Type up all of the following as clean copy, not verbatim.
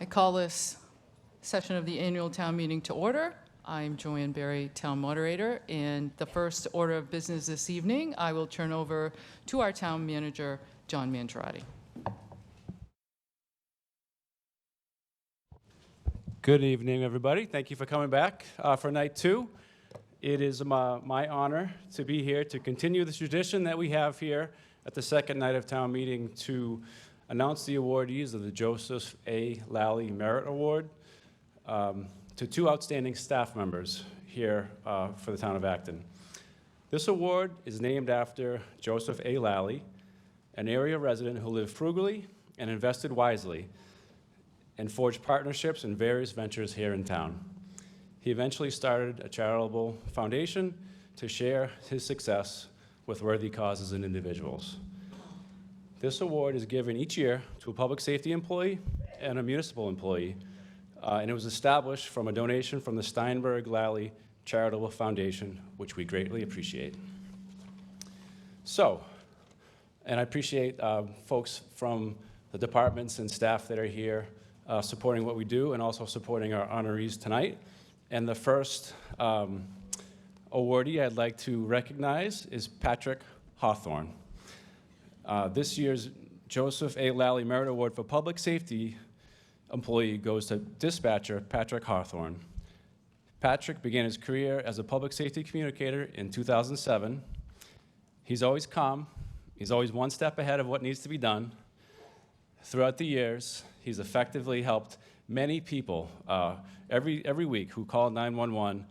call this session of the annual town meeting to order. I'm Joanne Berry, town moderator, and the first order of business this evening, I will turn over to our town manager, John Mangiarotti. Good evening, everybody. Thank you for coming back for night two. It is my honor to be here to continue the tradition that we have here at the second night of town meeting to announce the awardees of the Joseph A. Lally Merit Award to two outstanding staff members here for the town of Acton. This award is named after Joseph A. Lally, an area resident who lived frugally and invested wisely and forged partnerships in various ventures here in town. He eventually started a charitable foundation to share his success with worthy causes and individuals. This award is given each year to a public safety employee and a municipal employee, and it was established from a donation from the Steinberg Lally Charitable Foundation, which we greatly appreciate. So, and I appreciate folks from the departments and staff that are here supporting what we do and also supporting our honorees tonight. And the first awardee I'd like to recognize is Patrick Hawthorne. This year's Joseph A. Lally Merit Award for Public Safety employee goes to dispatcher Patrick Hawthorne. Patrick began his career as a public safety communicator in 2007. He's always calm. He's always one step ahead of what needs to be done. Throughout the years, he's effectively helped many people every week who call 911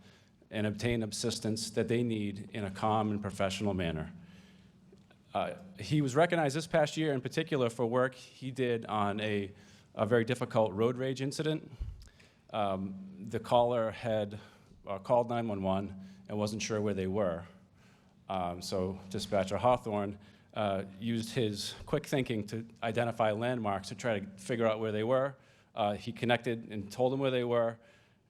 and obtain assistance that they need in a calm and professional manner. He was recognized this past year in particular for work he did on a very difficult road rage incident. The caller had called 911 and wasn't sure where they were. So dispatcher Hawthorne used his quick thinking to identify landmarks to try to figure out where they were. He connected and told them where they were,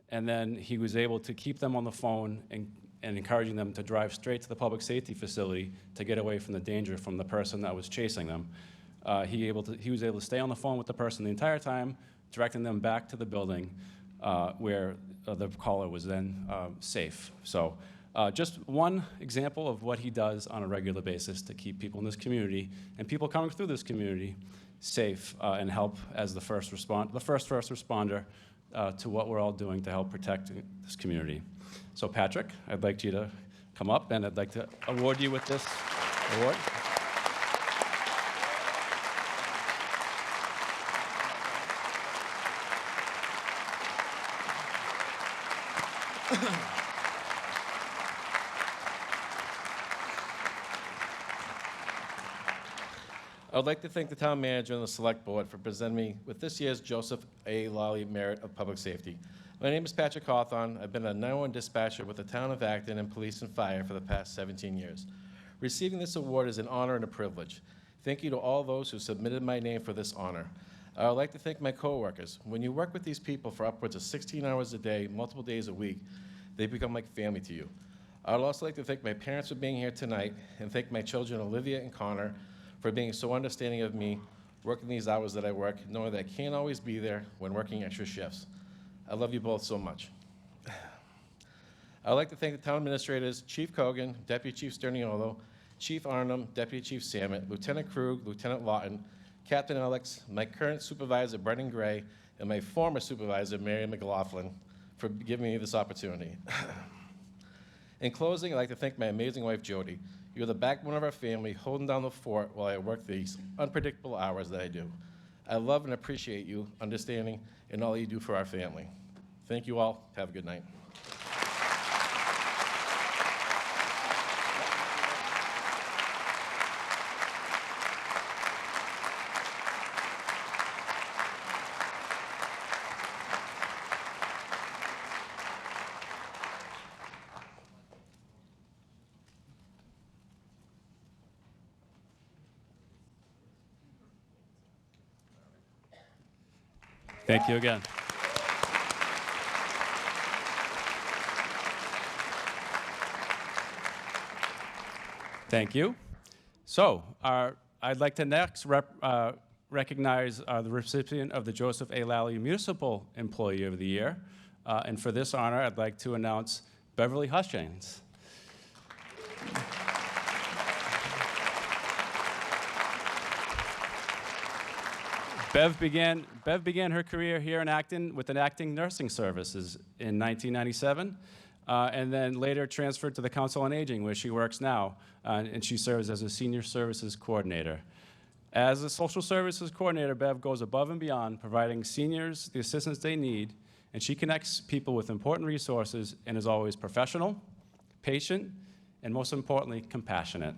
and then he was able to keep them on the phone and encouraging them to drive straight to the public safety facility to get away from the danger from the person that was chasing them. He was able to stay on the phone with the person the entire time, directing them back to the building where the caller was then safe. So just one example of what he does on a regular basis to keep people in this community and people coming through this community safe and help as the first responder to what we're all doing to help protect this community. So Patrick, I'd like you to come up and I'd like to award you with this award. I would like to thank the town manager and the select board for presenting me with this year's Joseph A. Lally Merit of Public Safety. My name is Patrick Hawthorne. I've been a 911 dispatcher with the town of Acton and police and fire for the past 17 years. Receiving this award is an honor and a privilege. Thank you to all those who submitted my name for this honor. I would like to thank my coworkers. When you work with these people for upwards of 16 hours a day, multiple days a week, they become like family to you. I would also like to thank my parents for being here tonight and thank my children Olivia and Connor for being so understanding of me, working these hours that I work, knowing that I can't always be there when working extra shifts. I love you both so much. I would like to thank the town administrators, Chief Kogan, Deputy Chief Sterniolo, Chief Arnhem, Deputy Chief Samet, Lieutenant Krug, Lieutenant Lawton, Captain Alex, my current supervisor, Brendan Gray, and my former supervisor, Mary McLaughlin, for giving me this opportunity. In closing, I'd like to thank my amazing wife, Jody. You're the backbone of our family, holding down the fort while I work these unpredictable hours that I do. I love and appreciate you, understanding, and all you do for our family. Thank you all. Have a good night. Thank you again. Thank you. So I'd like to next recognize the recipient of the Joseph A. Lally Municipal Employee of the Year. And for this honor, I'd like to announce Beverly Hutchins. Bev began her career here in Acton with an Acton Nursing Services in 1997, and then later transferred to the Council on Aging, where she works now, and she serves as a Senior Services Coordinator. As a Social Services Coordinator, Bev goes above and beyond, providing seniors the assistance they need, and she connects people with important resources and is always professional, patient, and most importantly, compassionate.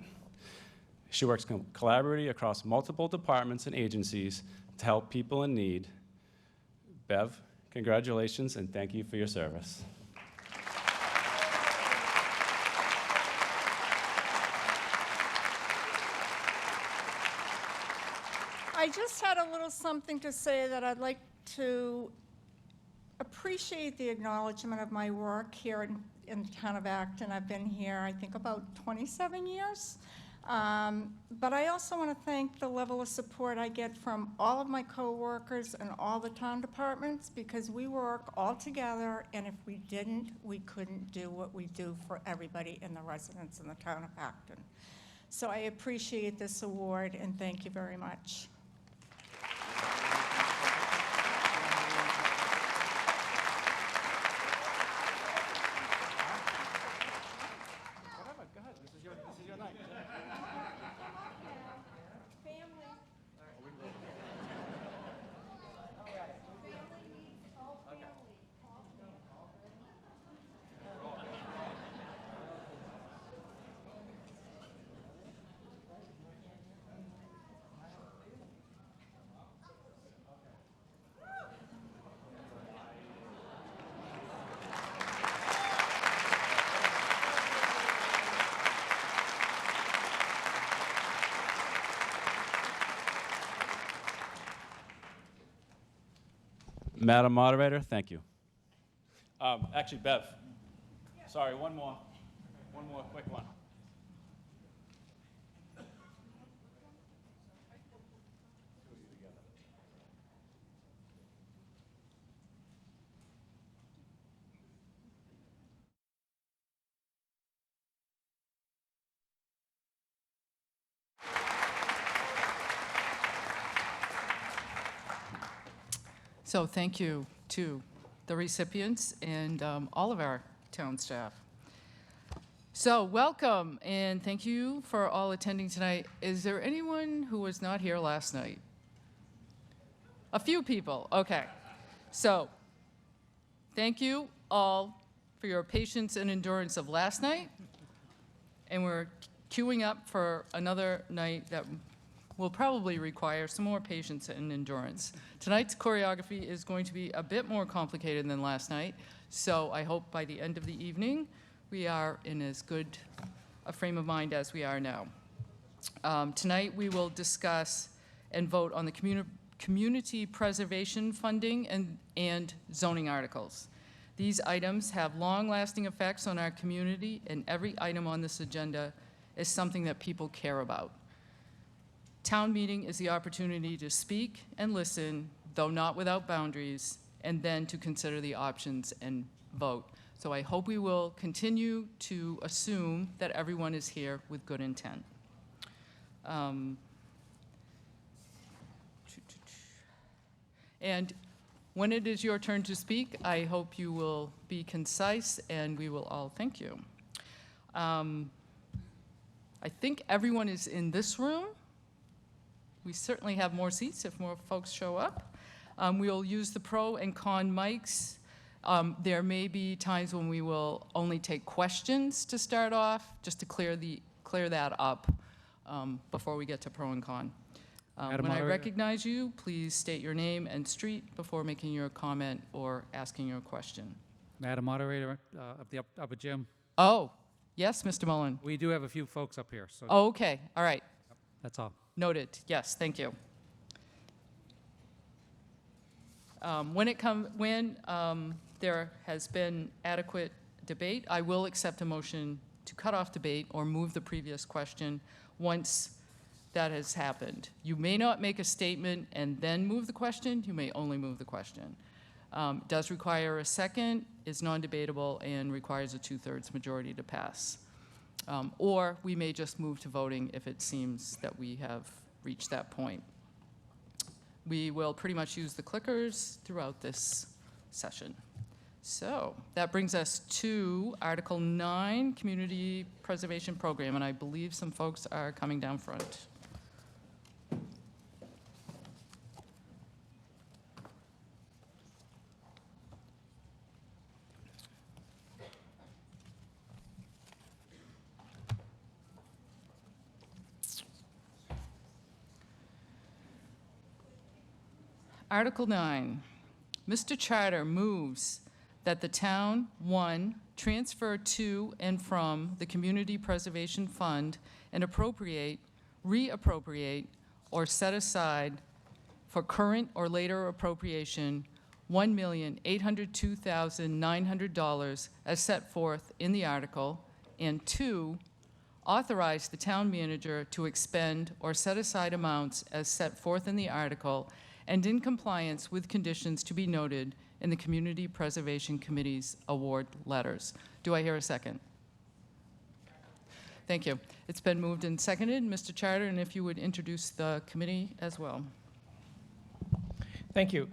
She works collaboratively across multiple departments and agencies to help people in need. Bev, congratulations and thank you for your service. I just had a little something to say that I'd like to appreciate the acknowledgement of my work here in the town of Acton. I've been here, I think, about 27 years. But I also want to thank the level of support I get from all of my coworkers and all the town departments, because we work all together, and if we didn't, we couldn't do what we do for everybody and the residents in the town of Acton. So I appreciate this award, and thank you very much. Madam Moderator, thank you. Actually, Bev, sorry, one more quick one. So thank you to the recipients and all of our town staff. So welcome, and thank you for all attending tonight. Is there anyone who was not here last night? A few people, okay. So thank you all for your patience and endurance of last night. And we're queuing up for another night that will probably require some more patience and endurance. Tonight's choreography is going to be a bit more complicated than last night, so I hope by the end of the evening we are in as good a frame of mind as we are now. Tonight we will discuss and vote on the community preservation funding and zoning articles. These items have long-lasting effects on our community, and every item on this agenda is something that people care about. Town meeting is the opportunity to speak and listen, though not without boundaries, and then to consider the options and vote. So I hope we will continue to assume that everyone is here with good intent. And when it is your turn to speak, I hope you will be concise, and we will all thank you. I think everyone is in this room. We certainly have more seats if more folks show up. We'll use the pro and con mics. There may be times when we will only take questions to start off, just to clear that up before we get to pro and con. When I recognize you, please state your name and street before making your comment or asking your question. Madam Moderator of the upper gym, Oh, yes, Mr. Mullen. we do have a few folks up here, so Oh, okay, all right. that's all. Noted. Yes, thank you. When there has been adequate debate, I will accept a motion to cut off debate or move the previous question once that has happened. You may not make a statement and then move the question. You may only move the question. Does require a second, is non-debatable, and requires a 2/3 majority to pass. Or we may just move to voting if it seems that we have reached that point. We will pretty much use the clickers throughout this session. So that brings us to Article 9, Community Preservation Program, and I believe some folks are coming down front. Article 9, Mr. Charter moves that the town, 1, transfer to and from the Community Preservation Fund and appropriate, reappropriate, or set aside for current or later appropriation $1,802,900 as set forth in the article, and 2, authorize the town manager to expend or set aside amounts as set forth in the article and in compliance with conditions to be noted in the Community Preservation Committee's award letters. Do I hear a second? Thank you. It's been moved and seconded. Mr. Charter, and if you would introduce the committee as well. Thank you.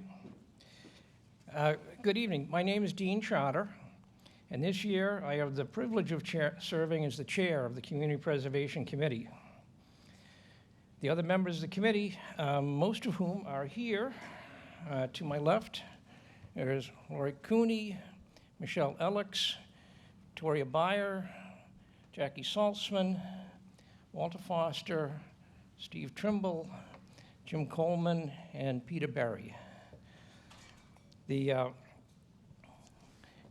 Good evening. My name is Dean Charter, and this year I have the privilege of serving as the chair of the Community Preservation Committee. The other members of the committee, most of whom are here to my left. There's Lori Cooney, Michelle Ellix, Toria Beyer, Jackie Saltzman, Walter Foster, Steve Trimble, Jim Coleman, and Peter Berry.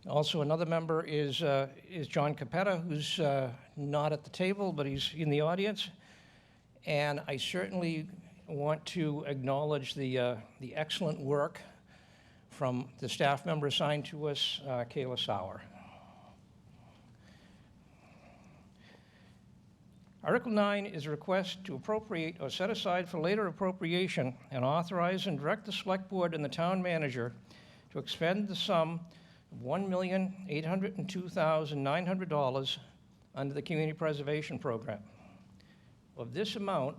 Also another member is John Capetta, who's not at the table, but he's in the audience. And I certainly want to acknowledge the excellent work from the staff member assigned to us, Kayla Sauer. Article 9 is a request to appropriate or set aside for later appropriation and authorize and direct the select board and the town manager to expend the sum of $1,802,900 under the Community Preservation Program. Of this amount,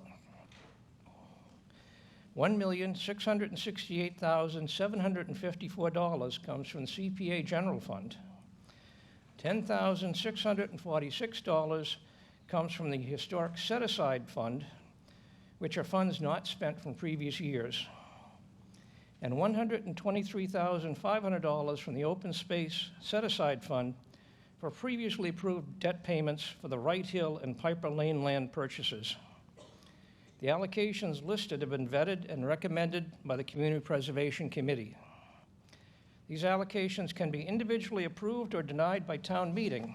$1,668,754 comes from the CPA General Fund. $10,646 comes from the Historic Set-Aside Fund, which are funds not spent from previous years, and $123,500 from the Open Space Set-Aside Fund for previously approved debt payments for the Wright Hill and Piper Lane land purchases. The allocations listed have been vetted and recommended by the Community Preservation Committee. These allocations can be individually approved or denied by town meeting,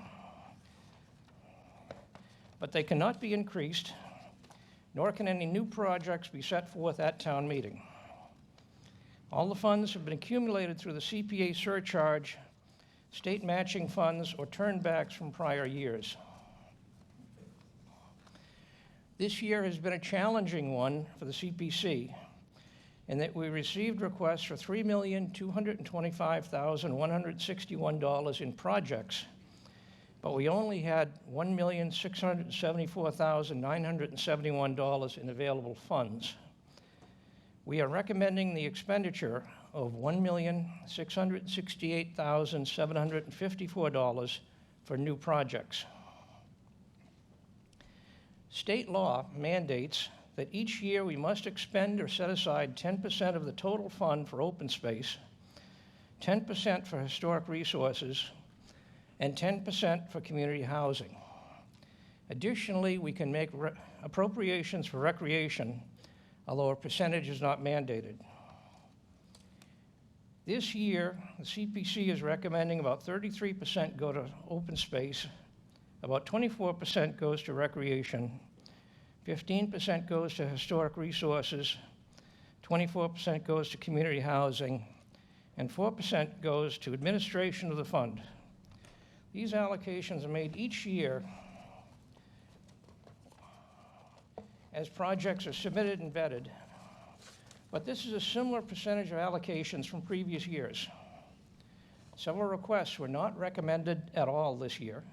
but they cannot be increased, nor can any new projects be set forth at town meeting. All the funds have been accumulated through the CPA surcharge, state matching funds, or turnbacks from prior years. This year has been a challenging one for the CPC in that we received requests for $3,225,161 in projects, but we only had $1,674,971 in available funds. We are recommending the expenditure of $1,668,754 for new projects. State law mandates that each year we must expend or set aside 10% of the total fund for open space, 10% for historic resources, and 10% for community housing. Additionally, we can make appropriations for recreation, although a percentage is not mandated. This year, the CPC is recommending about 33% go to open space, about 24% goes to recreation, 15% goes to historic resources, 24% goes to community housing, and 4% goes to administration of the fund. These allocations are made each year as projects are submitted and vetted, but this is a similar percentage of allocations from previous years. Several requests were not recommended at all this year,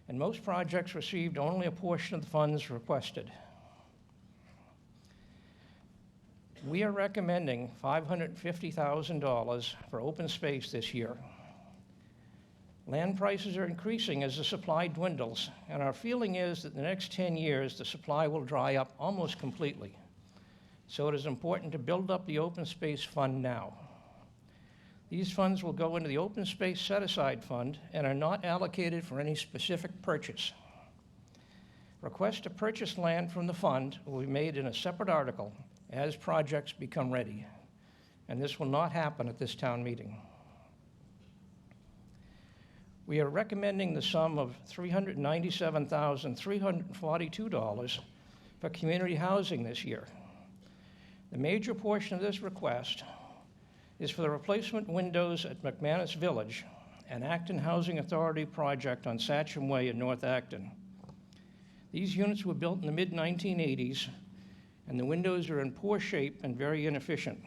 and most projects received only a portion of the funds requested. We are recommending $550,000 for open space this year. Land prices are increasing as the supply dwindles, and our feeling is that in the next 10 years, the supply will dry up almost completely. So it is important to build up the open space fund now. These funds will go into the open space set-aside fund and are not allocated for any specific purchase. Requests to purchase land from the fund will be made in a separate article as projects become ready, and this will not happen at this town meeting. We are recommending the sum of $397,342 for community housing this year. The major portion of this request is for the replacement windows at McManus Village, an Acton Housing Authority project on Satcham Way in North Acton. These units were built in the mid-1980s, and the windows are in poor shape and very inefficient.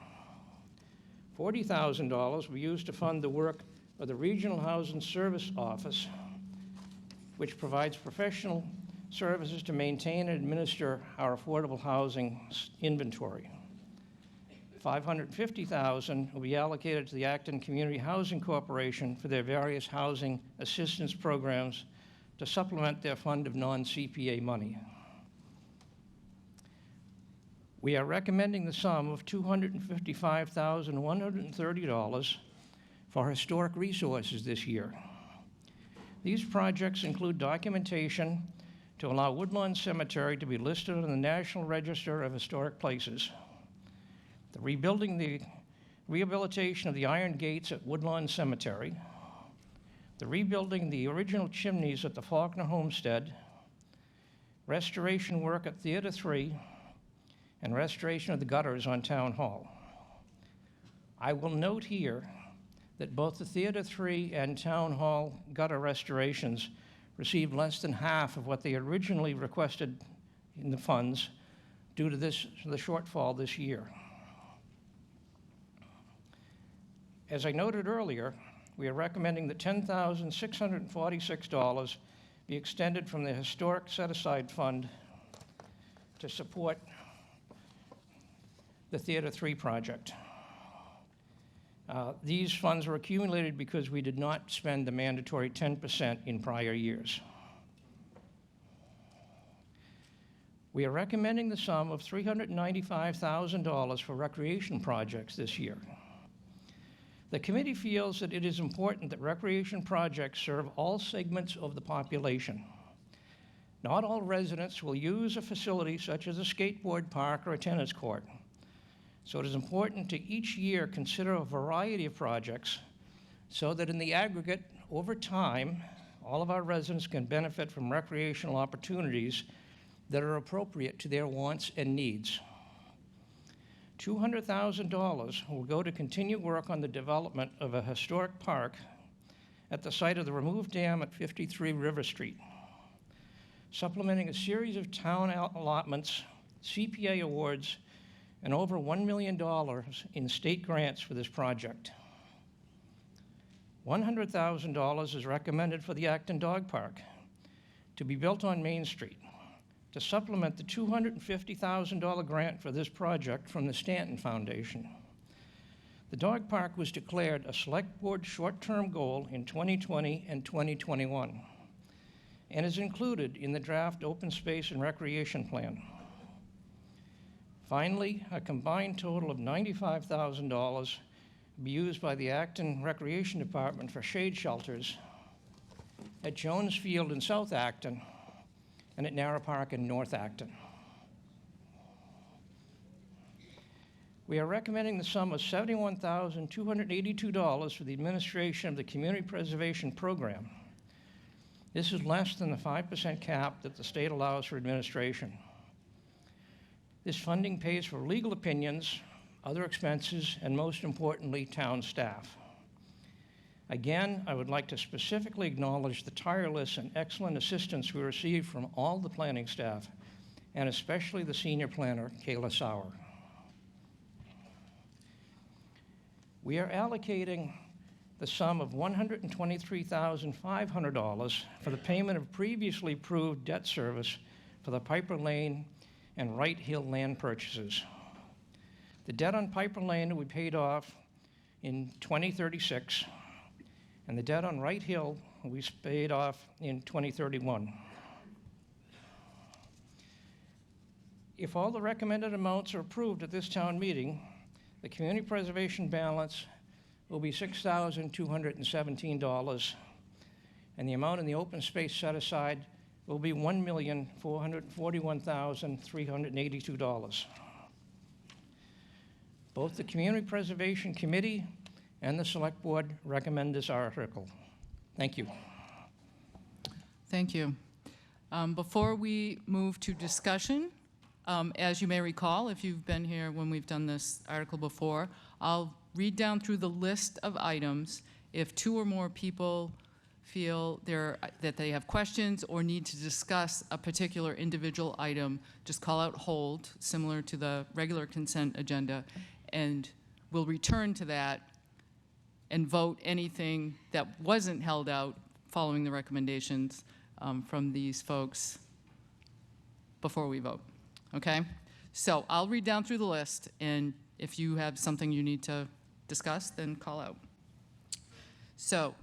$40,000 will be used to fund the work of the Regional Housing Service Office, which provides professional services to maintain and administer our affordable housing inventory. $550,000 will be allocated to the Acton Community Housing Corporation for their various housing assistance programs to supplement their fund of non-CPA money. We are recommending the sum of $255,130 for historic resources this year. These projects include documentation to allow Woodlawn Cemetery to be listed on the National Register of Historic Places, the rehabilitation of the iron gates at Woodlawn Cemetery, the rebuilding the original chimneys at the Faulkner Homestead, restoration work at Theater 3, and restoration of the gutters on Town Hall. I will note here that both the Theater 3 and Town Hall gutter restorations received less than half of what they originally requested in the funds due to the shortfall this year. As I noted earlier, we are recommending that $10,646 be extended from the Historic Set-Aside Fund to support the Theater 3 project. These funds were accumulated because we did not spend the mandatory 10% in prior years. We are recommending the sum of $395,000 for recreation projects this year. The committee feels that it is important that recreation projects serve all segments of the population. Not all residents will use a facility such as a skateboard park or a tennis court. So it is important to each year consider a variety of projects so that in the aggregate, over time, all of our residents can benefit from recreational opportunities that are appropriate to their wants and needs. $200,000 will go to continue work on the development of a historic park at the site of the removed dam at 53 River Street, supplementing a series of town allotments, CPA awards, and over $1 million in state grants for this project. $100,000 is recommended for the Acton Dog Park to be built on Main Street to supplement the $250,000 grant for this project from the Stanton Foundation. The dog park was declared a Select Board short-term goal in 2020 and 2021 and is included in the draft Open Space and Recreation Plan. Finally, a combined total of $95,000 will be used by the Acton Recreation Department for shade shelters at Jones Field in South Acton and at Narrow Park in North Acton. We are recommending the sum of $71,282 for the administration of the Community Preservation Program. This is less than the 5% cap that the state allows for administration. This funding pays for legal opinions, other expenses, and most importantly, town staff. Again, I would like to specifically acknowledge the tireless and excellent assistance we received from all the planning staff and especially the senior planner, Kayla Sauer. We are allocating the sum of $123,500 for the payment of previously approved debt service for the Piper Lane and Wright Hill land purchases. The debt on Piper Lane will be paid off in 2036, and the debt on Wright Hill will be paid off in 2031. If all the recommended amounts are approved at this town meeting, the community preservation balance will be $6,217, and the amount in the open space set aside will be $1,441,382. Both the Community Preservation Committee and the Select Board recommend this article. Thank you. Thank you. Before we move to discussion, as you may recall, if you've been here when we've done this article before, I'll read down through the list of items. If two or more people feel that they have questions or need to discuss a particular individual item, just call out hold, similar to the regular consent agenda, and we'll return to that and vote anything that wasn't held out following the recommendations from these folks before we vote. Okay? So I'll read down through the list, and if you have something you need to discuss, then call out. So,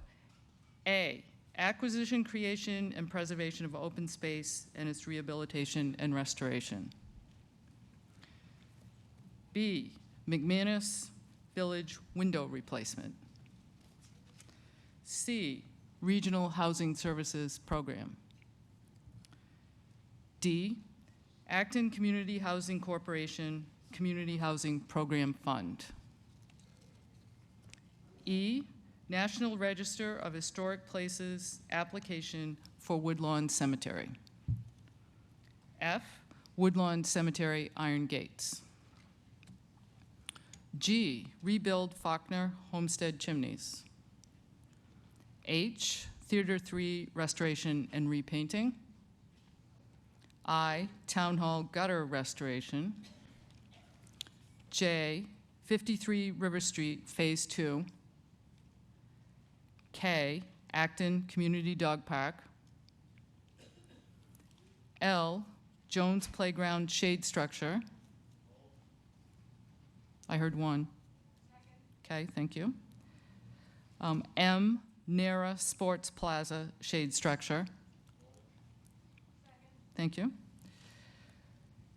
A, acquisition, creation, and preservation of open space and its rehabilitation and restoration. B, McManus Village window replacement. C, Regional Housing Services Program. D, Acton Community Housing Corporation Community Housing Program Fund. E, National Register of Historic Places application for Woodlawn Cemetery. F, Woodlawn Cemetery Iron Gates. G, rebuild Faulkner Homestead chimneys. H, Theater 3 restoration and repainting. I, Town Hall gutter restoration. J, 53 River Street, Phase 2. K, Acton Community Dog Park. L, Jones Playground shade structure. I heard one. Okay, thank you. M, Nara Sports Plaza shade structure. Thank you.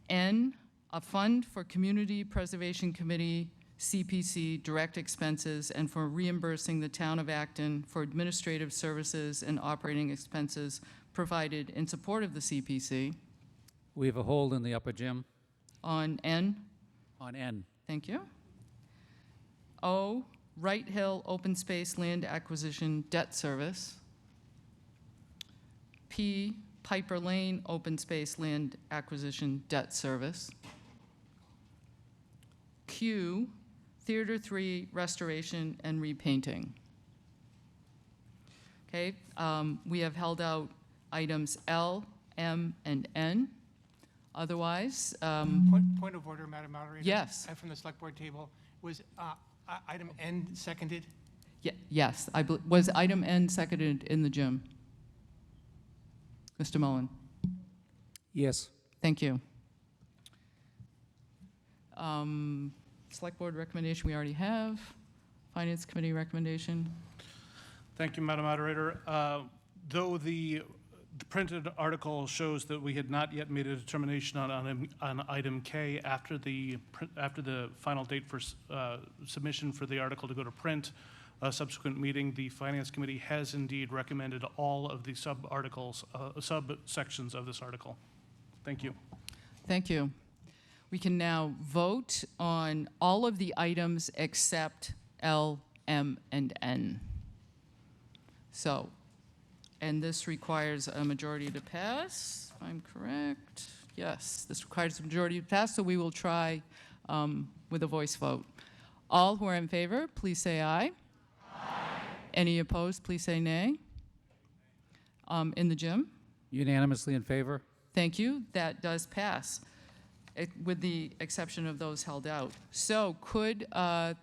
N, a fund for Community Preservation Committee, CPC, direct expenses, and for reimbursing the town of Acton for administrative services and operating expenses provided in support of the CPC. We have a hold in the upper gym On N, on N. thank you. O, Wright Hill Open Space Land Acquisition Debt Service. P, Piper Lane Open Space Land Acquisition Debt Service. Q, Theater 3 restoration and repainting. Okay, we have held out items L, M, and N. Otherwise, Point of order, Madam Moderator. Yes. From the Select Board table, was item N seconded? yes, was item N seconded in the gym? Mr. Mullen? Yes. Thank you. Select Board recommendation we already have. Finance Committee recommendation. Thank you, Madam Moderator. Though the printed article shows that we had not yet made a determination on item K after the final date for submission for the article to go to print, a subsequent meeting, the Finance Committee has indeed recommended all of the sub-articles, subsections of this article. Thank you. Thank you. We can now vote on all of the items except L, M, and N. So, and this requires a majority to pass, if I'm correct. Yes, this requires a majority to pass, so we will try with a voice vote. All who are in favor, please say aye. Any opposed, please say nay. In the gym? Unanimously in favor? Thank you. That does pass, with the exception of those held out. So could the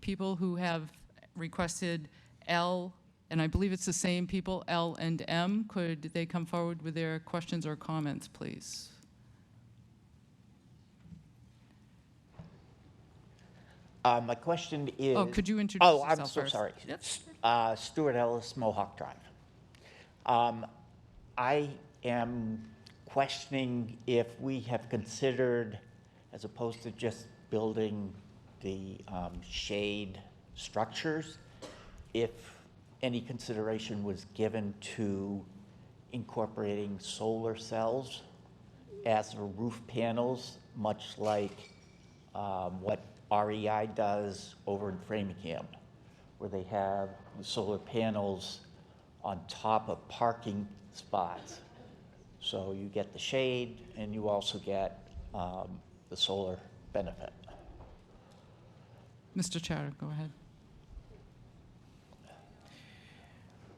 people who have requested L, and I believe it's the same people, L and M, could they come forward with their questions or comments, please? My question is. Oh, could you introduce Oh, yourself I'm so first? sorry. Yep. Stuart Ellis, Mohawk Drive. I am questioning if we have considered, as opposed to just building the shade structures, if any consideration was given to incorporating solar cells as roof panels, much like what REI does over in Framingham, where they have the solar panels on top of parking spots. So you get the shade and you also get the solar benefit. Mr. Chatter, go ahead.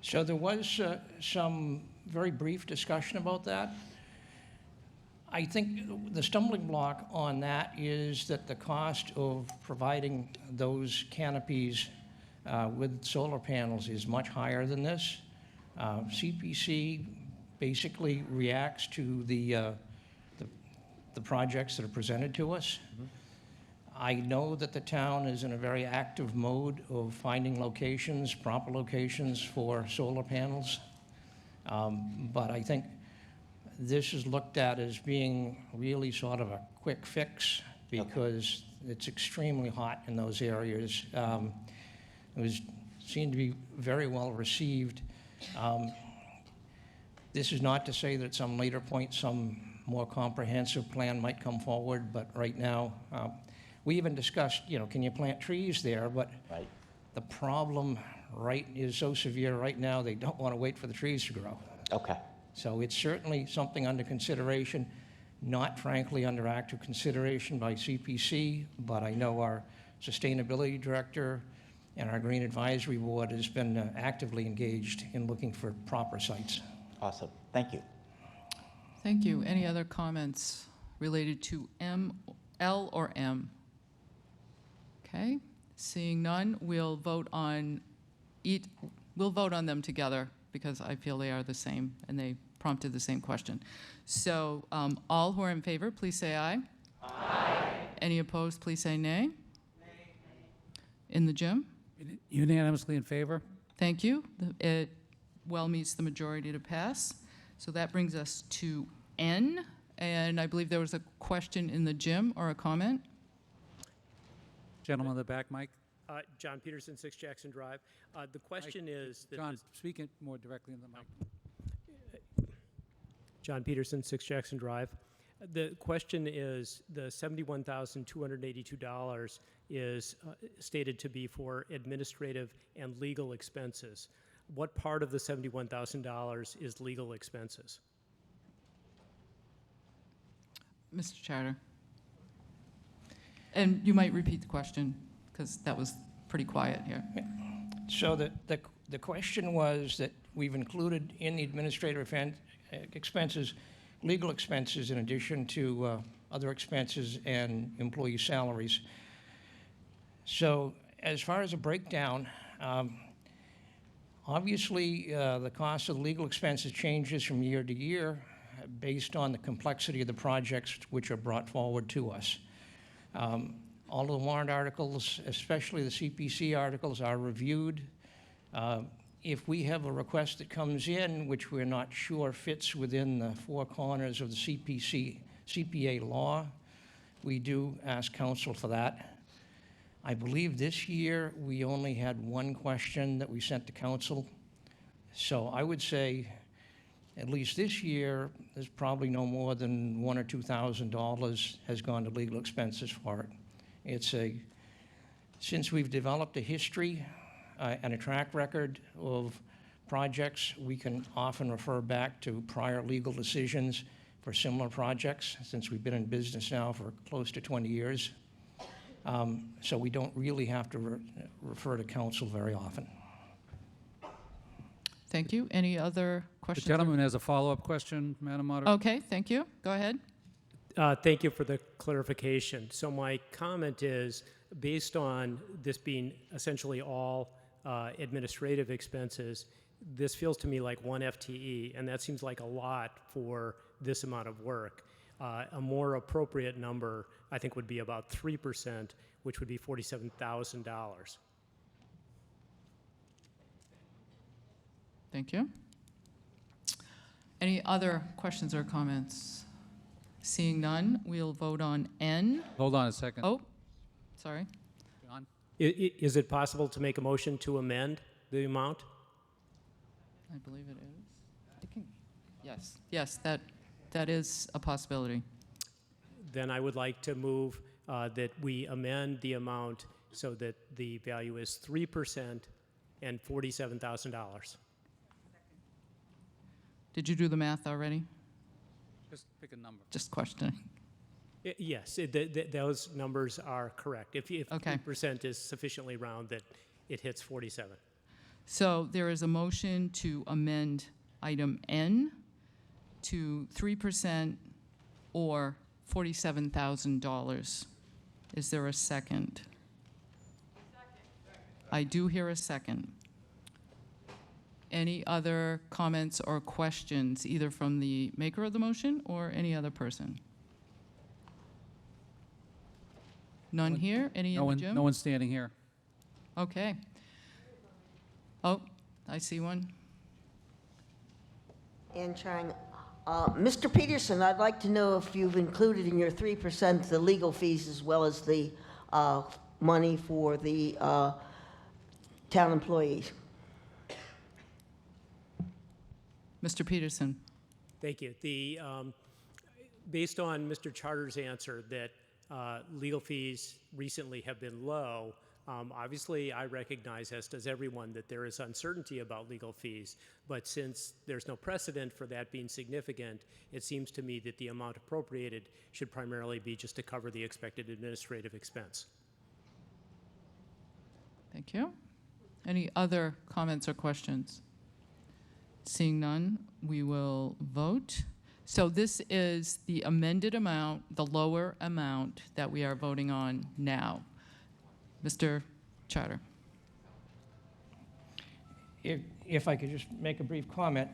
So there was some very brief discussion about that. I think the stumbling block on that is that the cost of providing those canopies with solar panels is much higher than this. CPC basically reacts to the projects that are presented to us. I know that the town is in a very active mode of finding locations, proper locations for solar panels. But I think this is looked at as being really sort of a quick fix because it's extremely hot in those areas. It seemed to be very well received. This is not to say that at some later point some more comprehensive plan might come forward, but right now, we even discussed, can you plant trees there? But Right. the problem is so severe right now, they don't want to wait for the trees to grow. Okay. So it's certainly something under consideration, not frankly under active consideration by CPC, but I know our sustainability director and our Green Advisory Board has been actively engaged in looking for proper sites. Awesome. Thank you. Thank you. Any other comments related to L or M? Okay, seeing none, we'll vote on them together because I feel they are the same and they prompted the same question. So all who are in favor, please say aye. Aye. Any opposed, please say nay. Nay. In the gym? Unanimously in favor? Thank you. It well meets the majority to pass. So that brings us to N, and I believe there was a question in the gym or a comment. Gentleman in the back, Mike. John Peterson, 6 Jackson Drive. The question is that John, speak it more directly in the mic. John Peterson, 6 Jackson Drive. The question is the $71,282 is stated to be for administrative and legal expenses. What part of the $71,000 is legal expenses? Mr. Charter. And you might repeat the question because that was pretty quiet here. So the question was that we've included in the administrative expenses, legal expenses in addition to other expenses and employee salaries. So as far as a breakdown, obviously the cost of the legal expenses changes from year to year based on the complexity of the projects which are brought forward to us. All of the warrant articles, especially the CPC articles, are reviewed. If we have a request that comes in which we're not sure fits within the four corners of the CPA law, we do ask counsel for that. I believe this year we only had one question that we sent to counsel. So I would say at least this year, there's probably no more than $1,000 or $2,000 has gone to legal expenses for it. Since we've developed a history and a track record of projects, we can often refer back to prior legal decisions for similar projects, since we've been in business now for close to 20 years. So we don't really have to refer to counsel very often. Thank you. Any other The questions? gentleman has a follow-up question, Madam Moderator. Okay, thank you. Go ahead. Thank you for the clarification. So my comment is, based on this being essentially all administrative expenses, this feels to me like 1 FTE, and that seems like a lot for this amount of work. A more appropriate number, I think, would be about 3%, which would be $47,000. Thank you. Any other questions or comments? Seeing none, we'll vote on N. Hold on a second. Oh, sorry. John? Is it possible to make a motion to amend the amount? I believe it is. Yes, that is a possibility. Then I would like to move that we amend the amount so that the value is 3% and $47,000. Did you do the math already? Just pick a number. Just questioning. Yes, those numbers are correct. If Okay. 3% is sufficiently round, that it hits 47. So there is a motion to amend item N to 3% or $47,000. Is there a second? I do hear a second. Any other comments or questions, either from the maker of the motion or any other person? None here? Any in the gym? No one's standing here. Okay. Oh, I see one. Ann Chang. Mr. Peterson, I'd like to know if you've included in your 3% the legal fees as well as the money for the town employees. Mr. Peterson. Thank you. Based on Mr. Charter's answer that legal fees recently have been low, obviously I recognize, as does everyone, that there is uncertainty about legal fees. But since there's no precedent for that being significant, it seems to me that the amount appropriated should primarily be just to cover the expected administrative expense. Thank you. Any other comments or questions? Seeing none, we will vote. So this is the amended amount, the lower amount that we are voting on now. Mr. Charter. If I could just make a brief comment.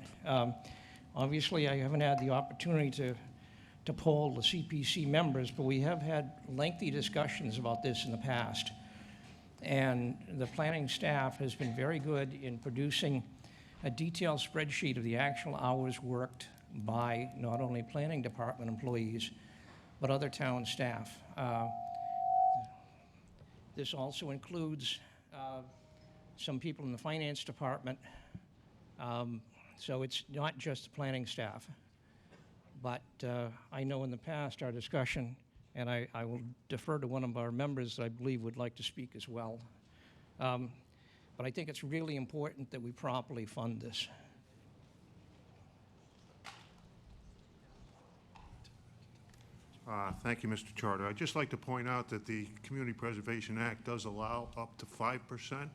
Obviously, I haven't had the opportunity to poll the CPC members, but we have had lengthy discussions about this in the past. And the planning staff has been very good in producing a detailed spreadsheet of the actual hours worked by not only planning department employees, but other town staff. This also includes some people in the finance department. So it's not just the planning staff. But I know in the past our discussion, and I will defer to one of our members that I believe would like to speak as well. But I think it's really important that we properly fund this. Thank you, Mr. Charter. I'd just like to point out that the Community Preservation Act does allow up to 5%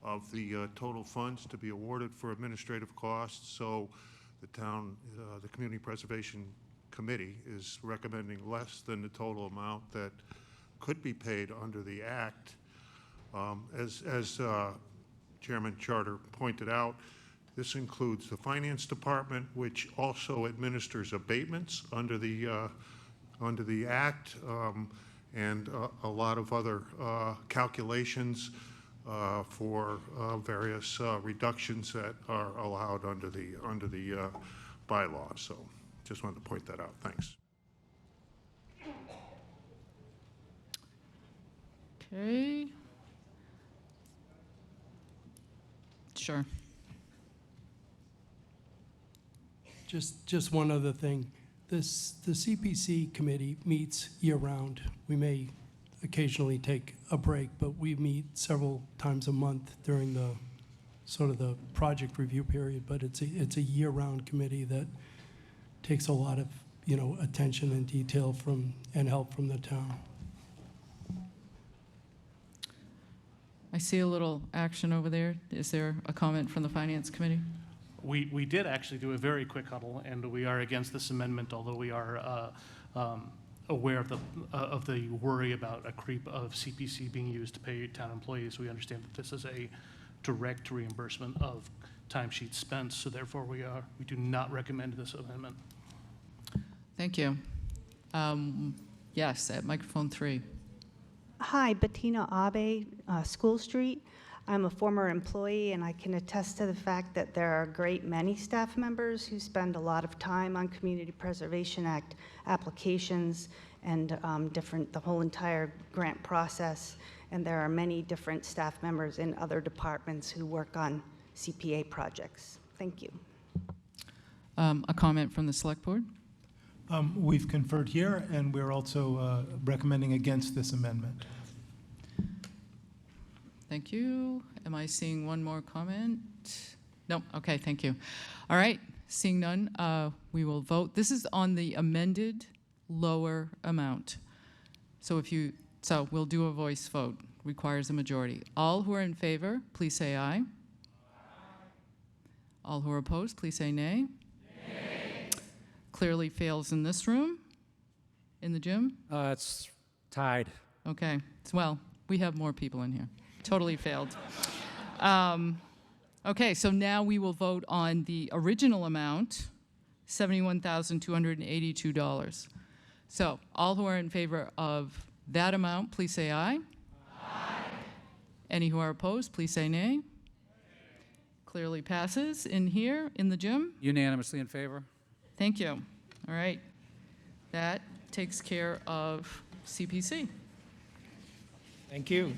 of the total funds to be awarded for administrative costs. So the town, the Community Preservation Committee is recommending less than the total amount that could be paid under the Act. As Chairman Charter pointed out, this includes the Finance Department, which also administers abatements under the Act, and a lot of other calculations for various reductions that are allowed under the bylaws. So just wanted to point that out. Thanks. Okay. Sure. Just one other thing. The CPC committee meets year-round. We may occasionally take a break, but we meet several times a month during the sort of the project review period. But it's a year-round committee that takes a lot of attention and detail and help from the town. I see a little action over there. Is there a comment from the Finance Committee? We did actually do a very quick huddle, and we are against this amendment, although we are aware of the worry about a creep of CPC being used to pay town employees. We understand that this is a direct reimbursement of timesheets spent, so therefore we do not recommend this amendment. Thank you. Yes, at microphone 3. Hi, Bettina Abe, School Street. I'm a former employee, and I can attest to the fact that there are a great many staff members who spend a lot of time on Community Preservation Act applications and the whole entire grant process. And there are many different staff members in other departments who work on CPA projects. Thank you. A comment from the Select Board? We've conferred here, and we're also recommending against this amendment. Thank you. Am I seeing one more comment? No. Okay, thank you. All right, seeing none, we will vote. This is on the amended lower amount. So we'll do a voice vote. Requires a majority. All who are in favor, please say aye. All who are opposed, please say nay. Nay. Clearly fails in this room. In the gym? It's tied. Okay. Well, we have more people in here. Totally failed. Okay, so now we will vote on the original amount, $71,282. So all who are in favor of that amount, please say aye. Aye. Any who are opposed, please say nay. Clearly passes. In here, in the gym? Unanimously in favor? Thank you. All right. That takes care of CPC. Thank you.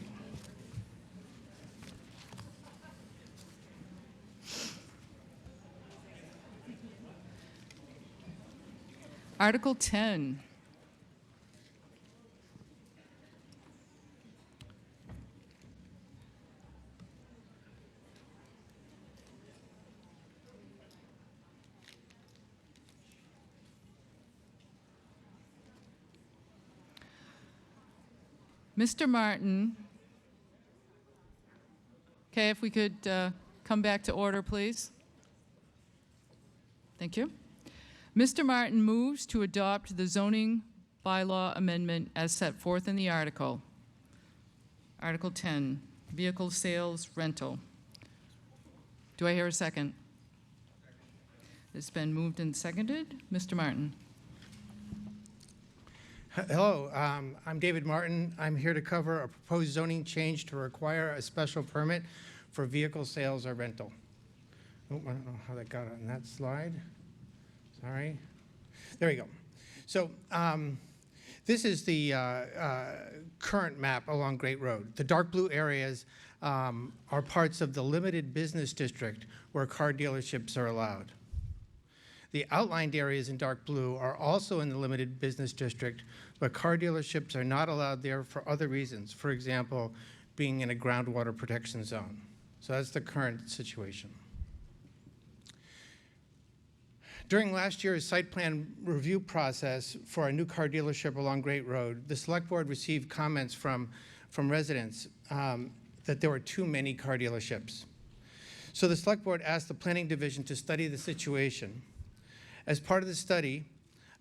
Article 10. Mr. Martin. Okay, if we could come back to order, please. Thank you. Mr. Martin moves to adopt the zoning bylaw amendment as set forth in the article. Article 10, vehicle sales rental. Do I hear a second? It's been moved and seconded. Mr. Martin. Hello, I'm David Martin. I'm here to cover a proposed zoning change to require a special permit for vehicle sales or rental. Oh, I don't know how that got on that slide. Sorry. There we go. So this is the current map along Great Road. The dark blue areas are parts of the limited business district where car dealerships are allowed. The outlined areas in dark blue are also in the limited business district, but car dealerships are not allowed there for other reasons. For example, being in a groundwater protection zone. So that's the current situation. During last year's site plan review process for a new car dealership along Great Road, the Select Board received comments from residents that there were too many car dealerships. So the Select Board asked the Planning Division to study the situation. As part of the study,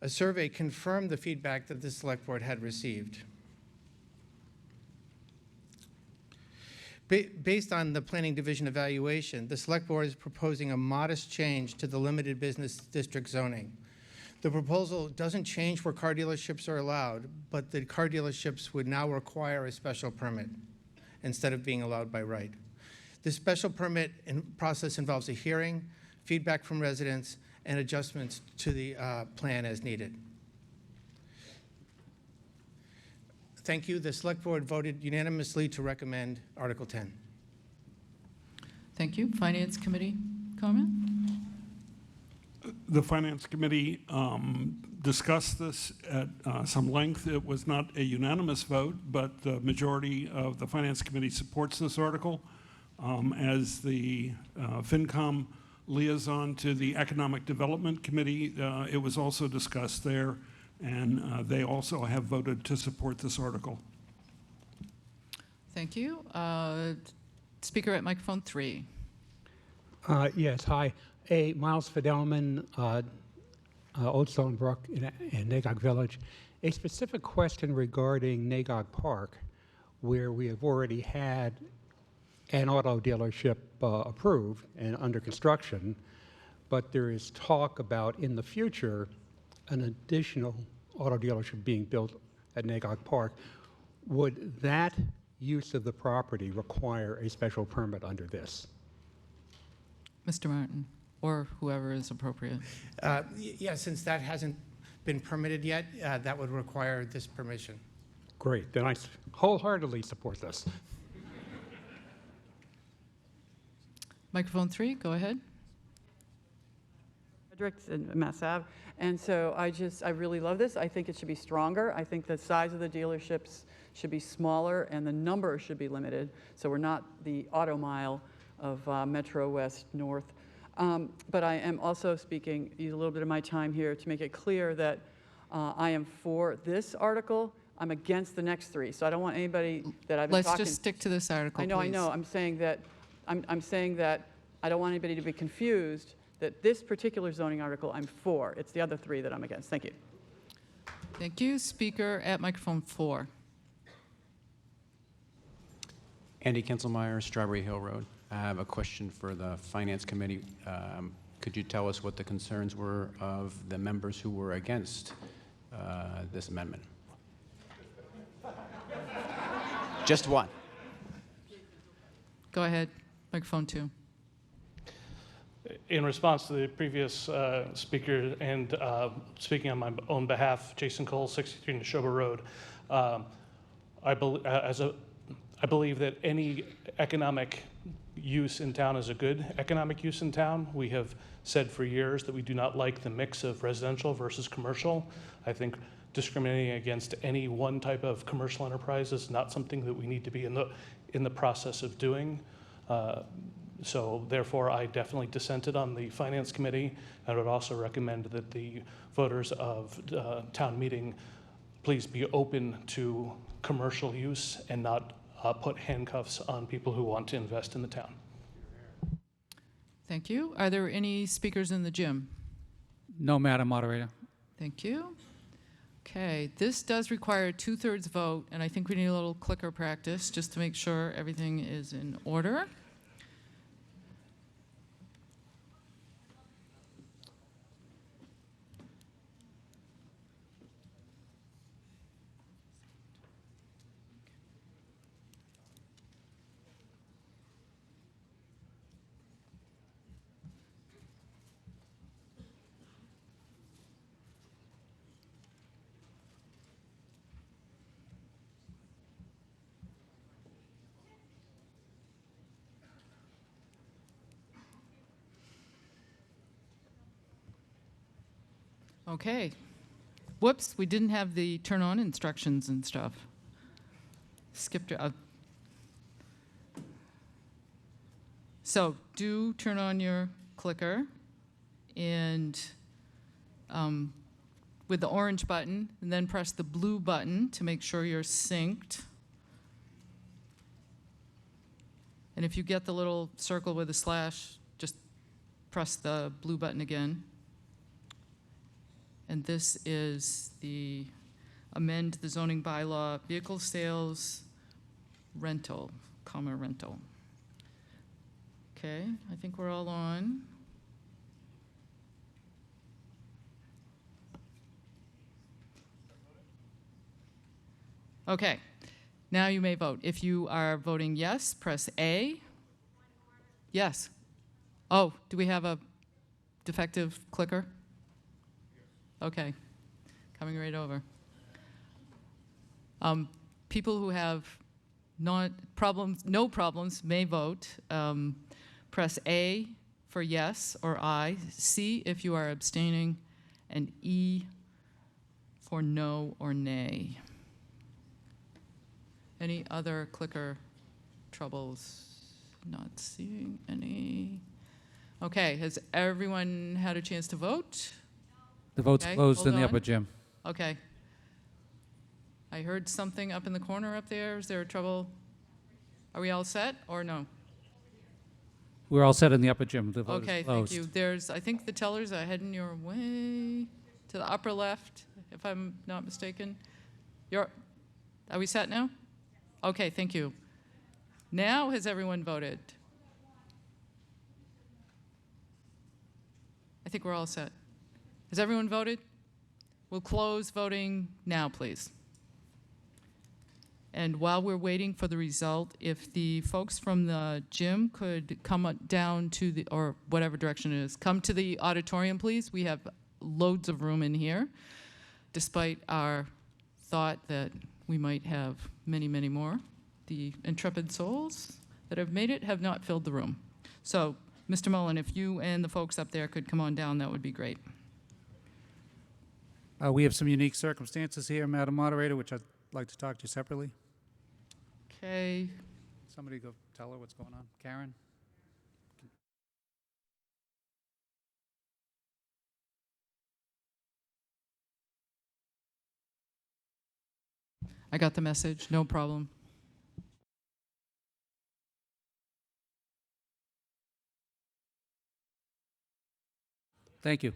a survey confirmed the feedback that the Select Board had received. Based on the Planning Division evaluation, the Select Board is proposing a modest change to the limited business district zoning. The proposal doesn't change where car dealerships are allowed, but the car dealerships would now require a special permit instead of being allowed by right. This special permit process involves a hearing, feedback from residents, and adjustments to the plan as needed. Thank you. The Select Board voted unanimously to recommend Article 10. Thank you. Finance Committee comment? The Finance Committee discussed this at some length. It was not a unanimous vote, but the majority of the Finance Committee supports this article. As the FinCom liaison to the Economic Development Committee, it was also discussed there, and they also have voted to support this article. Thank you. Speaker at microphone 3. Yes, hi. Miles Fidelman, Old Stone Brook in Nagog Village. A specific question regarding Nagog Park, where we have already had an auto dealership approved and under construction, but there is talk about in the future an additional auto dealership being built at Nagog Park. Would that use of the property require a special permit under this? Mr. Martin, or whoever is appropriate. Yeah, since that hasn't been permitted yet, that would require this permission. Great, then I wholeheartedly support this. Microphone 3, go ahead. Fredericks and Mass Ave. And so I really love this. I think it should be stronger. I think the size of the dealerships should be smaller and the number should be limited. So we're not the auto mile of Metro West North. But I am also use a little bit of my time here to make it clear that I am for this article. I'm against the next 3. So I don't want anybody that I've been Let's talking. just stick to this article, I know. please. I'm saying that I'm saying that I don't want anybody to be confused that this particular zoning article I'm for. It's the other 3 that I'm against. Thank you. Thank you. Speaker at microphone 4. Andy Kinselmeyer, Strawberry Hill Road. I have a question for the Finance Committee. Could you tell us what the concerns were of the members who were against this amendment? Just one. Go ahead. Microphone 2. In response to the previous speaker and speaking on my own behalf, Jason Cole, 63 Neshoba Road, I believe that any economic use in town is a good economic use in town. We have said for years that we do not like the mix of residential versus commercial. I think discriminating against any one type of commercial enterprise is not something that we need to be in the process of doing. So therefore, I definitely dissented on the Finance Committee. I would also recommend that the voters of town meeting please be open to commercial use and not put handcuffs on people who want to invest in the town. Thank you. Are there any speakers in the gym? No, Madam Moderator. Thank you. Okay, this does require a 2/3 vote, and I think we need a little clicker practice just to make sure everything is in order. Okay. Whoops, we didn't have the turn on instructions and stuff. Skipped it. So do turn on your clicker and with the orange button, and then press the blue button to make sure you're synced. And if you get the little circle with a slash, just press the blue button again. And this is the amend the zoning bylaw, vehicle sales, rental, comma rental. Okay, I think we're all on. Okay, now you may vote. If you are voting yes, press A. Yes. Oh, do we have a defective clicker? Okay, coming right over. People who have no problems may vote. Press A for yes or I, C if you are abstaining, and E for no or nay. Any other clicker troubles? Not seeing any. Okay, has everyone had a chance to vote? The vote's Okay, closed hold in the on. upper gym. Okay. I heard something up in the corner up there. Is there trouble? Are we all set, or no? We're all set in the upper gym. The vote Okay, is thank closed. you. There's, I think the tellers are heading your way to the upper left, if I'm not mistaken. Are we set now? Okay, thank you. Now, has everyone voted? I think we're all set. Has everyone voted? We'll close voting now, please. And while we're waiting for the result, if the folks from the gym could come down to the, or whatever direction it is, come to the auditorium, please. We have loads of room in here, despite our thought that we might have many, many more. The intrepid souls that have made it have not filled the room. So, Mr. Mullen, if you and the folks up there could come on down, that would be great. We have some unique circumstances here, Madam Moderator, which I'd like to talk to you separately. Okay. Somebody go tell her what's going on. Karen? I got the message, no problem. Thank you.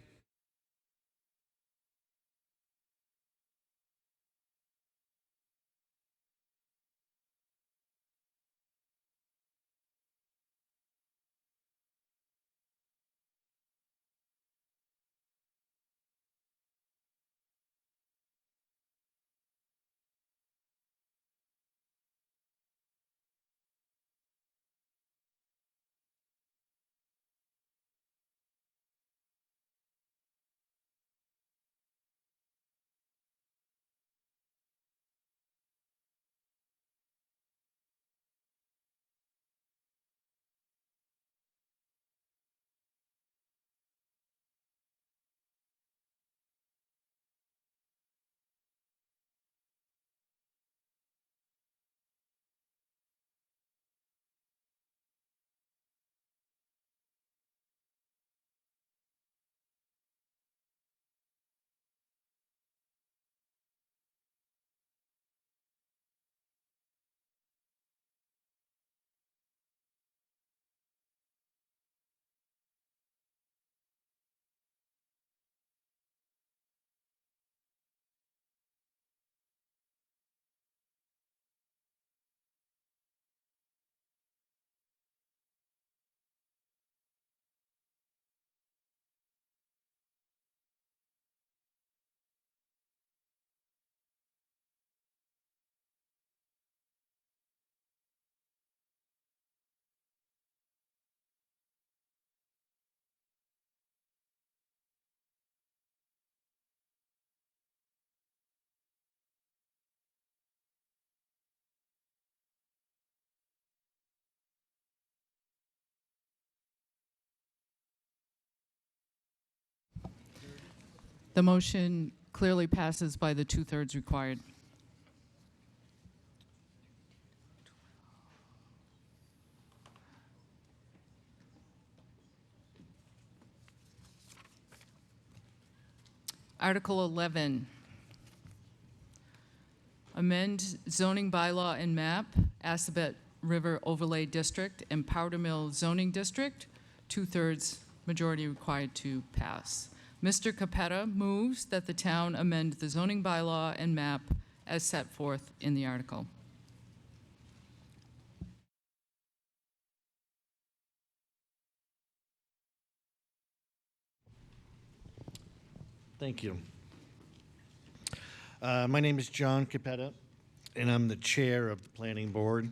The motion clearly passes by the 2/3 required. Article 11. Amend zoning bylaw and map, Assabet River Overlay District and Powder Mill Zoning District, 2/3 majority required to pass. Mr. Capetta moves that the town amend the zoning bylaw and map as set forth in the article. Thank you. My name is John Capetta, and I'm the chair of the planning board.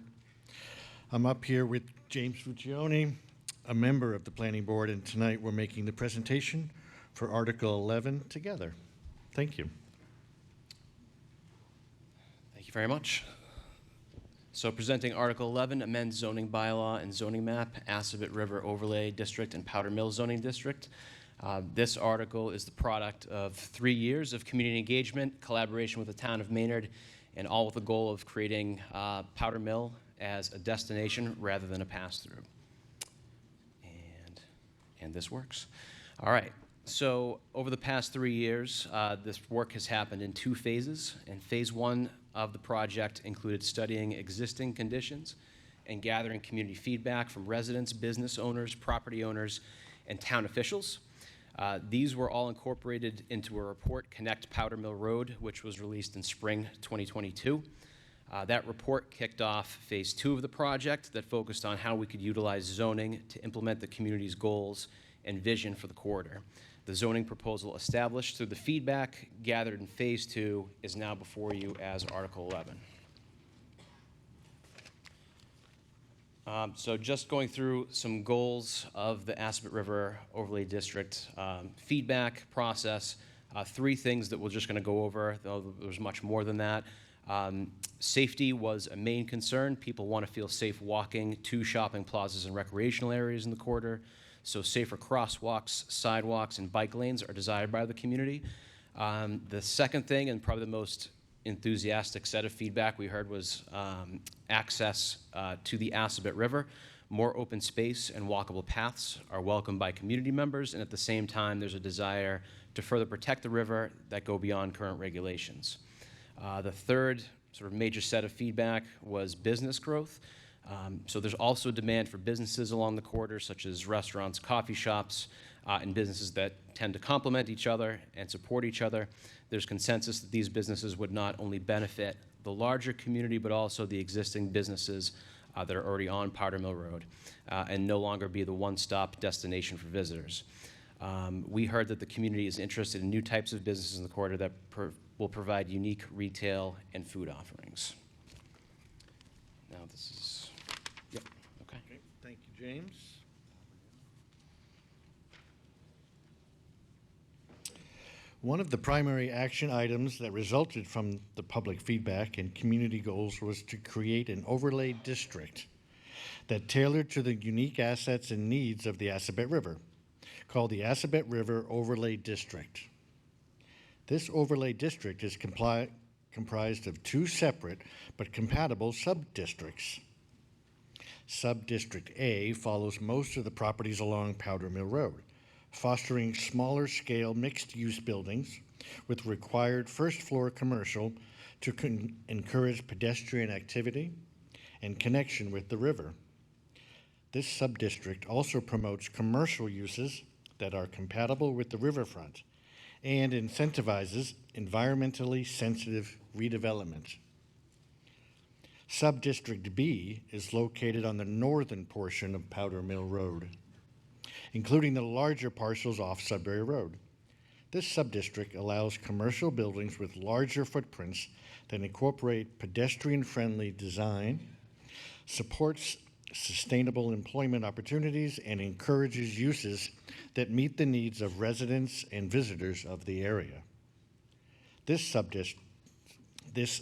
I'm up here with James Fuccione, a member of the planning board, and tonight we're making the presentation for Article 11 together. Thank you. Thank you very much. So presenting Article 11, amend zoning bylaw and zoning map, Assabet River Overlay District and Powder Mill Zoning District. This article is the product of 3 years of community engagement, collaboration with the town of Maynard, and all with the goal of creating Powder Mill as a destination rather than a pass-through. And this works. All right. So over the past 3 years, this work has happened in 2 phases. And phase 1 of the project included studying existing conditions and gathering community feedback from residents, business owners, property owners, and town officials. These were all incorporated into a report, Connect Powder Mill Road, which was released in spring 2022. That report kicked off phase 2 of the project that focused on how we could utilize zoning to implement the community's goals and vision for the corridor. The zoning proposal established through the feedback gathered in phase 2 is now before you as Article 11. So just going through some goals of the Assabet River Overlay District feedback process. 3 things that we're just going to go over, though there's much more than that. Safety was a main concern. People want to feel safe walking to shopping plazas and recreational areas in the corridor. So safer crosswalks, sidewalks, and bike lanes are desired by the community. The second thing, and probably the most enthusiastic set of feedback we heard, was access to the Assabet River. More open space and walkable paths are welcomed by community members, and at the same time, there's a desire to further protect the river that go beyond current regulations. The third sort of major set of feedback was business growth. So there's also demand for businesses along the corridor, such as restaurants, coffee shops, and businesses that tend to complement each other and support each other. There's consensus that these businesses would not only benefit the larger community, but also the existing businesses that are already on Powder Mill Road, and no longer be the one-stop destination for visitors. We heard that the community is interested in new types of businesses in the corridor that will provide unique retail and food offerings. Now this is, yep, okay. Thank you, James. One of the primary action items that resulted from the public feedback and community goals was to create an overlay district that tailored to the unique assets and needs of the Assabet River, called the Assabet River Overlay District. This overlay district is comprised of 2 separate but compatible sub-districts. Sub-district A follows most of the properties along Powder Mill Road, fostering smaller scale mixed-use buildings with required first-floor commercial to encourage pedestrian activity and connection with the river. This sub-district also promotes commercial uses that are compatible with the riverfront and incentivizes environmentally sensitive redevelopment. Sub-district B is located on the northern portion of Powder Mill Road, including the larger parcels off Sudbury Road. This sub-district allows commercial buildings with larger footprints that incorporate pedestrian-friendly design, supports sustainable employment opportunities, and encourages uses that meet the needs of residents and visitors of the area. This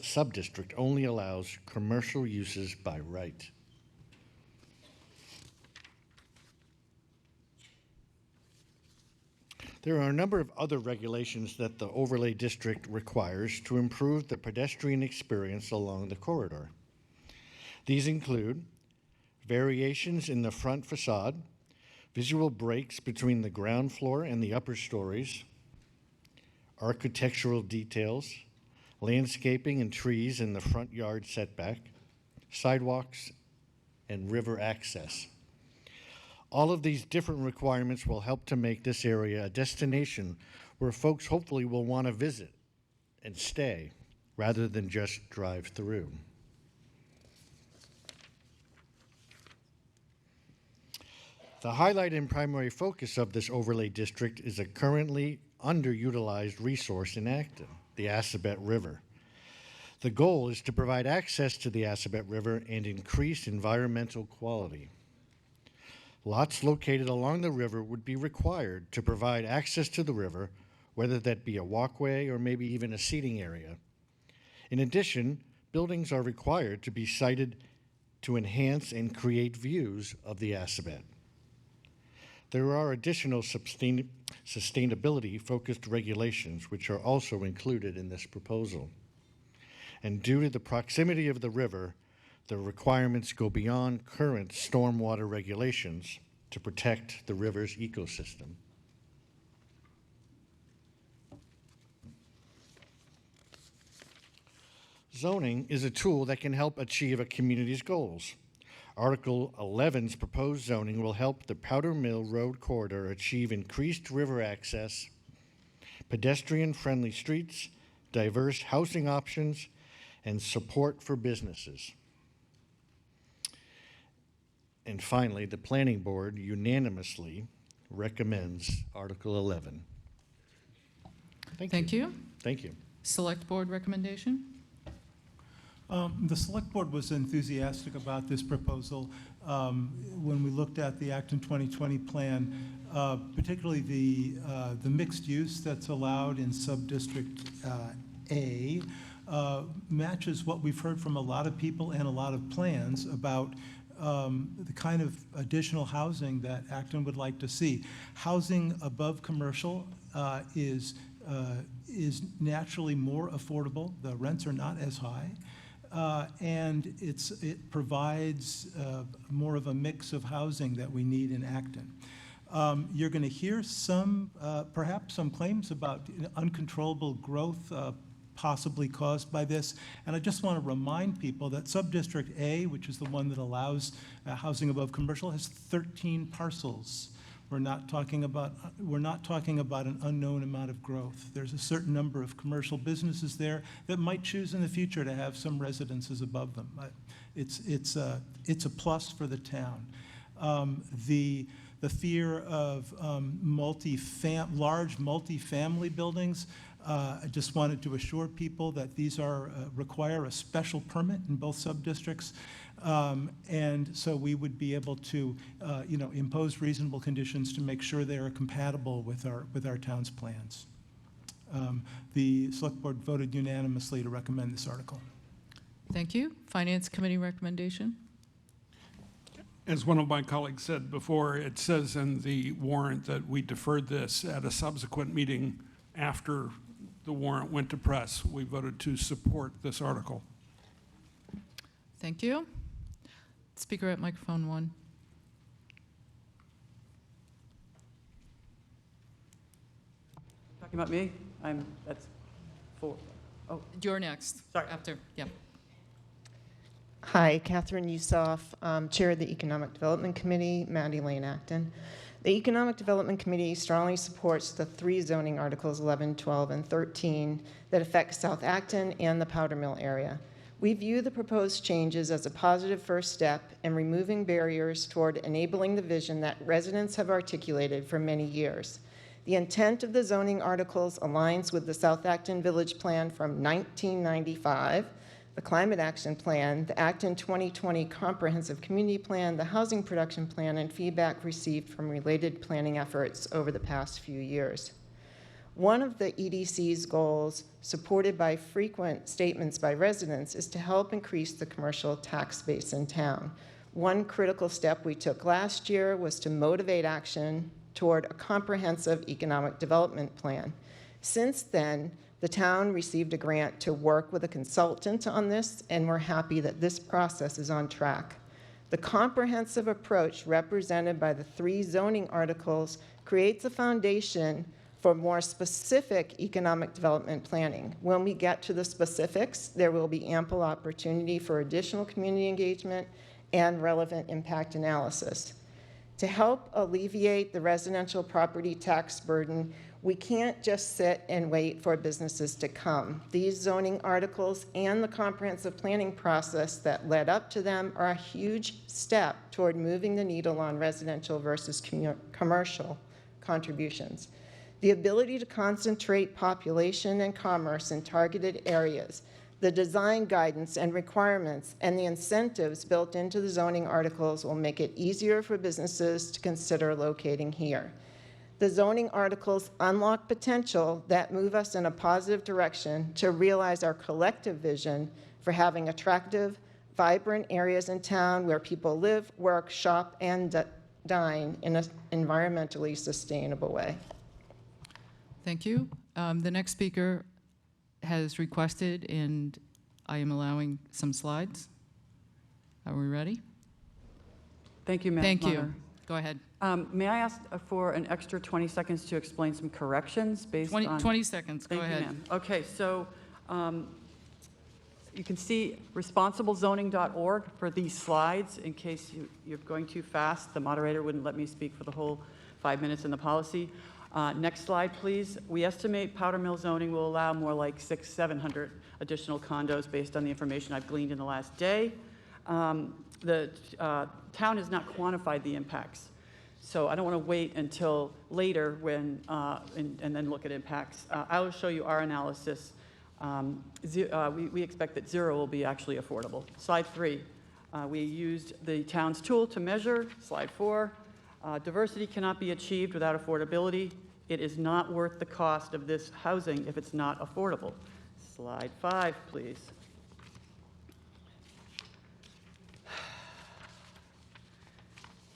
sub-district only allows commercial uses by right. There are a number of other regulations that the overlay district requires to improve the pedestrian experience along the corridor. These include variations in the front facade, visual breaks between the ground floor and the upper stories, architectural details, landscaping and trees in the front yard setback, sidewalks, and river access. All of these different requirements will help to make this area a destination where folks hopefully will want to visit and stay rather than just drive through. The highlight and primary focus of this overlay district is a currently underutilized resource in Acton, the Assabet River. The goal is to provide access to the Assabet River and increase environmental quality. Lots located along the river would be required to provide access to the river, whether that be a walkway or maybe even a seating area. In addition, buildings are required to be sited to enhance and create views of the Assabet. There are additional sustainability-focused regulations which are also included in this proposal. And due to the proximity of the river, the requirements go beyond current stormwater regulations to protect the river's ecosystem. Zoning is a tool that can help achieve a community's goals. Article 11's proposed zoning will help the Powder Mill Road corridor achieve increased river access, pedestrian-friendly streets, diverse housing options, and support for businesses. And finally, the Planning Board unanimously recommends Article 11. Thank you. Thank you. Select Board recommendation? The Select Board was enthusiastic about this proposal when we looked at the Acton 2020 plan, particularly the mixed use that's allowed in Subdistrict A, matches what we've heard from a lot of people and a lot of plans about the kind of additional housing that Acton would like to see. Housing above commercial is naturally more affordable. The rents are not as high. And it provides more of a mix of housing that we need in Acton. You're going to hear perhaps some claims about uncontrollable growth possibly caused by this. And I just want to remind people that Subdistrict A, which is the one that allows housing above commercial, has 13 parcels. We're not talking about an unknown amount of growth. There's a certain number of commercial businesses there that might choose in the future to have some residences above them. It's a plus for the town. The fear of large multi-family buildings. I just wanted to assure people that these require a special permit in both sub-districts. And so we would be able to, impose reasonable conditions to make sure they are compatible with our town's plans. The Select Board voted unanimously to recommend this article. Thank you. Finance Committee recommendation? As one of my colleagues said before, it says in the warrant that we deferred this at a subsequent meeting after the warrant went to press. We voted to support this article. Thank you. Speaker at microphone 1. Talking about me? That's 4. Oh, you're next. Sorry. After, yeah. Hi, Catherine Yusoff, Chair of the Economic Development Committee, Maddie Lane Acton. The Economic Development Committee strongly supports the 3 zoning articles 11, 12, and 13 that affect South Acton and the Powder Mill area. We view the proposed changes as a positive first step in removing barriers toward enabling the vision that residents have articulated for many years. The intent of the zoning articles aligns with the South Acton Village Plan from 1995, the Climate Action Plan, the Acton 2020 Comprehensive Community Plan, the Housing Production Plan, and feedback received from related planning efforts over the past few years. One of the EDC's goals, supported by frequent statements by residents, is to help increase the commercial tax base in town. One critical step we took last year was to motivate action toward a comprehensive economic development plan. Since then, the town received a grant to work with a consultant on this, and we're happy that this process is on track. The comprehensive approach represented by the 3 zoning articles creates a foundation for more specific economic development planning. When we get to the specifics, there will be ample opportunity for additional community engagement and relevant impact analysis. To help alleviate the residential property tax burden, we can't just sit and wait for businesses to come. These zoning articles and the comprehensive planning process that led up to them are a huge step toward moving the needle on residential versus commercial contributions. The ability to concentrate population and commerce in targeted areas, the design guidance and requirements, and the incentives built into the zoning articles will make it easier for businesses to consider locating here. The zoning articles unlock potential that move us in a positive direction to realize our collective vision for having attractive, vibrant areas in town where people live, work, shop, and dine in an environmentally sustainable way. Thank you. The next speaker has requested, and I am allowing some slides. Are we ready? Thank you, Madam Thank you. Moderator. Go ahead. May I ask for an extra 20 seconds to explain some corrections based 20 on... 20 seconds. Go Thank you, ahead. ma'am. Okay, so you can see responsiblezoning.org for these slides in case you're going too fast. The moderator wouldn't let me speak for the whole 5 minutes in the policy. Next slide, please. We estimate Powder Mill zoning will allow more like 700 additional condos based on the information I've gleaned in the last day. The town has not quantified the impacts. So I don't want to wait until later when, and then look at impacts. I will show you our analysis. We expect that zero will be actually affordable. Slide 3, we used the town's tool to measure. Slide 4, diversity cannot be achieved without affordability. It is not worth the cost of this housing if it's not affordable. Slide 5, please.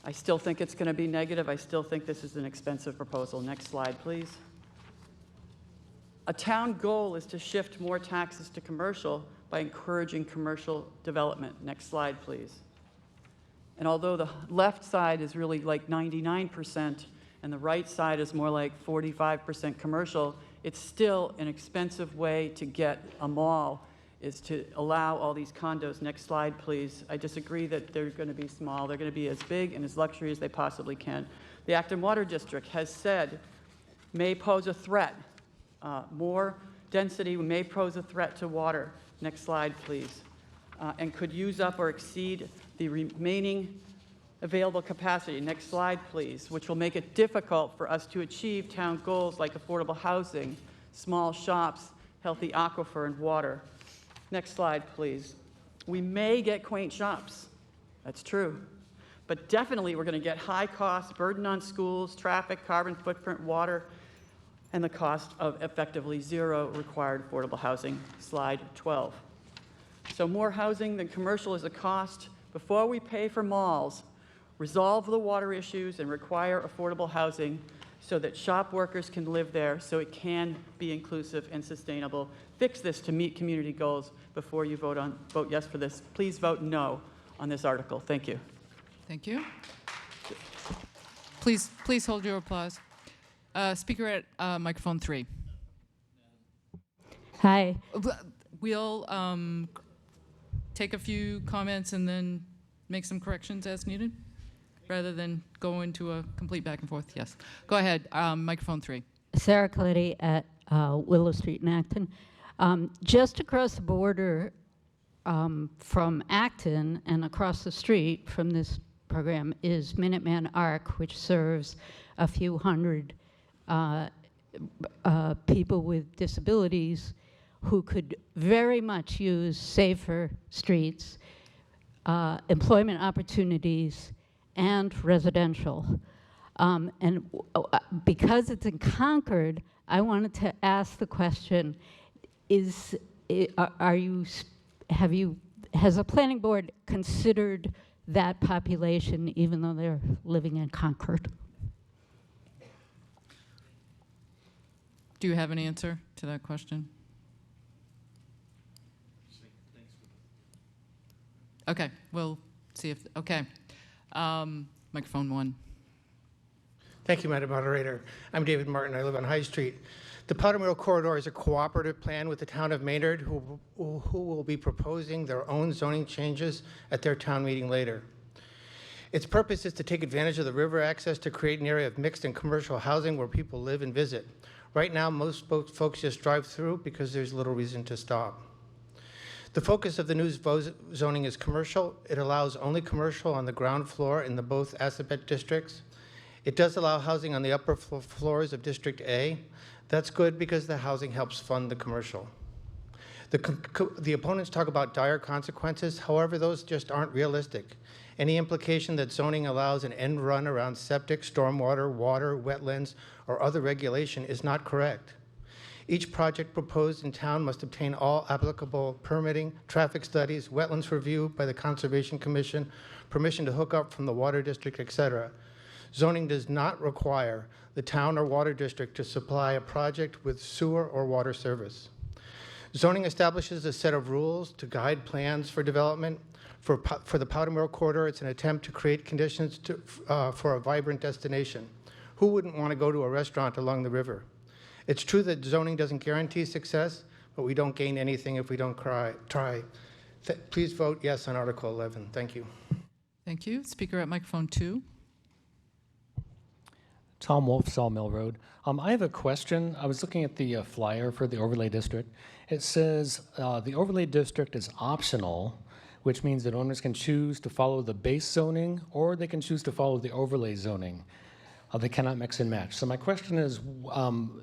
I still think it's going to be negative. I still think this is an expensive proposal. Next slide, please. A town goal is to shift more taxes to commercial by encouraging commercial development. Next slide, please. And although the left side is really like 99% and the right side is more like 45% commercial, it's still an expensive way to get a mall, is to allow all these condos. Next slide, please. I disagree that they're going to be small. They're going to be as big and as luxury as they possibly can. The Acton Water District has said may pose a threat. More density may pose a threat to water. Next slide, please. And could use up or exceed the remaining available capacity. Next slide, please, which will make it difficult for us to achieve town goals like affordable housing, small shops, healthy aquifer, and water. Next slide, please. We may get quaint shops. That's true. But definitely we're going to get high costs, burden on schools, traffic, carbon footprint, water, and the cost of effectively zero required affordable housing. Slide 12. So more housing than commercial is a cost. Before we pay for malls, resolve the water issues and require affordable housing so that shop workers can live there, so it can be inclusive and sustainable. Fix this to meet community goals before you vote yes for this. Please vote no on this article. Thank you. Thank you. Please hold your applause. Speaker at microphone 3. Hi. We'll take a few comments and then make some corrections as needed, rather than go into a complete back and forth. Yes. Go ahead. Microphone 3. Sarah Coletti at Willow Street in Acton. Just across the border from Acton and across the street from this program is Minuteman Arc, which serves a few hundred people with disabilities who could very much use safer streets, employment opportunities, and residential. And because it's in Concord, I wanted to ask the question, has the planning board considered that population even though they're living in Concord? Do you have an answer to that question? Okay, we'll see if, okay. Microphone 1. Thank you, Madam Moderator. I'm David Martin. I live on High Street. The Powder Mill Corridor is a cooperative plan with the town of Maynard, who will be proposing their own zoning changes at their town meeting later. Its purpose is to take advantage of the river access to create an area of mixed and commercial housing where people live and visit. Right now, most folks just drive through because there's little reason to stop. The focus of the new zoning is commercial. It allows only commercial on the ground floor in the both Assabet districts. It does allow housing on the upper floors of District A. That's good because the housing helps fund the commercial. The opponents talk about dire consequences. However, those just aren't realistic. Any implication that zoning allows an end run around septic, stormwater, water, wetlands, or other regulation is not correct. Each project proposed in town must obtain all applicable permitting, traffic studies, wetlands review by the Conservation Commission, permission to hook up from the water district, etc. Zoning does not require the town or water district to supply a project with sewer or water service. Zoning establishes a set of rules to guide plans for development. For the Powder Mill Corridor, it's an attempt to create conditions for a vibrant destination. Who wouldn't want to go to a restaurant along the river? It's true that zoning doesn't guarantee success, but we don't gain anything if we don't try. Please vote yes on Article 11. Thank you. Thank you. Speaker at microphone 2. Tom Wolf, Sawmill Road. I have a question. I was looking at the flyer for the overlay district. It says the overlay district is optional, which means that owners can choose to follow the base zoning or they can choose to follow the overlay zoning. They cannot mix and match. So my question is,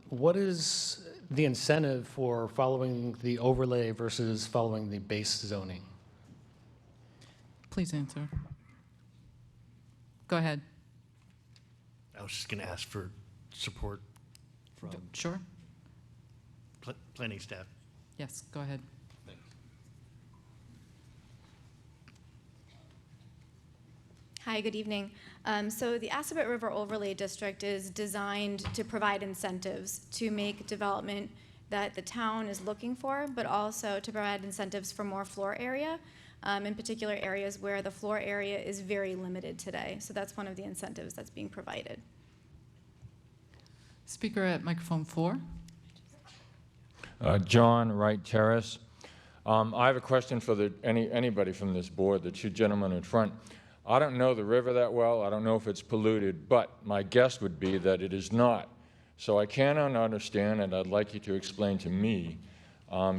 what is the incentive for following the overlay versus following the base zoning? Please answer. Go ahead. I was just going to ask for support from Sure. planning staff. Yes, go ahead. Hi, good evening. So the Assabet River Overlay District is designed to provide incentives to make development that the town is looking for, but also to provide incentives for more floor area, in particular areas where the floor area is very limited today. So that's one of the incentives that's being provided. Speaker at microphone 4. John Wright Terrace. I have a question for anybody from this board, the two gentlemen in front. I don't know the river that well. I don't know if it's polluted, but my guess would be that it is not. So I cannot understand, and I'd like you to explain to me,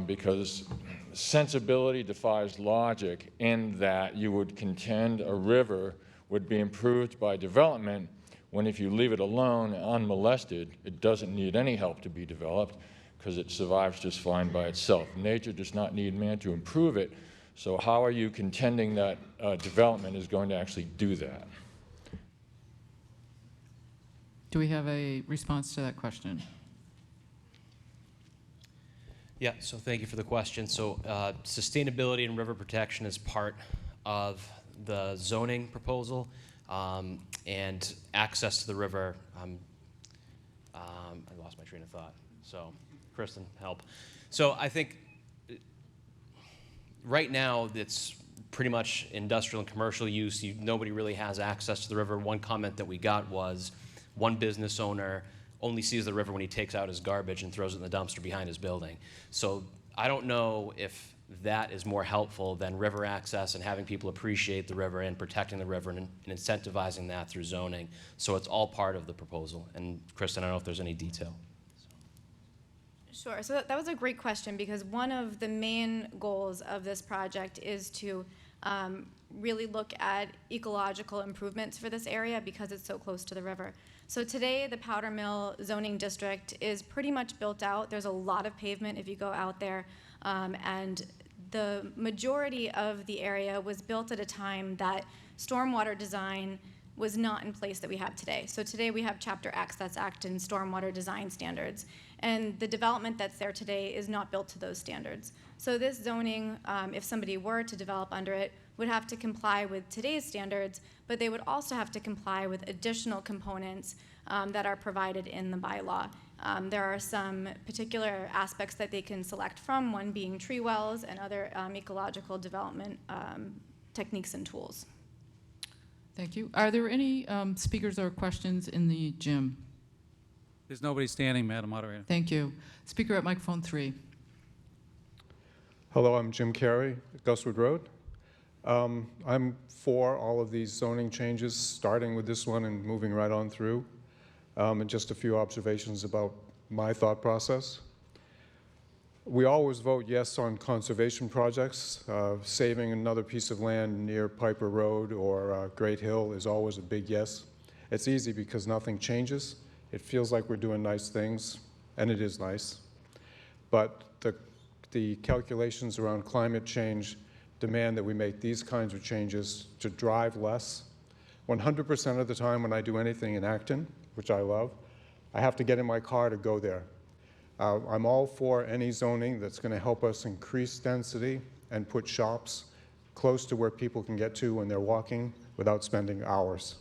because sensibility defies logic in that you would contend a river would be improved by development when if you leave it alone, unmolested, it doesn't need any help to be developed because it survives just fine by itself. Nature does not need man to improve it. So how are you contending that development is going to actually do that? Do we have a response to that question? Yeah, so thank you for the question. So sustainability and river protection is part of the zoning proposal, and access to the river. I lost my train of thought, so Kristen, help. So I think right now it's pretty much industrial and commercial use. Nobody really has access to the river. One comment that we got was one business owner only sees the river when he takes out his garbage and throws it in the dumpster behind his building. So I don't know if that is more helpful than river access and having people appreciate the river and protecting the river and incentivizing that through zoning. So it's all part of the proposal. And Kristen, I don't know if there's any detail. Sure. So that was a great question because one of the main goals of this project is to really look at ecological improvements for this area because it's so close to the river. So today, the Powder Mill zoning district is pretty much built out. There's a lot of pavement if you go out there, and the majority of the area was built at a time that stormwater design was not in place that we have today. So today we have Chapter X, that's Acton Stormwater Design Standards. And the development that's there today is not built to those standards. So this zoning, if somebody were to develop under it, would have to comply with today's standards, but they would also have to comply with additional components that are provided in the bylaw. There are some particular aspects that they can select from, one being tree wells and other ecological development techniques and tools. Thank you. Are there any speakers or questions in the gym? There's nobody standing, Madam Moderator. Thank you. Speaker at microphone 3. Hello, I'm Jim Carey, Guswood Road. I'm for all of these zoning changes, starting with this one and moving right on through. And just a few observations about my thought process. We always vote yes on conservation projects. Saving another piece of land near Piper Road or Great Hill is always a big yes. It's easy because nothing changes. It feels like we're doing nice things, and it is nice. But the calculations around climate change demand that we make these kinds of changes to drive less. 100% of the time when I do anything in Acton, which I love, I have to get in my car to go there. I'm all for any zoning that's going to help us increase density and put shops close to where people can get to when they're walking without spending hours.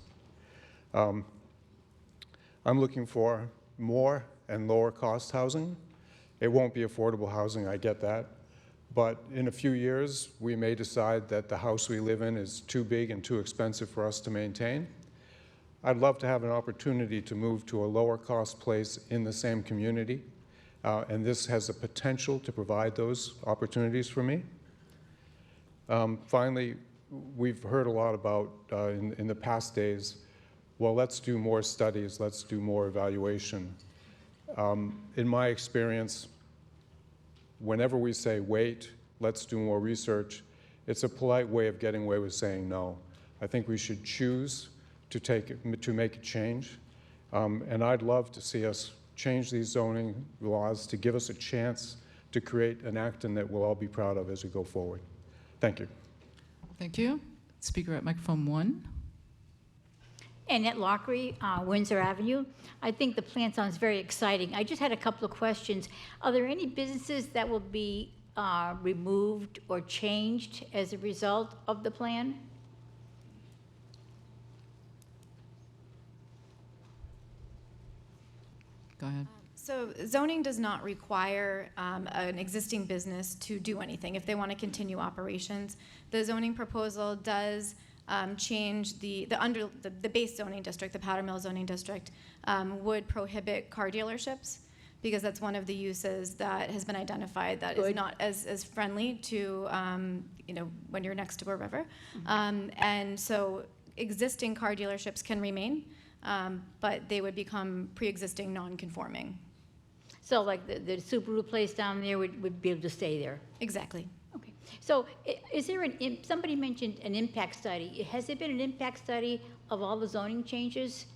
I'm looking for more and lower cost housing. It won't be affordable housing, I get that. But in a few years, we may decide that the house we live in is too big and too expensive for us to maintain. I'd love to have an opportunity to move to a lower cost place in the same community and this has the potential to provide those opportunities for me. Finally, we've heard a lot about, in the past days, well, let's do more studies, let's do more evaluation. In my experience, whenever we say, wait, let's do more research, it's a polite way of getting away with saying no. I think we should choose to make a change, and I'd love to see us change these zoning laws to give us a chance to create an Acton that we'll all be proud of as we go forward. Thank you. Thank you. Speaker at microphone 1. Annette Lockery, Windsor Avenue. I think the plan sounds very exciting. I just had a couple of questions. Are there any businesses that will be removed or changed as a result of the plan? Go ahead. So zoning does not require an existing business to do anything if they want to continue operations. The zoning proposal does change the base zoning district, the Powder Mill zoning district, would prohibit car dealerships because that's one of the uses that has been identified that is not as friendly to, when you're next to a river. And so existing car dealerships can remain, but they would become pre-existing non-conforming. So like the Subaru place down there would be able to stay there? Exactly. Okay. So is there somebody mentioned an impact study. Has there been an impact study of all the zoning changes?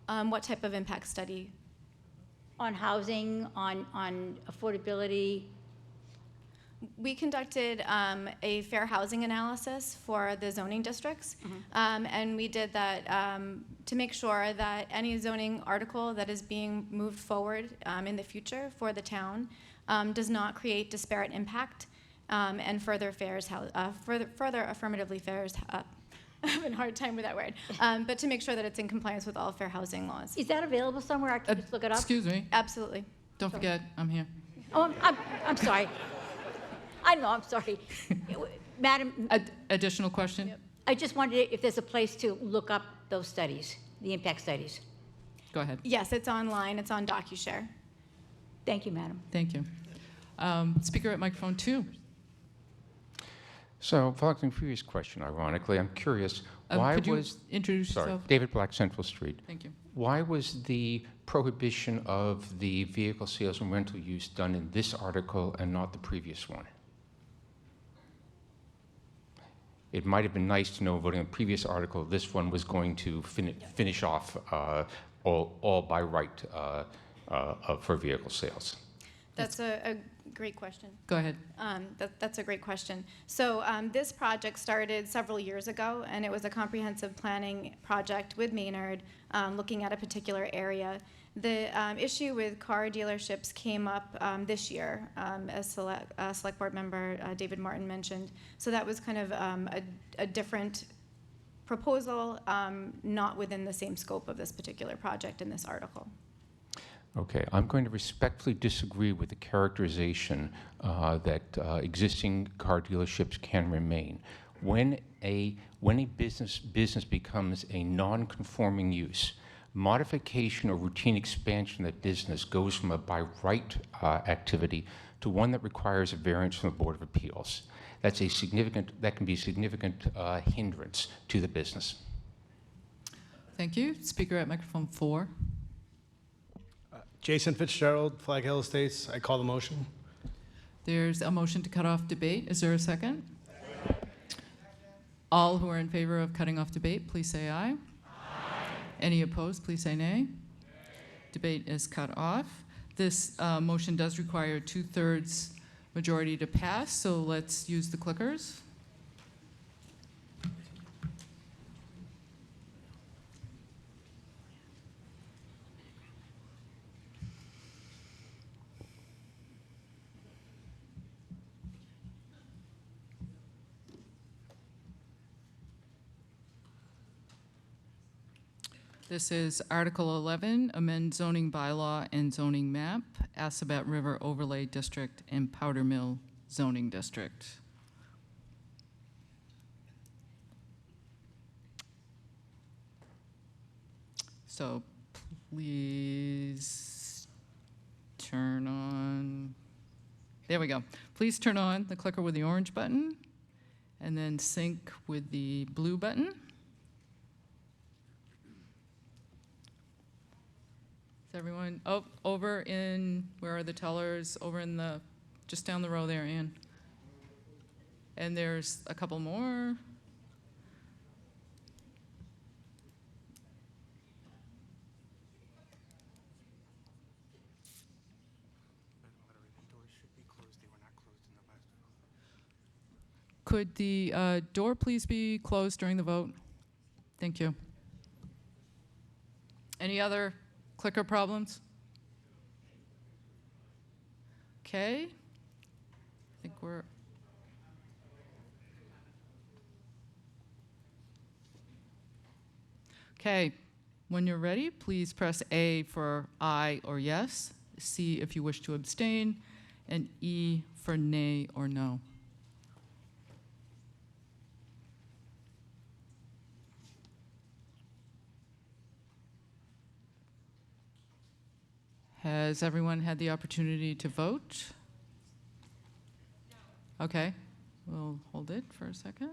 What type of impact study? On housing, on affordability? We conducted a fair housing analysis for the zoning districts, and we did that to make sure that any zoning article that is being moved forward in the future for the town does not create disparate impact and further affirmatively fairs. I'm having a hard time with that word, but to make sure that it's in compliance with all fair housing laws. Is that available somewhere? I can just look it up. Excuse me. Absolutely. Don't forget, I'm here. Oh, I'm sorry. I know, I'm sorry. Madam, Additional question? Yep. I just wondered if there's a place to look up those studies, the impact studies. Go ahead. Yes, it's online. It's on DocuShare. Thank you, madam. Thank you. Speaker at microphone 2. So, following the previous question, ironically, I'm curious, why could you was... introduce Sorry, yourself? David Black, Central Street. Thank you. Why was the prohibition of the vehicle sales and rental use done in this article and not the previous one? It might have been nice to know, voting on the previous article, this one was going to finish off all by right for vehicle sales. That's a great question. Go ahead. That's a great question. So this project started several years ago, and it was a comprehensive planning project with Maynard looking at a particular area. The issue with car dealerships came up this year, as Select Board Member David Martin mentioned. So that was kind of a different proposal, not within the same scope of this particular project in this article. Okay, I'm going to respectfully disagree with the characterization that existing car dealerships can remain. When a business becomes a non-conforming use, modification or routine expansion of that business goes from a by right activity to one that requires a variance from the Board of Appeals. That can be a significant hindrance to the business. Thank you. Speaker at microphone 4. Jason Fitzgerald, Flag Hill Estates. I call the motion. There's a motion to cut off debate. Is there a second? All who are in favor of cutting off debate, please say aye. Any opposed, please say nay. Debate is cut off. This motion does require a 2/3 majority to pass, so let's use the clickers. This is Article 11, amend zoning bylaw and zoning map, Assabet River Overlay District and Powder Mill Zoning District. So please turn on, there we go. Please turn on the clicker with the orange button and then sync with the blue button. Is everyone, oh, over in, where are the tellers? Over in the, just down the row there, Ann. And there's a couple more. Could the door please be closed during the vote? Thank you. Any other clicker problems? Okay. I think we're... Okay. When you're ready, please press A for aye or yes, C if you wish to abstain, and E for nay or no. Has everyone had the opportunity to vote? Okay, we'll hold it for a second.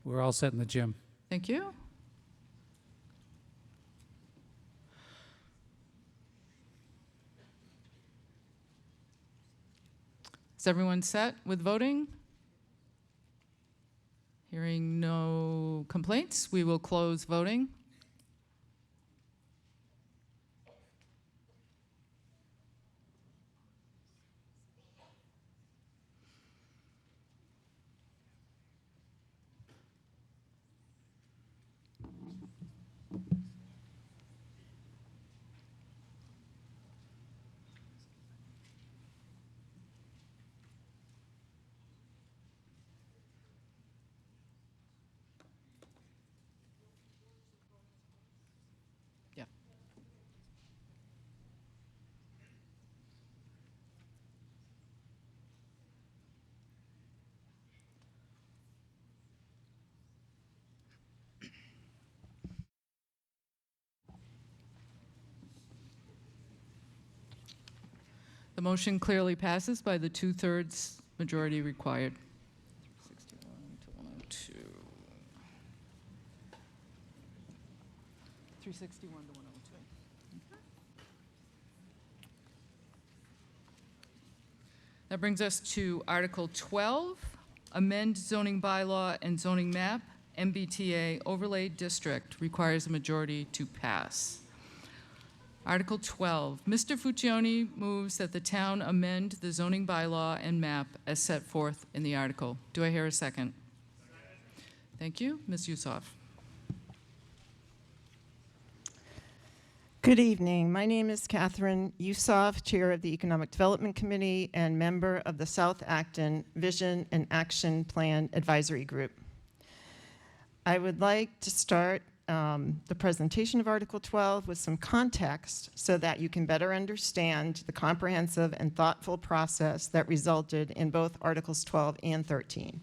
We're all set in the gym. Thank you. Is everyone set with voting? Hearing no complaints, we will close voting. Yeah. The motion clearly passes by the 2/3 majority required. 61 to 102. 361 to 102. That brings us to Article 12, amend zoning bylaw and zoning map, MBTA overlay district, requires a majority to pass. Article 12, Mr. Fuccione moves that the town amend the zoning bylaw and map as set forth in the article. Do I hear a second? Thank you. Ms. Yusoff. Good evening. My name is Catherine Yusoff, Chair of the Economic Development Committee and member of the South Acton Vision and Action Plan Advisory Group. I would like to start the presentation of Article 12 with some context so that you can better understand the comprehensive and thoughtful process that resulted in both Articles 12 and 13.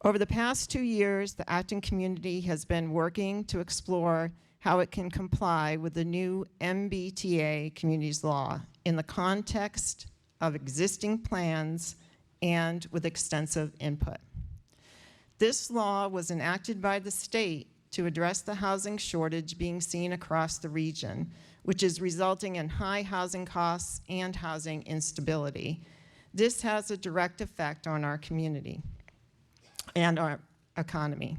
Over the past 2 years, the Acton community has been working to explore how it can comply with the new MBTA communities law in the context of existing plans and with extensive input. This law was enacted by the state to address the housing shortage being seen across the region, which is resulting in high housing costs and housing instability. This has a direct effect on our community and our economy.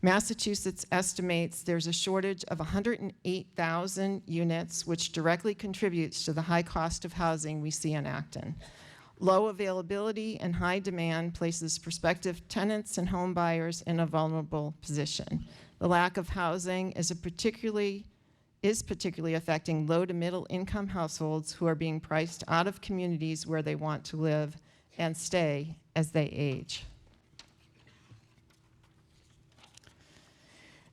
Massachusetts estimates there's a shortage of 108,000 units, which directly contributes to the high cost of housing we see in Acton. Low availability and high demand places prospective tenants and home buyers in a vulnerable position. The lack of housing is particularly affecting low to middle income households who are being priced out of communities where they want to live and stay as they age.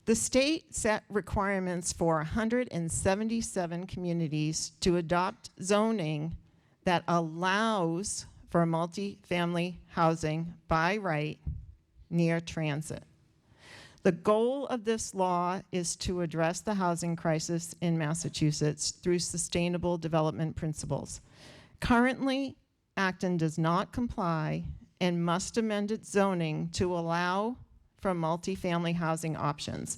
The state set requirements for 177 communities to adopt zoning that allows for multifamily housing by right near transit. The goal of this law is to address the housing crisis in Massachusetts through sustainable development principles. Currently, Acton does not comply and must amend its zoning to allow for multifamily housing options.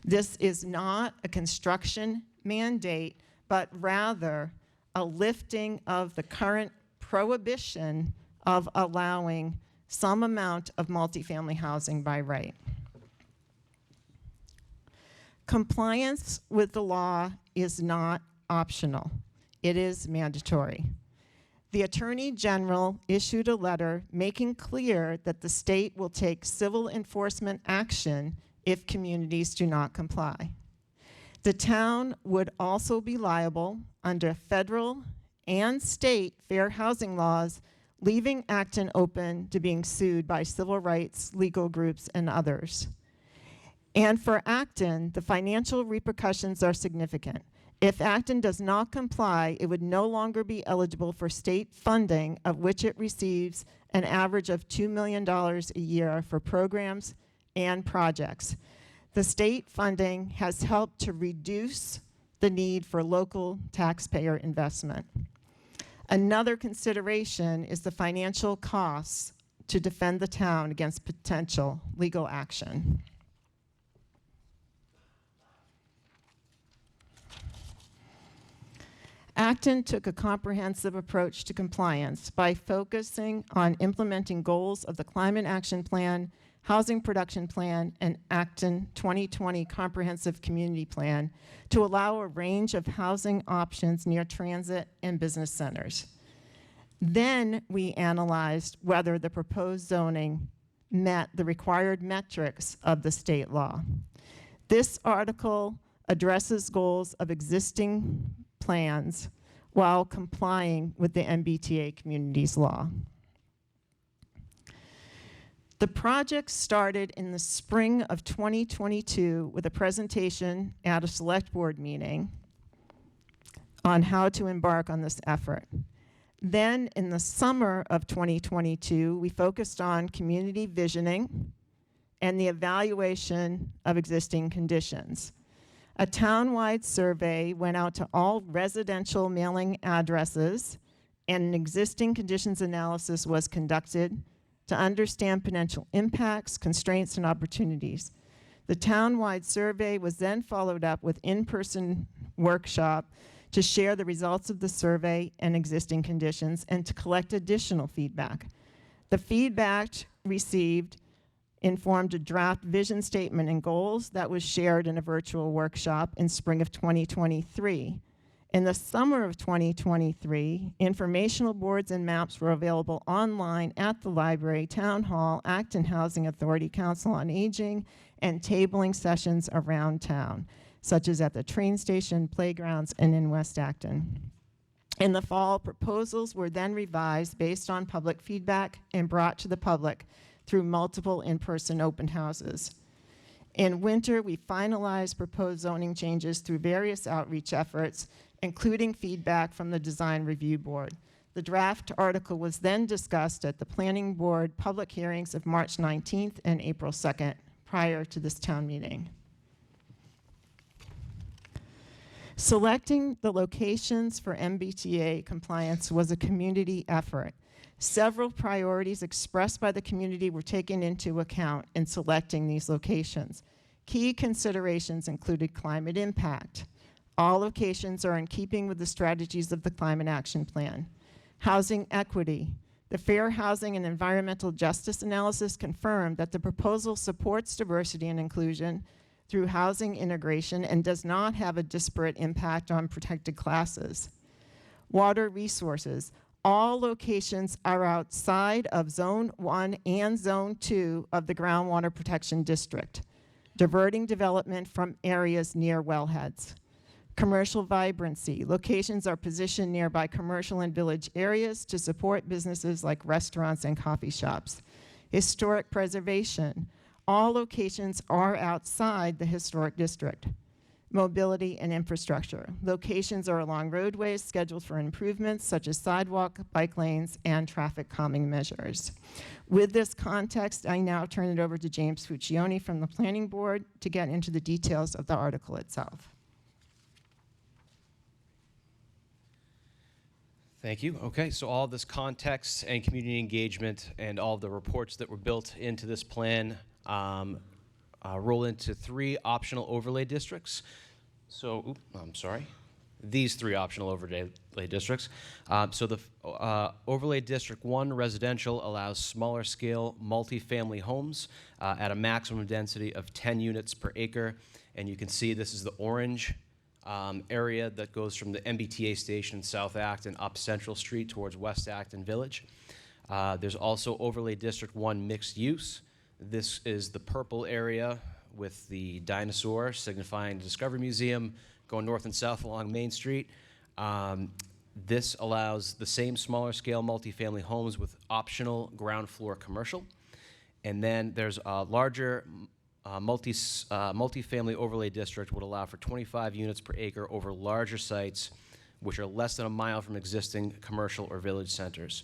This is not a construction mandate, but rather a lifting of the current prohibition of allowing some amount of multifamily housing by right. Compliance with the law is not optional. It is mandatory. The Attorney General issued a letter making clear that the state will take civil enforcement action if communities do not comply. The town would also be liable under federal and state fair housing laws, leaving Acton open to being sued by civil rights, legal groups, and others. And for Acton, the financial repercussions are significant. If Acton does not comply, it would no longer be eligible for state funding, of which it receives an average of $2 million a year for programs and projects. The state funding has helped to reduce the need for local taxpayer investment. Another consideration is the financial costs to defend the town against potential legal action. Acton took a comprehensive approach to compliance by focusing on implementing goals of the Climate Action Plan, Housing Production Plan, and Acton 2020 Comprehensive Community Plan to allow a range of housing options near transit and business centers. Then we analyzed whether the proposed zoning met the required metrics of the state law. This article addresses goals of existing plans while complying with the MBTA communities law. The project started in the spring of 2022 with a presentation at a select board meeting on how to embark on this effort. Then in the summer of 2022, we focused on community visioning and the evaluation of existing conditions. A town-wide survey went out to all residential mailing addresses, and an existing conditions analysis was conducted to understand potential impacts, constraints, and opportunities. The town-wide survey was then followed up with in-person workshop to share the results of the survey and existing conditions and to collect additional feedback. The feedback received informed a draft vision statement and goals that was shared in a virtual workshop in spring of 2023. In the summer of 2023, informational boards and maps were available online at the library, town hall, Acton Housing Authority, Council on Aging, and tabling sessions around town, such as at the train station, playgrounds, and in West Acton. In the fall, proposals were then revised based on public feedback and brought to the public through multiple in-person open houses. In winter, we finalized proposed zoning changes through various outreach efforts, including feedback from the Design Review Board. The draft article was then discussed at the Planning Board public hearings of March 19th and April 2nd, prior to this town meeting. Selecting the locations for MBTA compliance was a community effort. Several priorities expressed by the community were taken into account in selecting these locations. Key considerations included climate impact. All locations are in keeping with the strategies of the Climate Action Plan. Housing equity. The Fair Housing and Environmental Justice Analysis confirmed that the proposal supports diversity and inclusion through housing integration and does not have a disparate impact on protected classes. Water resources. All locations are outside of Zone 1 and Zone 2 of the Groundwater Protection District, diverting development from areas near wellheads. Commercial vibrancy. Locations are positioned nearby commercial and village areas to support businesses like restaurants and coffee shops. Historic preservation. All locations are outside the historic district. mobility, and infrastructure. Locations are along roadways scheduled for improvements such as sidewalk, bike lanes, and traffic calming measures. With this context, I now turn it over to James Fuccione from the Planning Board to get into the details of the article itself. Thank you. Okay, so all this context and community engagement and all the reports that were built into this plan roll into 3 optional overlay districts. So, I'm sorry. These 3 optional overlay districts. So the overlay district 1 residential allows smaller scale multifamily homes at a maximum density of 10 units per acre. And you can see this is the orange area that goes from the MBTA station in South Acton up Central Street towards West Acton Village. There's also overlay district 1 mixed use. This is the purple area with the dinosaur signifying the Discovery Museum going north and south along Main Street. This allows the same smaller scale multifamily homes with optional ground floor commercial. And then there's a larger multifamily overlay district would allow for 25 units per acre over larger sites which are less than a mile from existing commercial or village centers.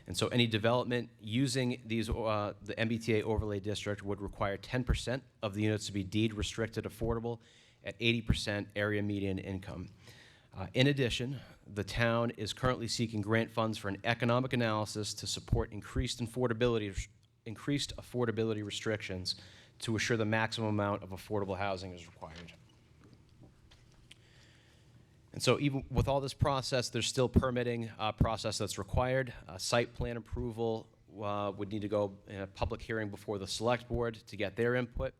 And so any development using these, the MBTA overlay district would require 10% of the units to be deed restricted affordable at 80% area median income. In addition, the town is currently seeking grant funds for an economic analysis to support increased affordability restrictions to assure the maximum amount of affordable housing is required. And so even with all this process, there's still permitting process that's required. Site plan approval would need to go in a public hearing before the select board to get their input.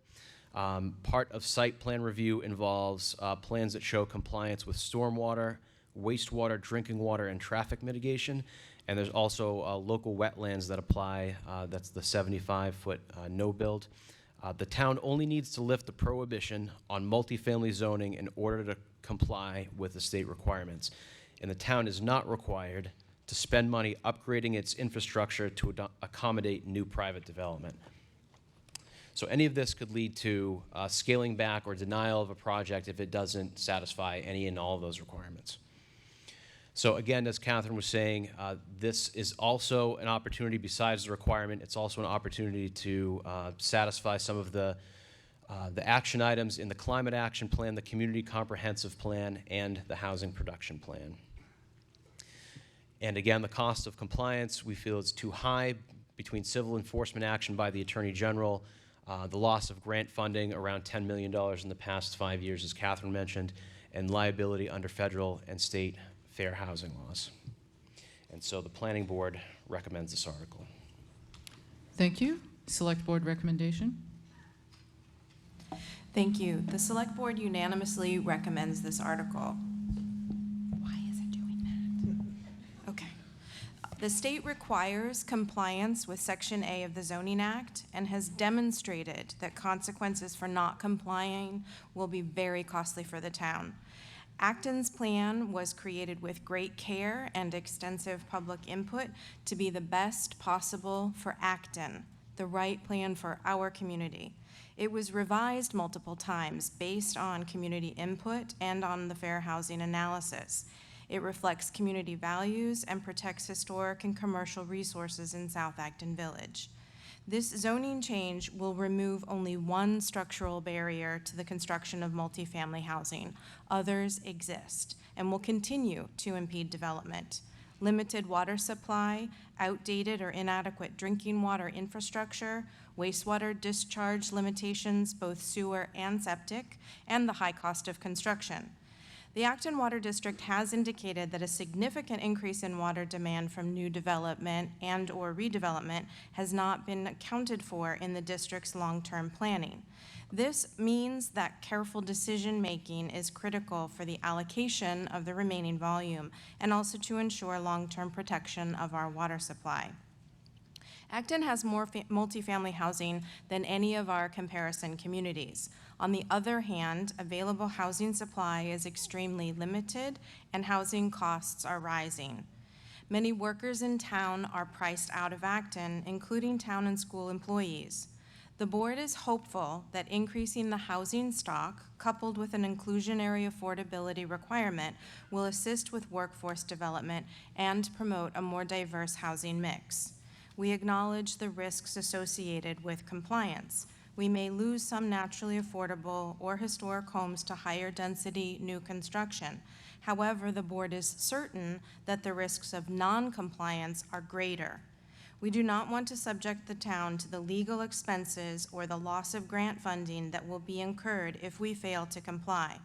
Part of site plan review involves plans that show compliance with stormwater, wastewater, drinking water, and traffic mitigation. And there's also local wetlands that apply. That's the 75-foot no build. The town only needs to lift the prohibition on multifamily zoning in order to comply with the state requirements. And the town is not required to spend money upgrading its infrastructure to accommodate new private development. So any of this could lead to scaling back or denial of a project if it doesn't satisfy any and all of those requirements. So again, as Catherine was saying, this is also an opportunity besides the requirement. It's also an opportunity to satisfy some of the action items in the Climate Action Plan, the Community Comprehensive Plan, and the Housing Production Plan. And again, the cost of compliance, we feel is too high between civil enforcement action by the Attorney General, the loss of grant funding, around $10 million in the past 5 years, as Catherine mentioned, and liability under federal and state fair housing laws. And so the Planning Board recommends this article. Thank you. Select Board recommendation. Thank you. The Select Board unanimously recommends this article. Why is it doing that? Okay. The state requires compliance with Section A of the Zoning Act and has demonstrated that consequences for not complying will be very costly for the town. Acton's plan was created with great care and extensive public input to be the best possible for Acton, the right plan for our community. It was revised multiple times based on community input and on the fair housing analysis. It reflects community values and protects historic and commercial resources in South Acton Village. This zoning change will remove only one structural barrier to the construction of multifamily housing. Others exist and will continue to impede development. Limited water supply, outdated or inadequate drinking water infrastructure, wastewater discharge limitations, both sewer and septic, and the high cost of construction. The Acton Water District has indicated that a significant increase in water demand from new development and or redevelopment has not been accounted for in the district's long-term planning. This means that careful decision-making is critical for the allocation of the remaining volume and also to ensure long-term protection of our water supply. Acton has more multifamily housing than any of our comparison communities. On the other hand, available housing supply is extremely limited and housing costs are rising. Many workers in town are priced out of Acton, including town and school employees. The board is hopeful that increasing the housing stock, coupled with an inclusionary affordability requirement, will assist with workforce development and promote a more diverse housing mix. We acknowledge the risks associated with compliance. We may lose some naturally affordable or historic homes to higher density new construction. However, the board is certain that the risks of non-compliance are greater. We do not want to subject the town to the legal expenses or the loss of grant funding that will be incurred if we fail to comply.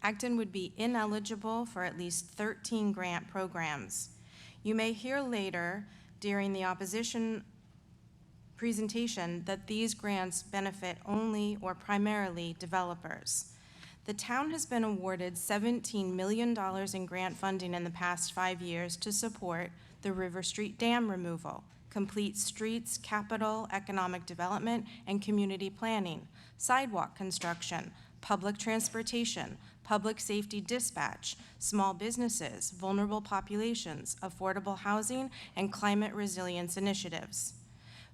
Acton would be ineligible for at least 13 grant programs. You may hear later during the opposition presentation that these grants benefit only or primarily developers. The town has been awarded $17 million in grant funding in the past 5 years to support the River Street Dam removal, complete streets, capital, economic development, and community planning, sidewalk construction, public transportation, public safety dispatch, small businesses, vulnerable populations, affordable housing, and climate resilience initiatives.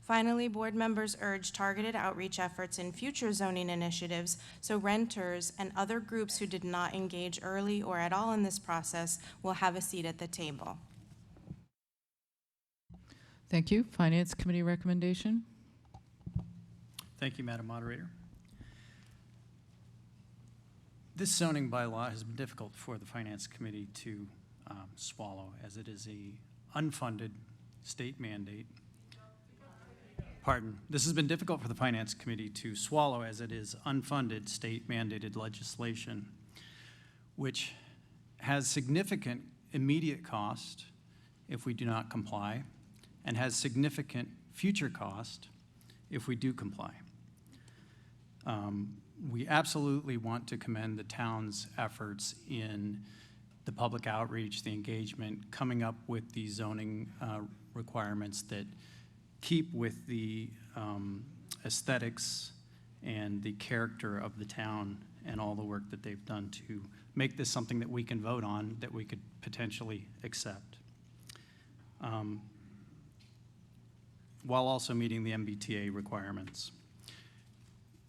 Finally, board members urge targeted outreach efforts in future zoning initiatives so renters and other groups who did not engage early or at all in this process will have a seat at the table. Thank you. Finance Committee recommendation. Thank you, Madam Moderator. This zoning bylaw has been difficult for the Finance Committee to swallow, as it is a unfunded state mandate. Pardon. This has been difficult for the Finance Committee to swallow, as it is unfunded state mandated legislation, which has significant immediate cost if we do not comply, and has significant future cost if we do comply. We absolutely want to commend the town's efforts in the public outreach, the engagement, coming up with these zoning requirements that keep with the aesthetics and the character of the town and all the work that they've done to make this something that we can vote on, that we could potentially accept, while also meeting the MBTA requirements.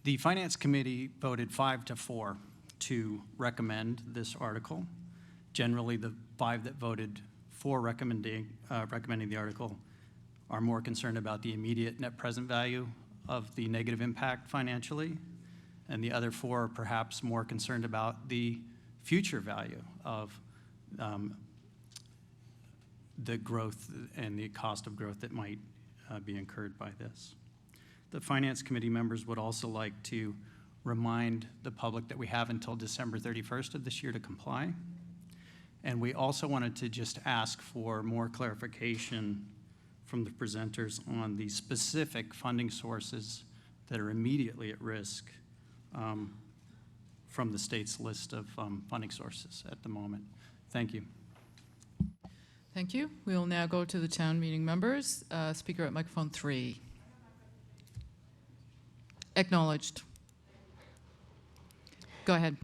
The Finance Committee voted 5-4 to recommend this article. Generally, the 5 that voted for recommending the article are more concerned about the immediate net present value of the negative impact financially, and the other 4 are perhaps more concerned about the future value of the growth and the cost of growth that might be incurred by this. The Finance Committee members would also like to remind the public that we have until December 31st of this year to comply. And we also wanted to just ask for more clarification from the presenters on the specific funding sources that are immediately at risk from the state's list of funding sources at the moment. Thank you. Thank you. We will now go to the town meeting members. Speaker at microphone 3. Acknowledged. Go ahead.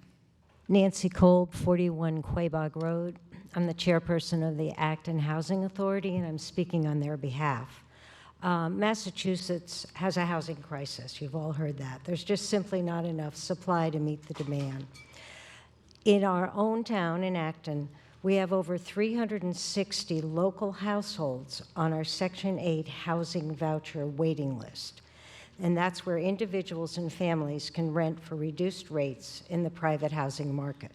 Nancy Kolb, 41 Quabog Road. I'm the chairperson of the Acton Housing Authority, and I'm speaking on their behalf. Massachusetts has a housing crisis. You've all heard that. There's just simply not enough supply to meet the demand. In our own town, in Acton, we have over 360 local households on our Section 8 housing voucher waiting list. And that's where individuals and families can rent for reduced rates in the private housing market.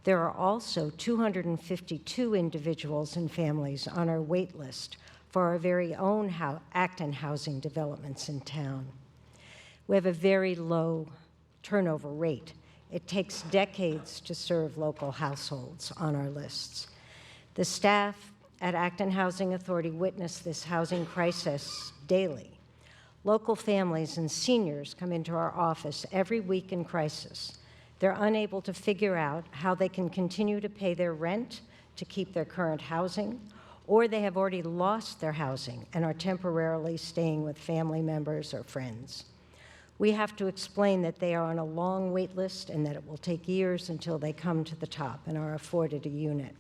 There are also 252 individuals and families on our wait list for our very own Acton housing developments in town. We have a very low turnover rate. It takes decades to serve local households on our lists. The staff at Acton Housing Authority witness this housing crisis daily. Local families and seniors come into our office every week in crisis. They're unable to figure out how they can continue to pay their rent to keep their current housing, or they have already lost their housing and are temporarily staying with family members or friends. We have to explain that they are on a long wait list and that it will take years until they come to the top and are afforded a unit.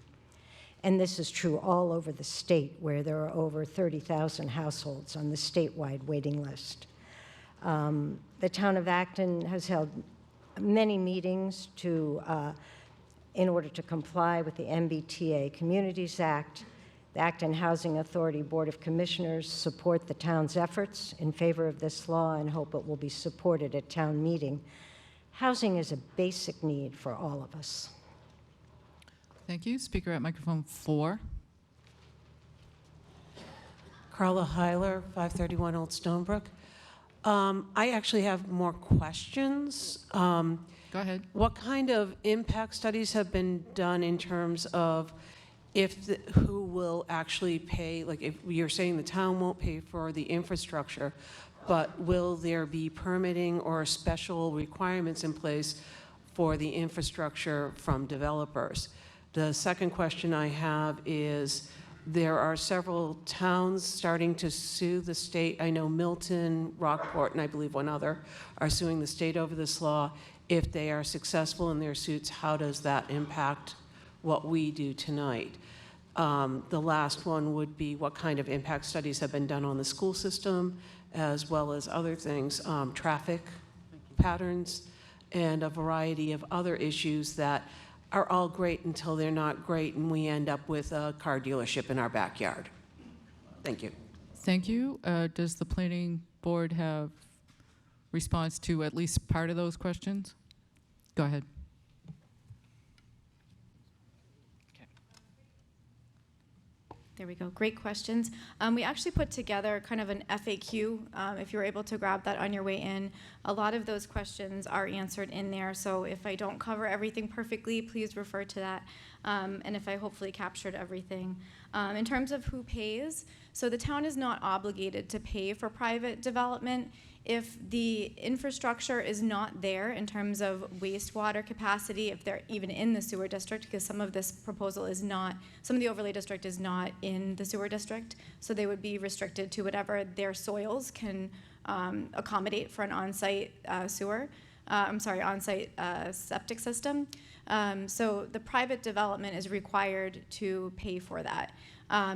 And this is true all over the state, where there are over 30,000 households on the statewide waiting list. The town of Acton has held many meetings in order to comply with the MBTA Communities Act. The Acton Housing Authority Board of Commissioners support the town's efforts in favor of this law and hope it will be supported at town meeting. Housing is a basic need for all of us. Thank you. Speaker at microphone 4. Carla Heiler, 531 Old Stonebrook. I actually have more questions. Go ahead. What kind of impact studies have been done in terms of who will actually pay? Like, if you're saying the town won't pay for the infrastructure, but will there be permitting or special requirements in place for the infrastructure from developers? The second question I have is, there are several towns starting to sue the state. I know Milton, Rockport, and I believe one other are suing the state over this law. If they are successful in their suits, how does that impact what we do tonight? The last one would be, what kind of impact studies have been done on the school system, as well as other things, traffic patterns, and a variety of other issues that are all great until they're not great and we end up with a car dealership in our backyard. Thank you. Thank you. Does the planning board have response to at least part of those questions? Go ahead. There we go. Great questions. We actually put together kind of an FAQ, if you were able to grab that on your way in. A lot of those questions are answered in there, so if I don't cover everything perfectly, please refer to that, and if I hopefully captured everything. In terms of who pays, so the town is not obligated to pay for private development. If the infrastructure is not there in terms of wastewater capacity, if they're even in the sewer district, because some of this proposal is not, some of the overlay district is not in the sewer district, so they would be restricted to whatever their soils can accommodate for an on-site on-site septic system. So the private development is required to pay for that.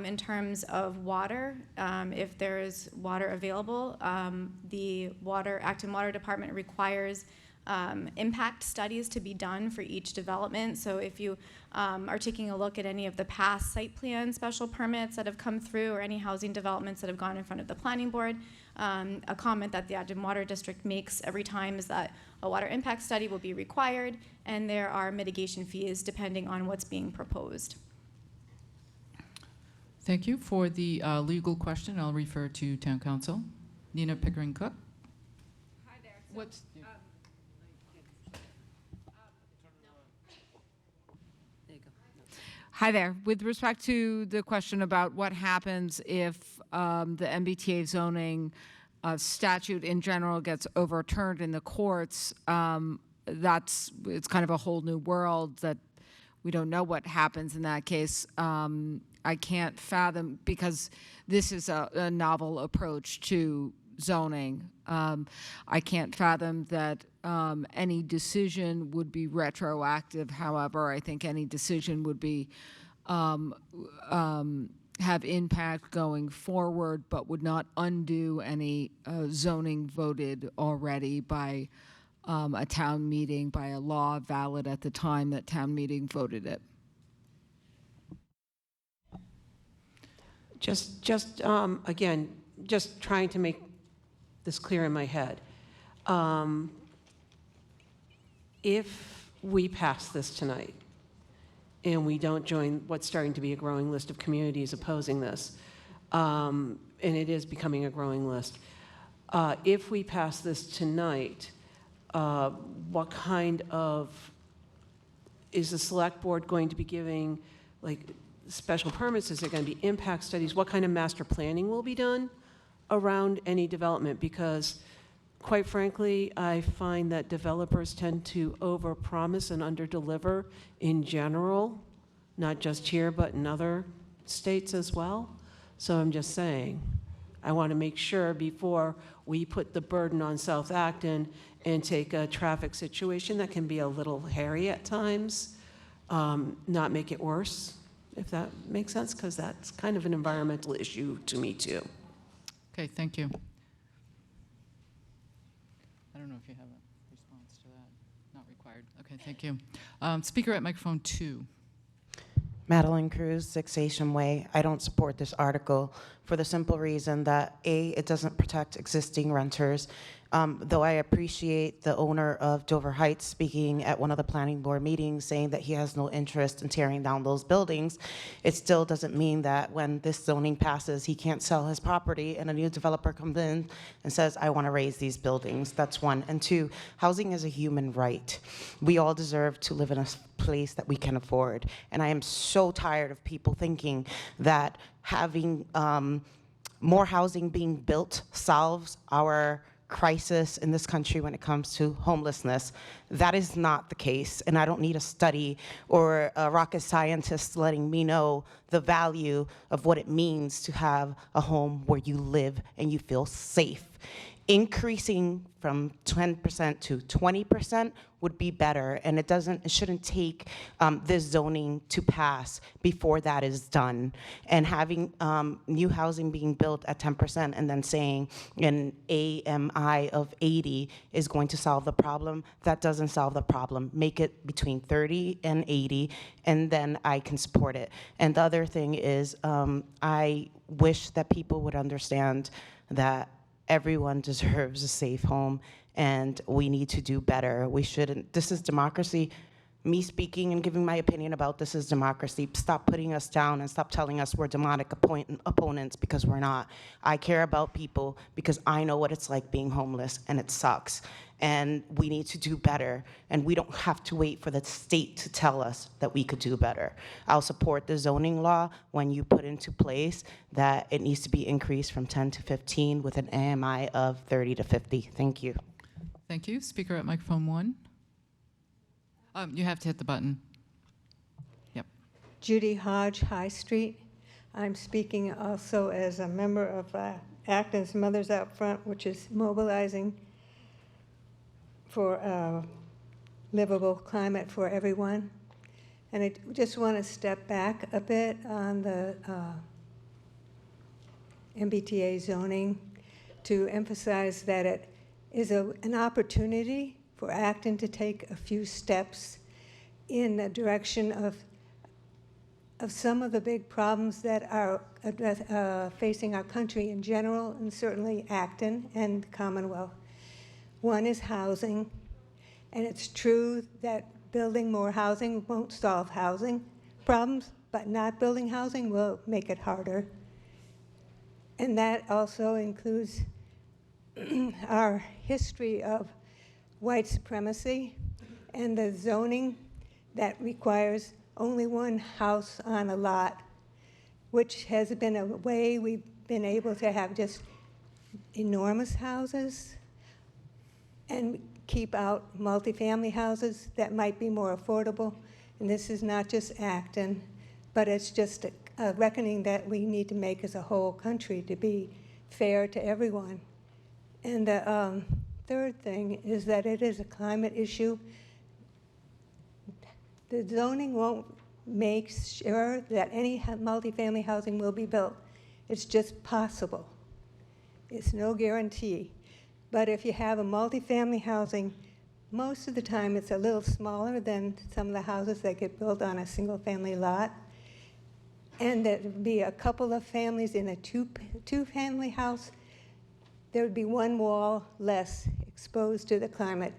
In terms of water, if there is water available, the Acton Water Department requires impact studies to be done for each development. So if you are taking a look at any of the past site plan special permits that have come through, or any housing developments that have gone in front of the planning board, a comment that the Acton Water District makes every time is that a water impact study will be required, and there are mitigation fees depending on what's being proposed. Thank you. For the legal question, I'll refer to Town Council. Nina Pickering-Cook. Hi there. What's... Hi there. With respect to the question about what happens if the MBTA zoning statute in general gets overturned in the courts, it's kind of a whole new world that we don't know what happens in that case. I can't fathom, because this is a novel approach to zoning. I can't fathom that any decision would be retroactive. However, I think any decision would be have impact going forward, but would not undo any zoning voted already by a town meeting, by a law valid at the time that town meeting voted it. Again, just trying to make this clear in my head. If we pass this tonight and we don't join what's starting to be a growing list of communities opposing this, and it is becoming a growing list, if we pass this tonight, what kind of, is the select board going to be giving, like, special permits? Is there going to be impact studies? What kind of master planning will be done around any development? Because quite frankly, I find that developers tend to overpromise and underdeliver in general, not just here, but in other states as well. So I'm just saying, I want to make sure before we put the burden on South Acton and take a traffic situation that can be a little hairy at times, not make it worse, if that makes sense, because that's kind of an environmental issue to me too. Okay, thank you. I don't know if you have a response to that. Not required. Okay, thank you. Speaker at microphone 2. Madeline Cruz, 6 Asham Way. I don't support this article for the simple reason that A, it doesn't protect existing renters. Though I appreciate the owner of Dover Heights speaking at one of the planning board meetings saying that he has no interest in tearing down those buildings, it still doesn't mean that when this zoning passes, he can't sell his property and a new developer comes in and says, I want to raise these buildings. That's one. And two, housing is a human right. We all deserve to live in a place that we can afford. And I am so tired of people thinking that having more housing being built solves our crisis in this country when it comes to homelessness. That is not the case, and I don't need a study or a rocket scientist letting me know the value of what it means to have a home where you live and you feel safe. Increasing from 10% to 20% would be better, and it shouldn't take this zoning to pass before that is done. And having new housing being built at 10% and then saying an AMI of 80 is going to solve the problem, that doesn't solve the problem. Make it between 30 and 80, and then I can support it. And the other thing is, I wish that people would understand that everyone deserves a safe home, and we need to do better. We shouldn't, this is democracy. Me speaking and giving my opinion about this is democracy. Stop putting us down and stop telling us we're demonic opponents, because we're not. I care about people because I know what it's like being homeless, and it sucks. And we need to do better, and we don't have to wait for the state to tell us that we could do better. I'll support the zoning law when you put into place that it needs to be increased from 10 to 15 with an AMI of 30 to 50. Thank you. Thank you. Speaker at microphone 1. You have to hit the button. Yep. Judy Hodge, High Street. I'm speaking also as a member of Acton's Mothers Out Front, which is mobilizing for a livable climate for everyone. And I just want to step back a bit on the MBTA zoning to emphasize that it is an opportunity for Acton to take a few steps in the direction of some of the big problems that are facing our country in general, and certainly Acton and the Commonwealth. One is housing, and it's true that building more housing won't solve housing problems, but not building housing will make it harder. And that also includes our history of white supremacy and the zoning that requires only one house on a lot, which has been a way we've been able to have just enormous houses and keep out multifamily houses that might be more affordable. And this is not just Acton, but it's just a reckoning that we need to make as a whole country to be fair to everyone. And the third thing is that it is a climate issue. The zoning won't make sure that any multifamily housing will be built. It's just possible. It's no guarantee. But if you have a multifamily housing, most of the time it's a little smaller than some of the houses that get built on a single-family lot. And there would be a couple of families in a two-family house. There would be one wall less exposed to the climate.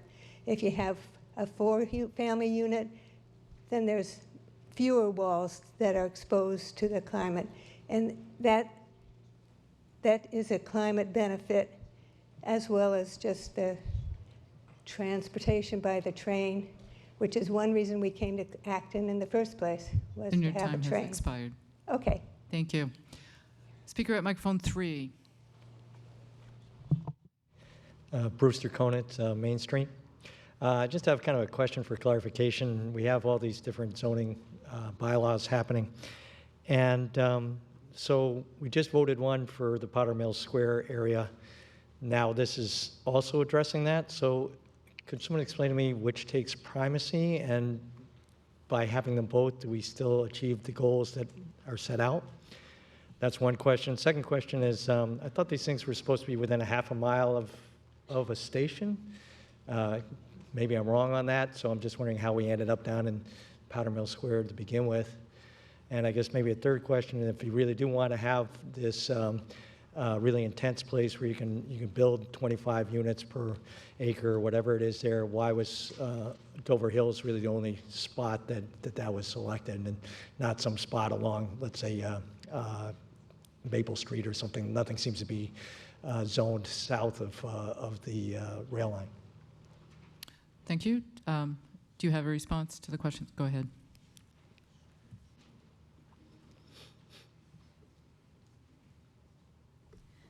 If you have a four-family unit, then there's fewer walls that are exposed to the climate. And that is a climate benefit, as well as just the transportation by the train, which is one reason we came to Acton in the first place, was And to your have time a train. has expired. Okay. Thank you. Speaker at microphone 3. Brewster Conant, Main Street. I just have kind of a question for clarification. We have all these different zoning bylaws happening. And so we just voted one for the Powder Mill Square area. Now this is also addressing that. So could someone explain to me which takes primacy, and by having them both, do we still achieve the goals that are set out? That's one question. Second question is, I thought these things were supposed to be within a half a mile of a station. Maybe I'm wrong on that, so I'm just wondering how we ended up down in Powder Mill Square to begin with. And I guess maybe a third question, if you really do want to have this really intense place where you can build 25 units per acre or whatever it is there, why was Dover Hills really the only spot that was selected and not some spot along, let's say, Maple Street or something? Nothing seems to be zoned south of the rail line. Thank you. Do you have a response to the question? Go ahead.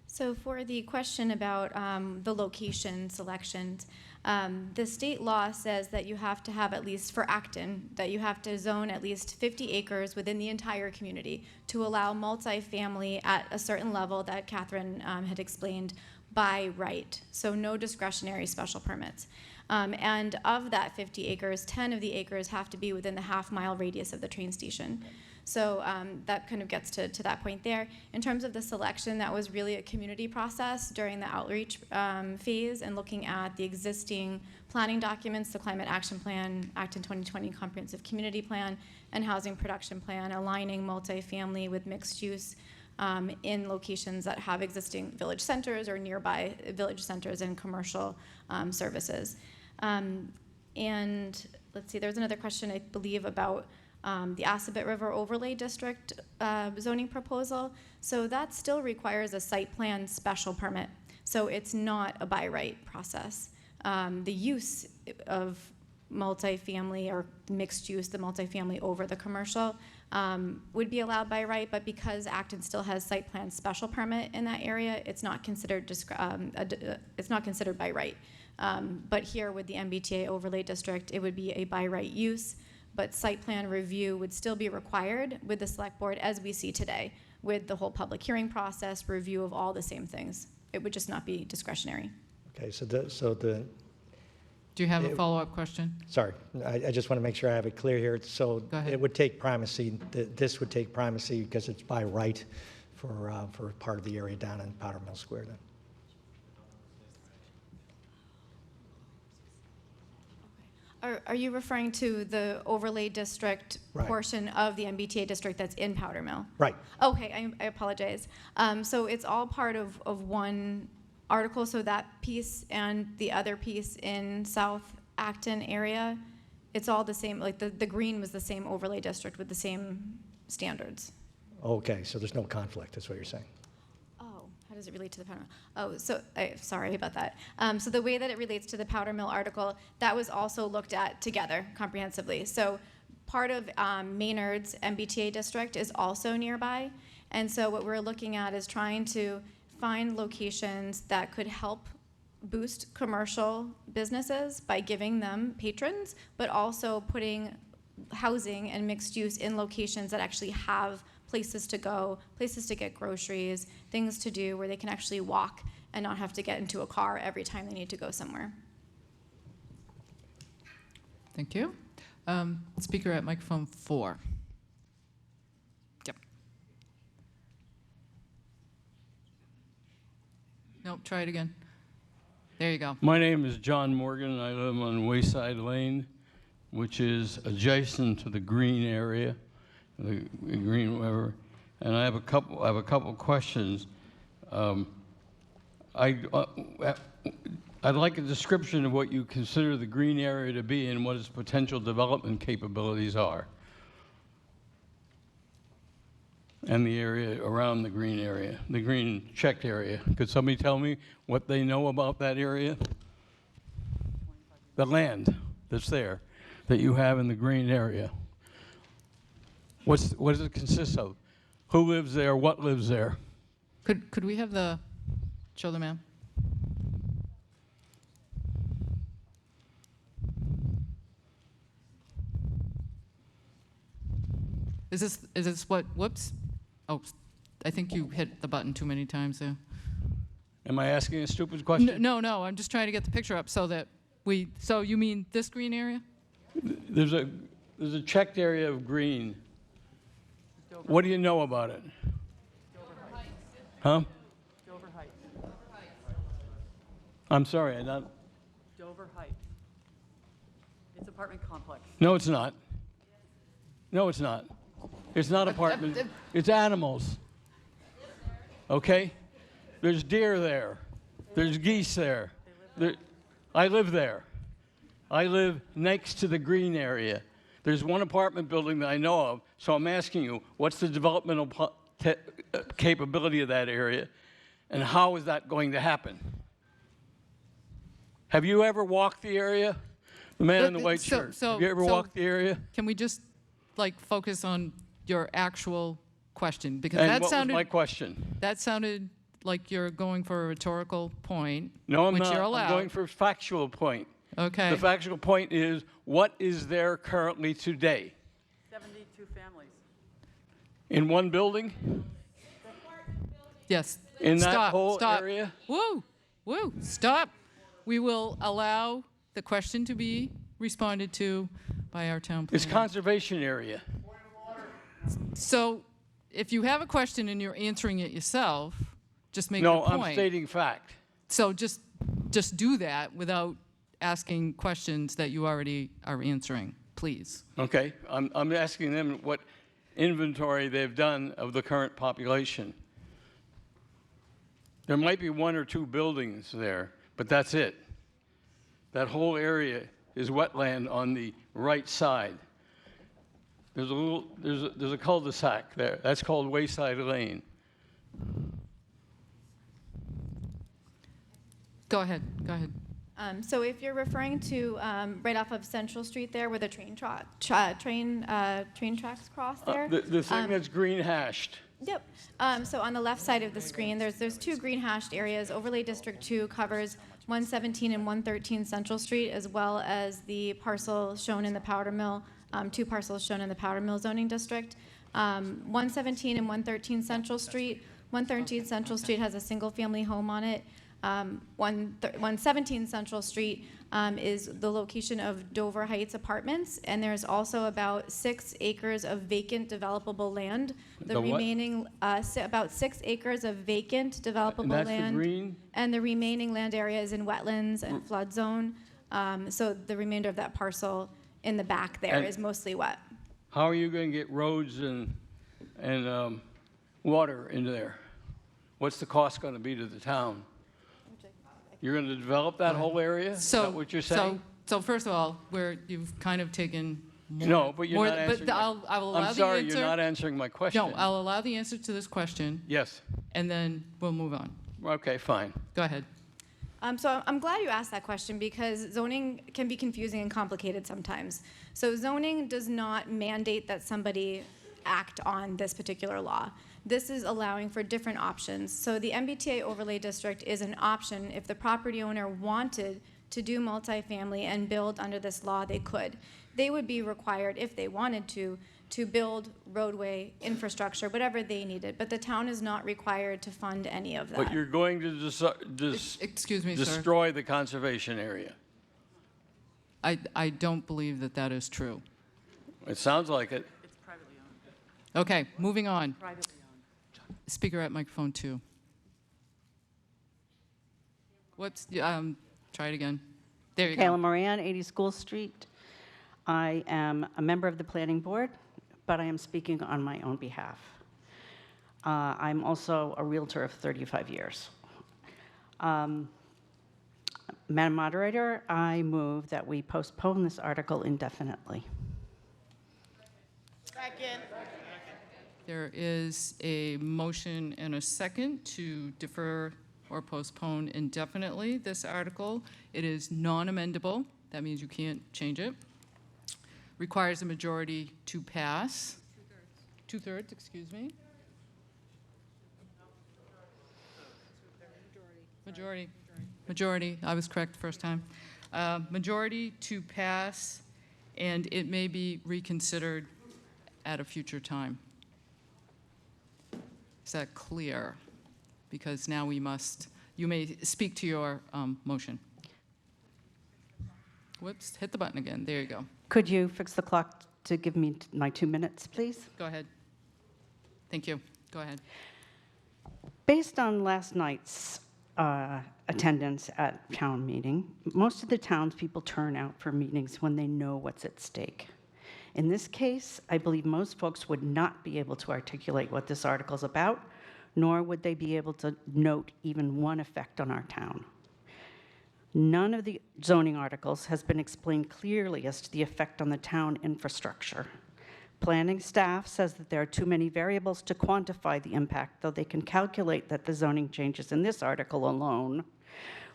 So for the question about the location selections, the state law says that you have to have, at least for Acton, that you have to zone at least 50 acres within the entire community to allow multifamily at a certain level that Catherine had explained by right. So no discretionary special permits. And of that 50 acres, 10 of the acres have to be within the half-mile radius of the train station. So that kind of gets to that point there. In terms of the selection, that was really a community process during the outreach phase and looking at the existing planning documents, the Climate Action Plan, Acton 2020 Comprehensive Community Plan, and Housing Production Plan, aligning multifamily with mixed use in locations that have existing village centers or nearby village centers and commercial services. And let's see, there's another question, I believe, about the Assabet River Overlay District zoning proposal. So that still requires a site plan special permit. So it's not a by right process. The use of multifamily or mixed use, the multifamily over the commercial, would be allowed by right, but because Acton still has site plan special permit in that area, it's not considered by right. But here with the MBTA overlay district, it would be a by right use, but site plan review would still be required with the select board as we see today, with the whole public hearing process, review of all the same things. It would just not be discretionary. Okay, Do you have a follow-up question? Sorry, I just want to make sure I have it clear here. So it would take primacy, this would take primacy because it's by right for part of the area down in Powder Mill Square then. Are you referring to the overlay district portion of the MBTA district that's in Powder Mill? Right. Okay, I apologize. So it's all part of one article, so that piece and the other piece in South Acton area, it's all the same, like the green was the same overlay district with the same standards. Okay, so there's no conflict, is what you're saying. How does it relate to the Powder Mill? Oh, so sorry about that. So the way that it relates to the Powder Mill article, that was also looked at together comprehensively. So part of Maynard's MBTA district is also nearby. And so what we're looking at is trying to find locations that could help boost commercial businesses by giving them patrons, but also putting housing and mixed use in locations that actually have places to go, places to get groceries, things to do where they can actually walk and not have to get into a car every time they need to go somewhere. Thank you. Speaker at microphone 4. Yep. Nope, try it again. There you go. My name is John Morgan. I live on Wayside Lane, which is adjacent to the green area. The green whatever, and I have a couple questions. I'd like a description of what you consider the green area to be and what its potential development capabilities are, and the area around the green area, the green checked area. Could somebody tell me what they know about that area? The land that's there, that you have in the green area. What does it consist of? Who lives there? What lives there? Could we have show the map? Is this what, whoops. Oh, I think you hit the button too many times there. Am I asking a stupid question? No, I'm just trying to get the picture up so that so you mean this green area? There's a checked area of green. What do you know about it? Huh? I'm sorry, Dover Heights. It's apartment complex. No, it's not. No, it's not. It's not apartment. It's animals. Okay? There's deer there. There's geese there. I live there. I live next to the green area. There's one apartment building that I know of, so I'm asking you, what's the developmental capability of that area, and how is that going to happen? Have you ever walked the area? The man in the white shirt. Have you ever walked the area? Can we just focus on your actual question? Because And that what sounded was my question? That sounded like you're going for a rhetorical point. No, I'm which not. You're allowed. I'm going for a factual point. Okay. The factual point is, what is there currently today? 72 families. In one building? Yes. In that Stop, whole stop. area? Woo, woo, stop. We will allow the question to be responded to by our town planner. It's conservation area. So if you have a question and you're answering it yourself, just make No, a point. I'm stating fact. So just do that without asking questions that you already are answering, please. Okay, I'm asking them what inventory they've done of the current population. There might be one or two buildings there, but that's it. That whole area is wetland on the right side. There's a cul-de-sac there. That's called Wayside Lane. Go ahead, go ahead. So if you're referring to right off of Central Street there where the train tracks cross there. The thing that's green hashed. Yep. So on the left side of the screen, there's two green hashed areas. Overlay District 2 covers 117 and 113 Central Street, as well as the parcel shown in the Powder Mill, two parcels shown in the Powder Mill zoning district. 117 and 113 Central Street. 113 Central Street has a single-family home on it. 117 Central Street is the location of Dover Heights Apartments, and there's also about 6 acres of vacant developable land. The what? remaining, about 6 acres of vacant developable And that's land. the green? And the remaining land area is in wetlands and flood zone. So the remainder of that parcel in the back there is And- mostly wet. How are you going to get roads and water into there? What's the cost going to be to the town? You're going to develop that whole area? Is that what you're saying? So first of all, you've kind of taken more. No, but you're more, not answering. But I will allow I'm sorry, the answer. you're not answering my question. No, I'll allow the answer to this question, Yes. and then we'll move on. Okay, fine. Go ahead. So I'm glad you asked that question because zoning can be confusing and complicated sometimes. So zoning does not mandate that somebody act on this particular law. This is allowing for different options. So the MBTA overlay district is an option. If the property owner wanted to do multifamily and build under this law, they could. They would be required, if they wanted to build roadway infrastructure, whatever they needed. But the town is not required to fund any of that. But you're going to Excuse me, sir. destroy the conservation area. I don't believe that that is true. It sounds like it. It's privately owned. Okay, moving on. Privately owned. Speaker at microphone 2. Try it again. There you Kayla go. Moran, 80 School Street. I am a member of the planning board, but I am speaking on my own behalf. I'm also a realtor of 35 years. Madam Moderator, I move that we postpone this article indefinitely. Second. There is a motion and a second to defer or postpone indefinitely this article. It is non-amendable. That means you can't change it. Requires a majority to pass. Two-thirds, excuse me. Majority. I was correct the first time. Majority to pass, and it may be reconsidered at a future time. Is that clear? Because now you may speak to your motion. Whoops, hit the button again. There you go. Could you fix the clock to give me my 2 minutes, please? Go ahead. Thank you. Go ahead. Based on last night's attendance at town meeting. Most of the townspeople turn out for meetings when they know what's at stake. In this case, I believe most folks would not be able to articulate what this article is about, nor would they be able to note even one effect on our town. None of the zoning articles has been explained clearly as to the effect on the town infrastructure. Planning staff says that there are too many variables to quantify the impact, though they can calculate that the zoning changes in this article alone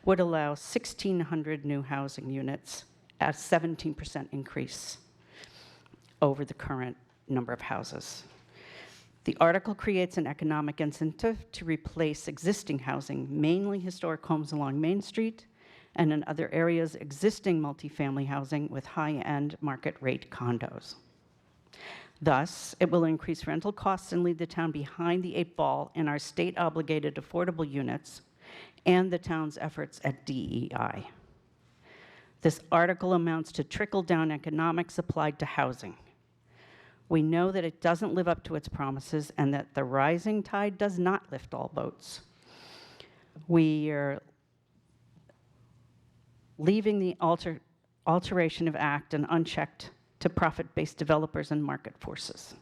would allow 1,600 new housing units at a 17% increase over the current number of houses. The article creates an economic incentive to replace existing housing, mainly historic homes along Main Street, and in other areas, existing multifamily housing with high-end market rate condos. Thus, it will increase rental costs and leave the town behind the 8 ball in our state-obligated affordable units and the town's efforts at DEI. This article amounts to trickle-down economics applied to housing. We know that it doesn't live up to its promises and that the rising tide does not lift all boats. We are leaving the alteration of Acton unchecked to profit-based developers and market forces.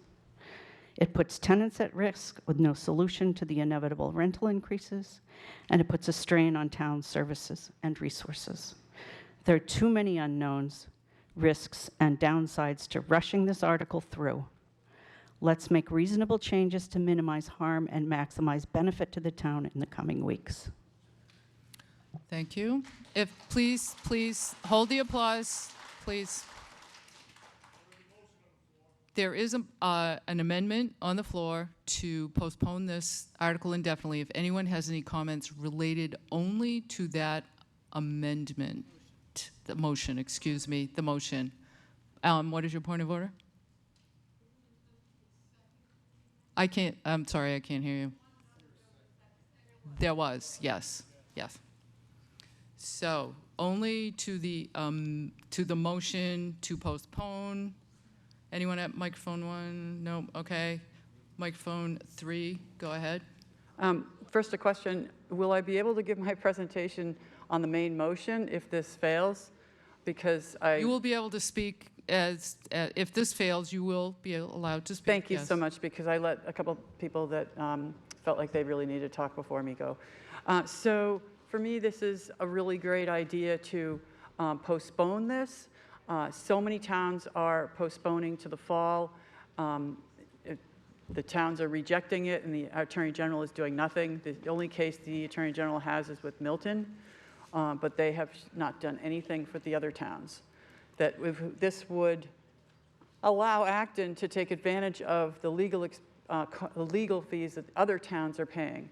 It puts tenants at risk with no solution to the inevitable rental increases, and it puts a strain on town services and resources. There are too many unknowns, risks, and downsides to rushing this article through. Let's make reasonable changes to minimize harm and maximize benefit to the town in the coming weeks. Thank you. If, please hold the applause, please. There is an amendment on the floor to postpone this article indefinitely. If anyone has any comments related only to that amendment, the motion, excuse me, the motion. What is your point of order? I'm sorry, I can't hear you. There was, yes. So, only to the motion to postpone. Anyone at microphone 1? No, okay. Microphone 3, go ahead. First, a question. Will I be able to give my presentation on the main motion if this fails? Because You will be able to speak if this fails, you will be allowed to speak. Thank you so much, because I let a couple people that felt like they really needed to talk before me go. So for me, this is a really great idea to postpone this. So many towns are postponing to the fall. The towns are rejecting it, and the Attorney General is doing nothing. The only case the Attorney General has is with Milton, but they have not done anything for the other towns. That this would allow Acton to take advantage of the legal fees that other towns are paying.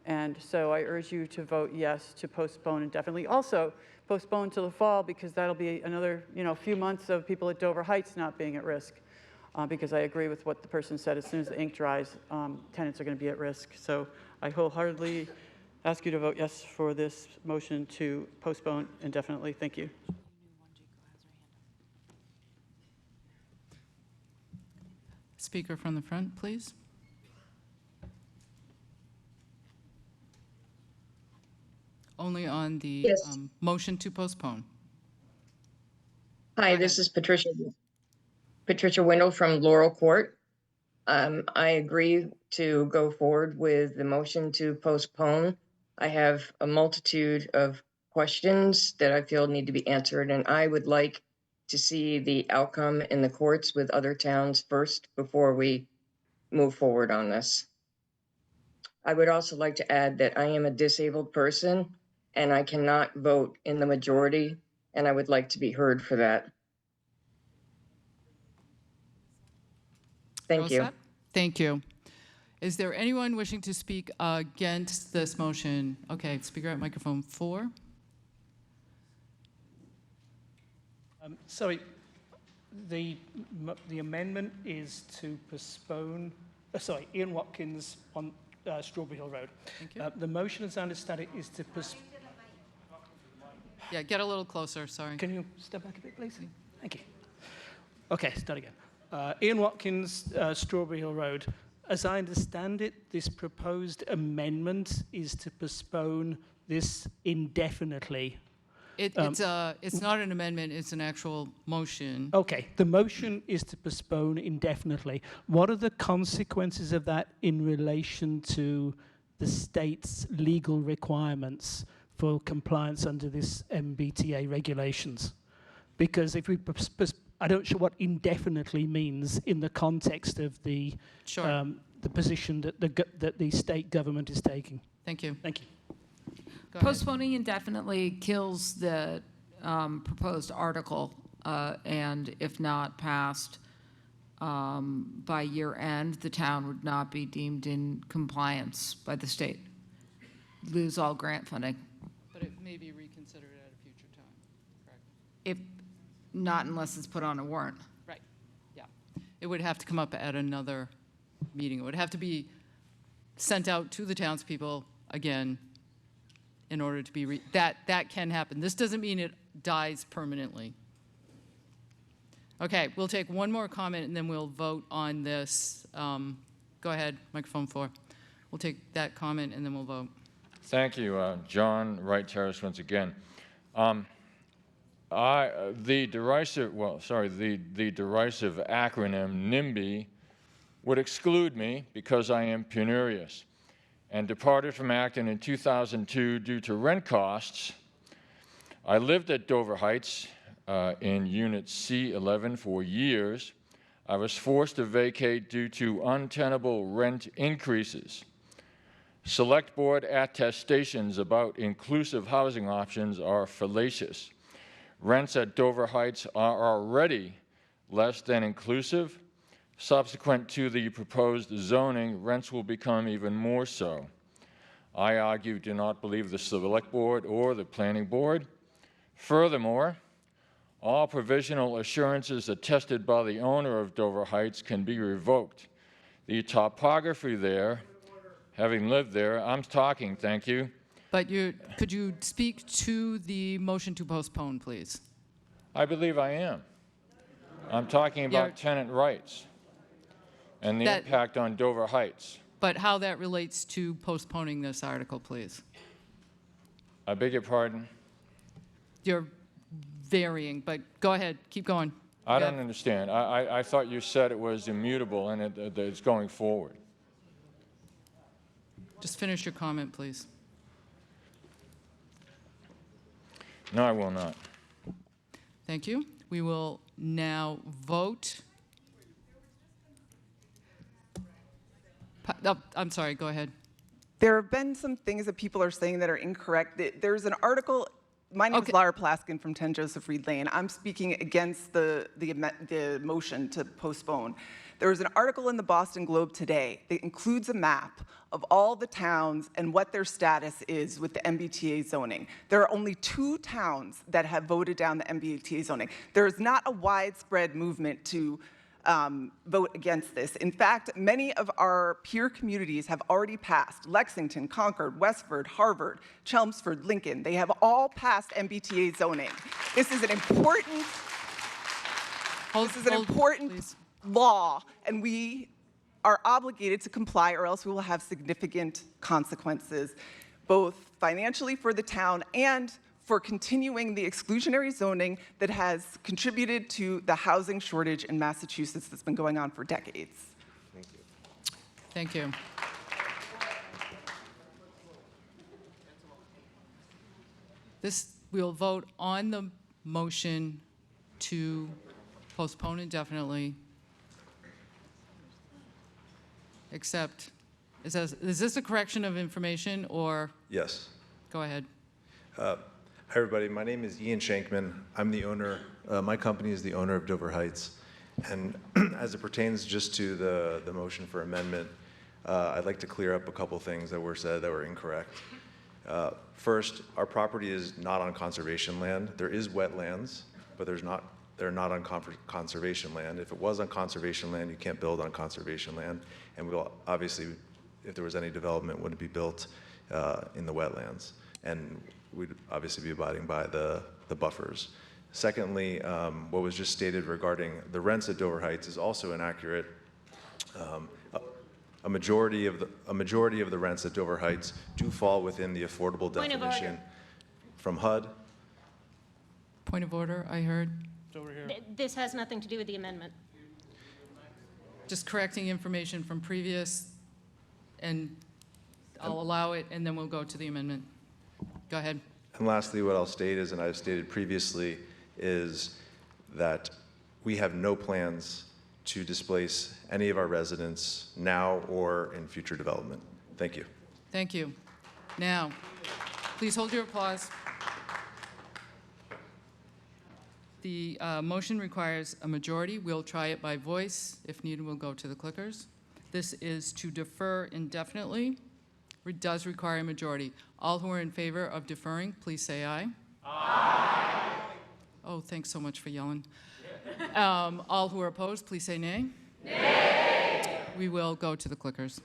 And so I urge you to vote yes to postpone indefinitely. Also, postpone till the fall, because that'll be another few months of people at Dover Heights not being at risk. Because I agree with what the person said. As soon as the ink dries, tenants are going to be at risk. So I wholeheartedly ask you to vote yes for this motion to postpone indefinitely. Thank you. Speaker from the front, please. Only on the motion to postpone. Hi, this is Patricia Wendell from Laurel Court. I agree to go forward with the motion to postpone. I have a multitude of questions that I feel need to be answered, and I would like to see the outcome in the courts with other towns first before we move forward on this. I would also like to add that I am a disabled person and I cannot vote in the majority, and I would like to be heard for that. Thank you. Thank you. Is there anyone wishing to speak against this motion? Okay, speaker at microphone 4. Sorry, the amendment is to postpone, Ian Watkins on Strawberry Hill Road. Thank you. The motion, as I understand it, is to postpone. Yeah, get a little closer, sorry. Can you step back a bit, please? Thank you. Okay, start again. Ian Watkins, Strawberry Hill Road. As I understand it, this proposed amendment is to postpone this indefinitely. It's not an amendment, it's an actual motion. Okay, the motion is to postpone indefinitely. What are the consequences of that in relation to the state's legal requirements for compliance under this MBTA regulations? Because if we, I don't sure what indefinitely means in the context of the position that the state government is taking. Thank you. Thank you. Postponing indefinitely kills the proposed article, and if not passed by year end, the town would not be deemed in compliance by the state. Lose all grant funding. But it may be reconsidered at a future time, correct? If not, unless it's put on a warrant. Right, yeah. It would have to come up at another meeting. It would have to be sent out to the townspeople again in order to be, that can happen. This doesn't mean it dies permanently. Okay, we'll take one more comment and then we'll vote on this. Go ahead, microphone 4. We'll take that comment and then we'll vote. Thank you, John Wright Terrace once again. The derisive acronym NIMBY would exclude me because I am penurious and departed from Acton in 2002 due to rent costs. I lived at Dover Heights in Unit C11 for years. I was forced to vacate due to untenable rent increases. Select board attestations about inclusive housing options are fallacious. Rents at Dover Heights are already less than inclusive. Subsequent to the proposed zoning, rents will become even more so. I do not believe the Select Board or the Planning Board. Furthermore, all provisional assurances attested by the owner of Dover Heights can be revoked. The topography there, having lived there, I'm talking, thank you. But could you speak to the motion to postpone, please? I believe I am. I'm talking about tenant rights and the impact on Dover Heights. But how that relates to postponing this article, please. I beg your pardon? You're varying, but go ahead, keep going. I don't understand. I thought you said it was immutable and that it's going forward. Just finish your comment, please. No, I will not. Thank you. We will now vote. Oh, I'm sorry, go ahead. There have been some things that people are saying that are incorrect. There's an article, my name is Laura Plaskin from 10 Joseph Reed Lane. I'm speaking against the motion to postpone. There was an article in the Boston Globe today that includes a map of all the towns and what their status is with the MBTA zoning. There are only 2 towns that have voted down the MBTA zoning. There is not a widespread movement to vote against this. In fact, many of our peer communities have already passed. Lexington, Concord, Westford, Harvard, Chelmsford, Lincoln, they have all passed MBTA zoning. This is an important, law, and we are obligated to comply or else we will have significant consequences, both financially for the town and for continuing the exclusionary zoning that has contributed to the housing shortage in Massachusetts that's been going on for decades. Thank you. Thank you. We'll vote on the motion to postpone indefinitely, except, is this a correction of information or? Yes. Go ahead. Hi, everybody. My name is Ian Shankman. I'm the owner, my company is the owner of Dover Heights. And as it pertains just to the motion for amendment, I'd like to clear up a couple things that were said that were incorrect. First, our property is not on conservation land. There is wetlands, but they're not on conservation land. If it was on conservation land, you can't build on conservation land. And we'll obviously, if there was any development, wouldn't be built in the wetlands. And we'd obviously be abiding by the buffers. Secondly, what was just stated regarding the rents at Dover Heights is also inaccurate. a majority of the rents at Dover Heights do fall within the affordable Point of order. definition from HUD. Point of order, I heard. This has nothing to do with the amendment. Just correcting information from previous, and I'll allow it, and then we'll go to the amendment. Go ahead. And lastly, what I'll state is, and I've stated previously, is that we have no plans to displace any of our residents now or in future development. Thank you. Thank you. Now, please hold your applause. The motion requires a majority. We'll try it by voice. If needed, we'll go to the clickers. This is to defer indefinitely. It does require a majority. All who are in favor of deferring, please say aye. Aye. Oh, thanks so much for yelling. All who are opposed, please say nay. Nay. We will go to the clickers.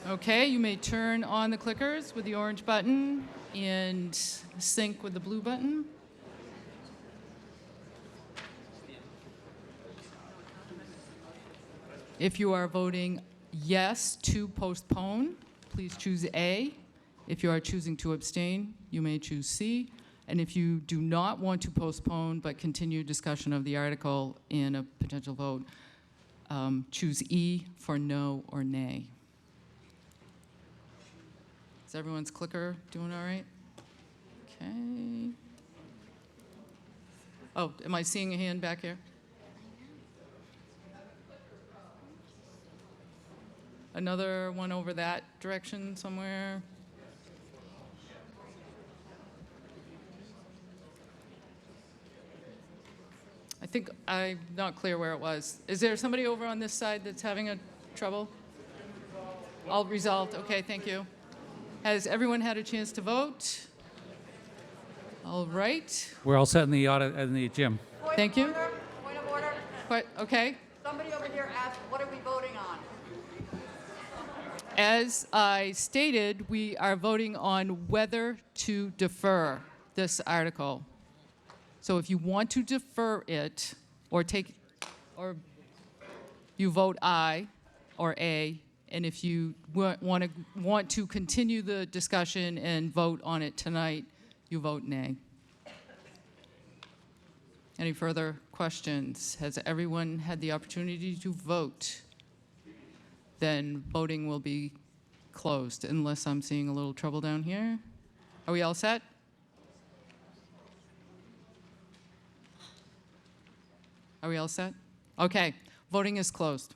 Okay, you may turn on the clickers with the orange button and sync with the blue button. If you are voting yes to postpone, please choose A. If you are choosing to abstain, you may choose C. And if you do not want to postpone but continue discussion of the article in a potential vote, choose E for no or nay. Is everyone's clicker doing all right? Okay. Oh, am I seeing a hand back here? Another one over that direction somewhere? I think I'm not clear where it was. Is there somebody over on this side that's having a trouble? All resolved. Okay, thank you. Has everyone had a chance to vote? All right. We're all set in the gym. Thank you. Point of order. Okay. Somebody over here asked, what are we voting on? As I stated, we are voting on whether to defer this article. So if you want to defer it or you vote aye or A, and if you want to continue the discussion and vote on it tonight, you vote nay. Any further questions? Has everyone had the opportunity to vote? Then voting will be closed, unless I'm seeing a little trouble down here. Are we all set? Are we all set? Okay, voting is closed.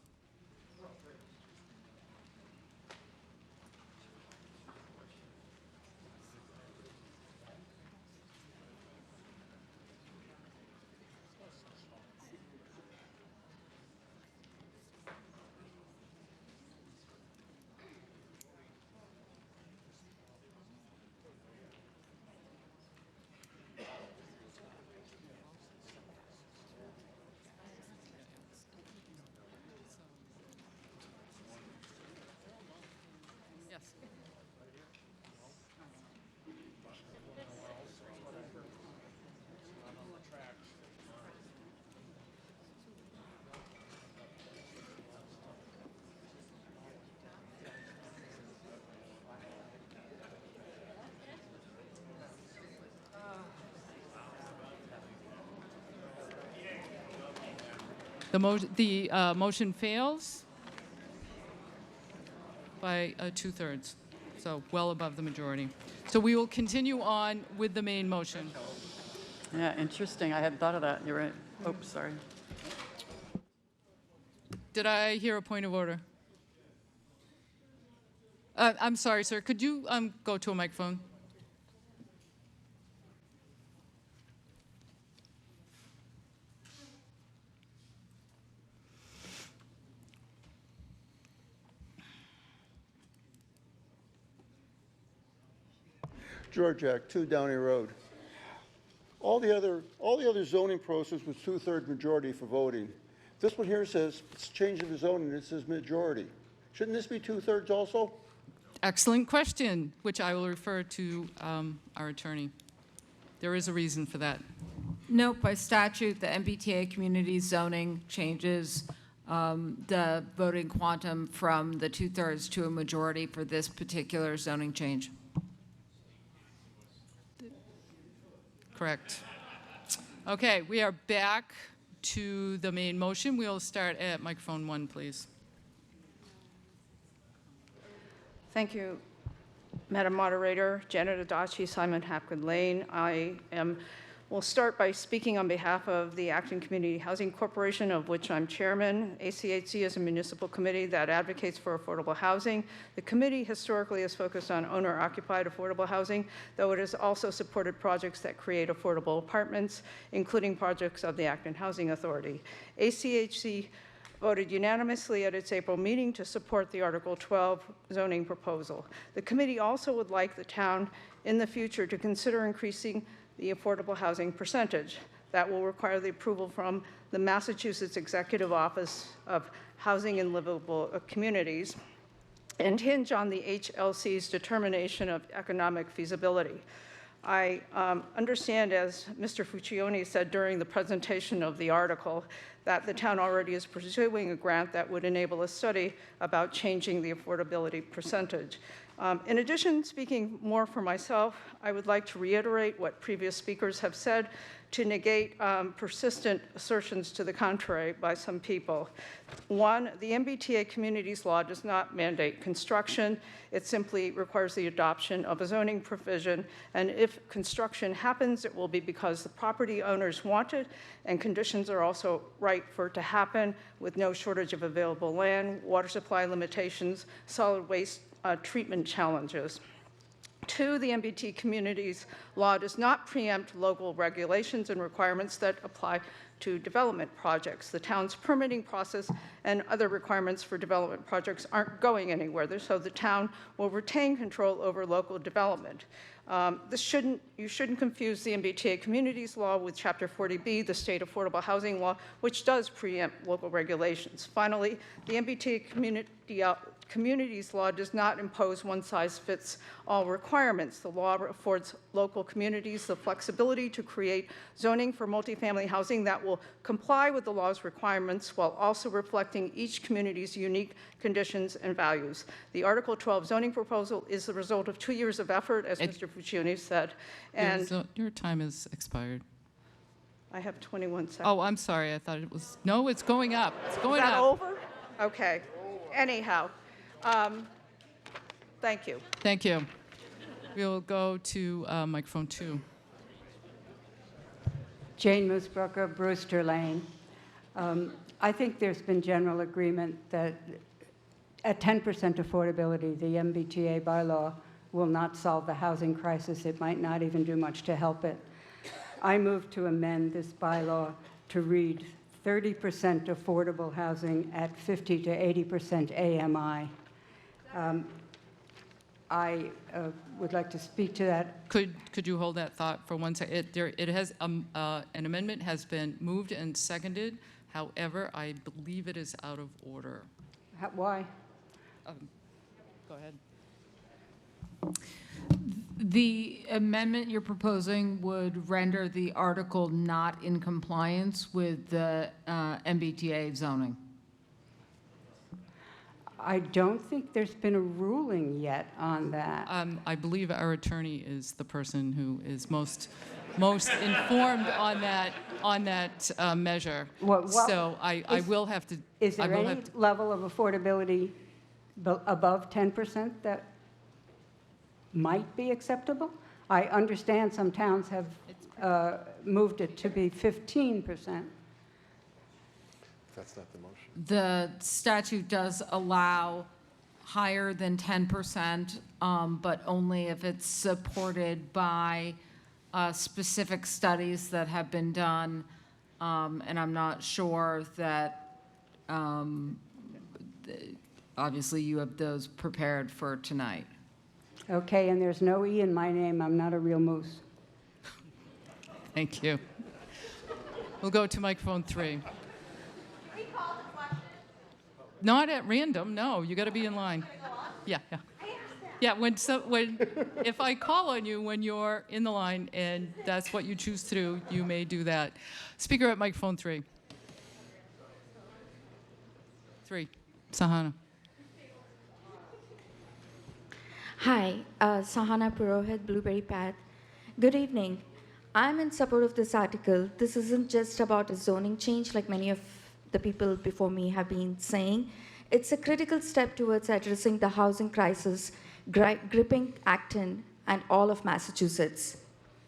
The motion fails by 2/3, so well above the majority. So we will continue on with the main motion. Yeah, interesting. I hadn't thought of that. You're right. Oops, sorry. Did I hear a point of order? I'm sorry, sir. Could you go to a microphone? Georgiak, 2 Downey Road. all the other zoning process was 2/3 majority for voting. This one here says it's change of the zoning, it says majority. Shouldn't this be 2/3 also? Excellent question, which I will refer to our attorney. There is a reason for that. Nope, by statute, the MBTA community zoning changes the voting quantum from the 2/3 to a majority for this particular zoning change. Correct. Okay, we are back to the main motion. We'll start at microphone 1, please. Thank you, Madam Moderator. Janet Adachi, Simon Hapgood Lane. Will start by speaking on behalf of the Acton Community Housing Corporation, of which I'm chairman. ACHC is a municipal committee that advocates for affordable housing. The committee historically has focused on owner-occupied affordable housing, though it has also supported projects that create affordable apartments, including projects of the Acton Housing Authority. ACHC voted unanimously at its April meeting to support the Article 12 zoning proposal. The committee also would like the town in the future to consider increasing the affordable housing percentage. That will require the approval from the Massachusetts Executive Office of Housing and Livable Communities and hinge on the HLC's determination of economic feasibility. I understand, as Mr. Fuccione said during the presentation of the article, that the town already is pursuing a grant that would enable a study about changing the affordability percentage. In addition, speaking more for myself, I would like to reiterate what previous speakers have said to negate persistent assertions to the contrary by some people. One, the MBTA Communities Law does not mandate construction. It simply requires the adoption of a zoning provision, and if construction happens, it will be because the property owners want it, and conditions are also right for it to happen with no shortage of available land, water supply limitations, solid waste treatment challenges. Two, the MBT Communities Law does not preempt local regulations and requirements that apply to development projects. The town's permitting process and other requirements for development projects aren't going anywhere, so the town will retain control over local development. You shouldn't confuse the MBTA Communities Law with Chapter 40B, the State Affordable Housing Law, which does preempt local regulations. Finally, the MBTA Communities Law does not impose one-size-fits-all requirements. The law affords local communities the flexibility to create zoning for multifamily housing that will comply with the law's requirements while also reflecting each community's unique conditions and values. The Article 12 zoning proposal is the result of 2 years of effort, as Mr. Fuccione said, and Your time has expired. I have 21 seconds. Oh, I'm sorry. I thought it was, no, it's going up. It's going Is that up. over? Okay. Anyhow, thank you. Thank you. We'll go to microphone 2. Jane Moosbrooker, Brewster Lane. I think there's been general agreement that at 10% affordability, the MBTA bylaw will not solve the housing crisis. It might not even do much to help it. I move to amend this bylaw to read 30% affordable housing at 50 to 80% AMI. I would like to speak to that. Could you hold that thought for 1 second? It has an amendment has been moved and seconded. However, I believe it is out of order. Why? Go ahead. The amendment you're proposing would render the article not in compliance with the MBTA zoning. I don't think there's been a ruling yet on that. I believe our attorney is the person who is most informed on that measure. So I will have to. Is there any level of affordability above 10% that might be acceptable? I understand some towns have moved it to be 15%. That's not the motion. The statute does allow higher than 10%, but only if it's supported by specific studies that have been done, and I'm not sure that, obviously you have those prepared for tonight. Okay, and there's no E in my name. I'm not a real moose. Thank you. We'll go to microphone 3. Not at random, no. You got to be in line. Yeah, yeah. Yeah, if I call on you when you're in the line and that's what you choose to do, you may do that. Speaker at microphone 3. 3, Sahana. Hi, Sahana Purohit, Blueberry Path. Good evening. I'm in support of this article. This isn't just about a zoning change like many of the people before me have been saying. It's a critical step towards addressing the housing crisis gripping Acton and all of Massachusetts.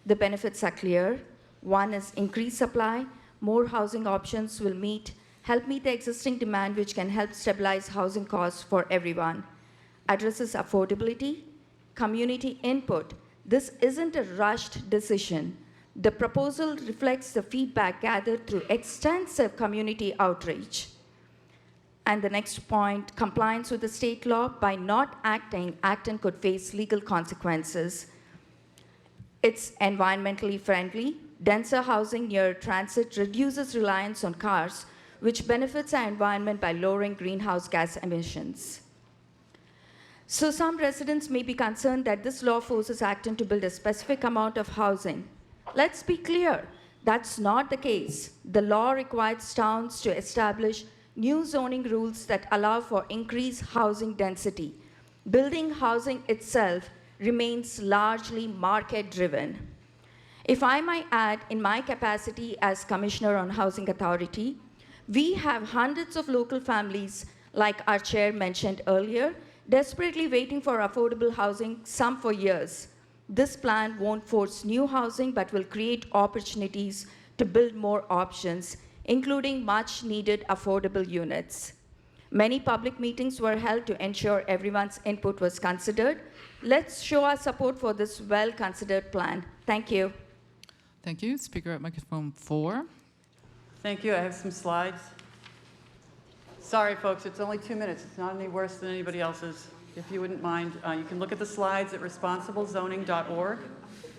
The benefits are clear. One is increased supply. More housing options will help meet the existing demand, which can help stabilize housing costs for everyone. Addresses affordability, community input. This isn't a rushed decision. The proposal reflects the feedback gathered through extensive community outreach. And the next point, compliance with the state law. By not acting, Acton could face legal consequences. It's environmentally friendly. Denser housing near transit reduces reliance on cars, which benefits our environment by lowering greenhouse gas emissions. So some residents may be concerned that this law forces Acton to build a specific amount of housing. Let's be clear, that's not the case. The law requires towns to establish new zoning rules that allow for increased housing density. Building housing itself remains largely market-driven. If I might add, in my capacity as Commissioner on Housing Authority, we have hundreds of local families, like our chair mentioned earlier, desperately waiting for affordable housing, some for years. This plan won't force new housing, but will create opportunities to build more options, including much-needed affordable units. Many public meetings were held to ensure everyone's input was considered. Let's show our support for this well-considered plan. Thank you. Thank you. Speaker at microphone 4. Thank you. I have some slides. Sorry, folks, it's only 2 minutes. It's not any worse than anybody else's. If you wouldn't mind, you can look at the slides at responsiblezoning.org.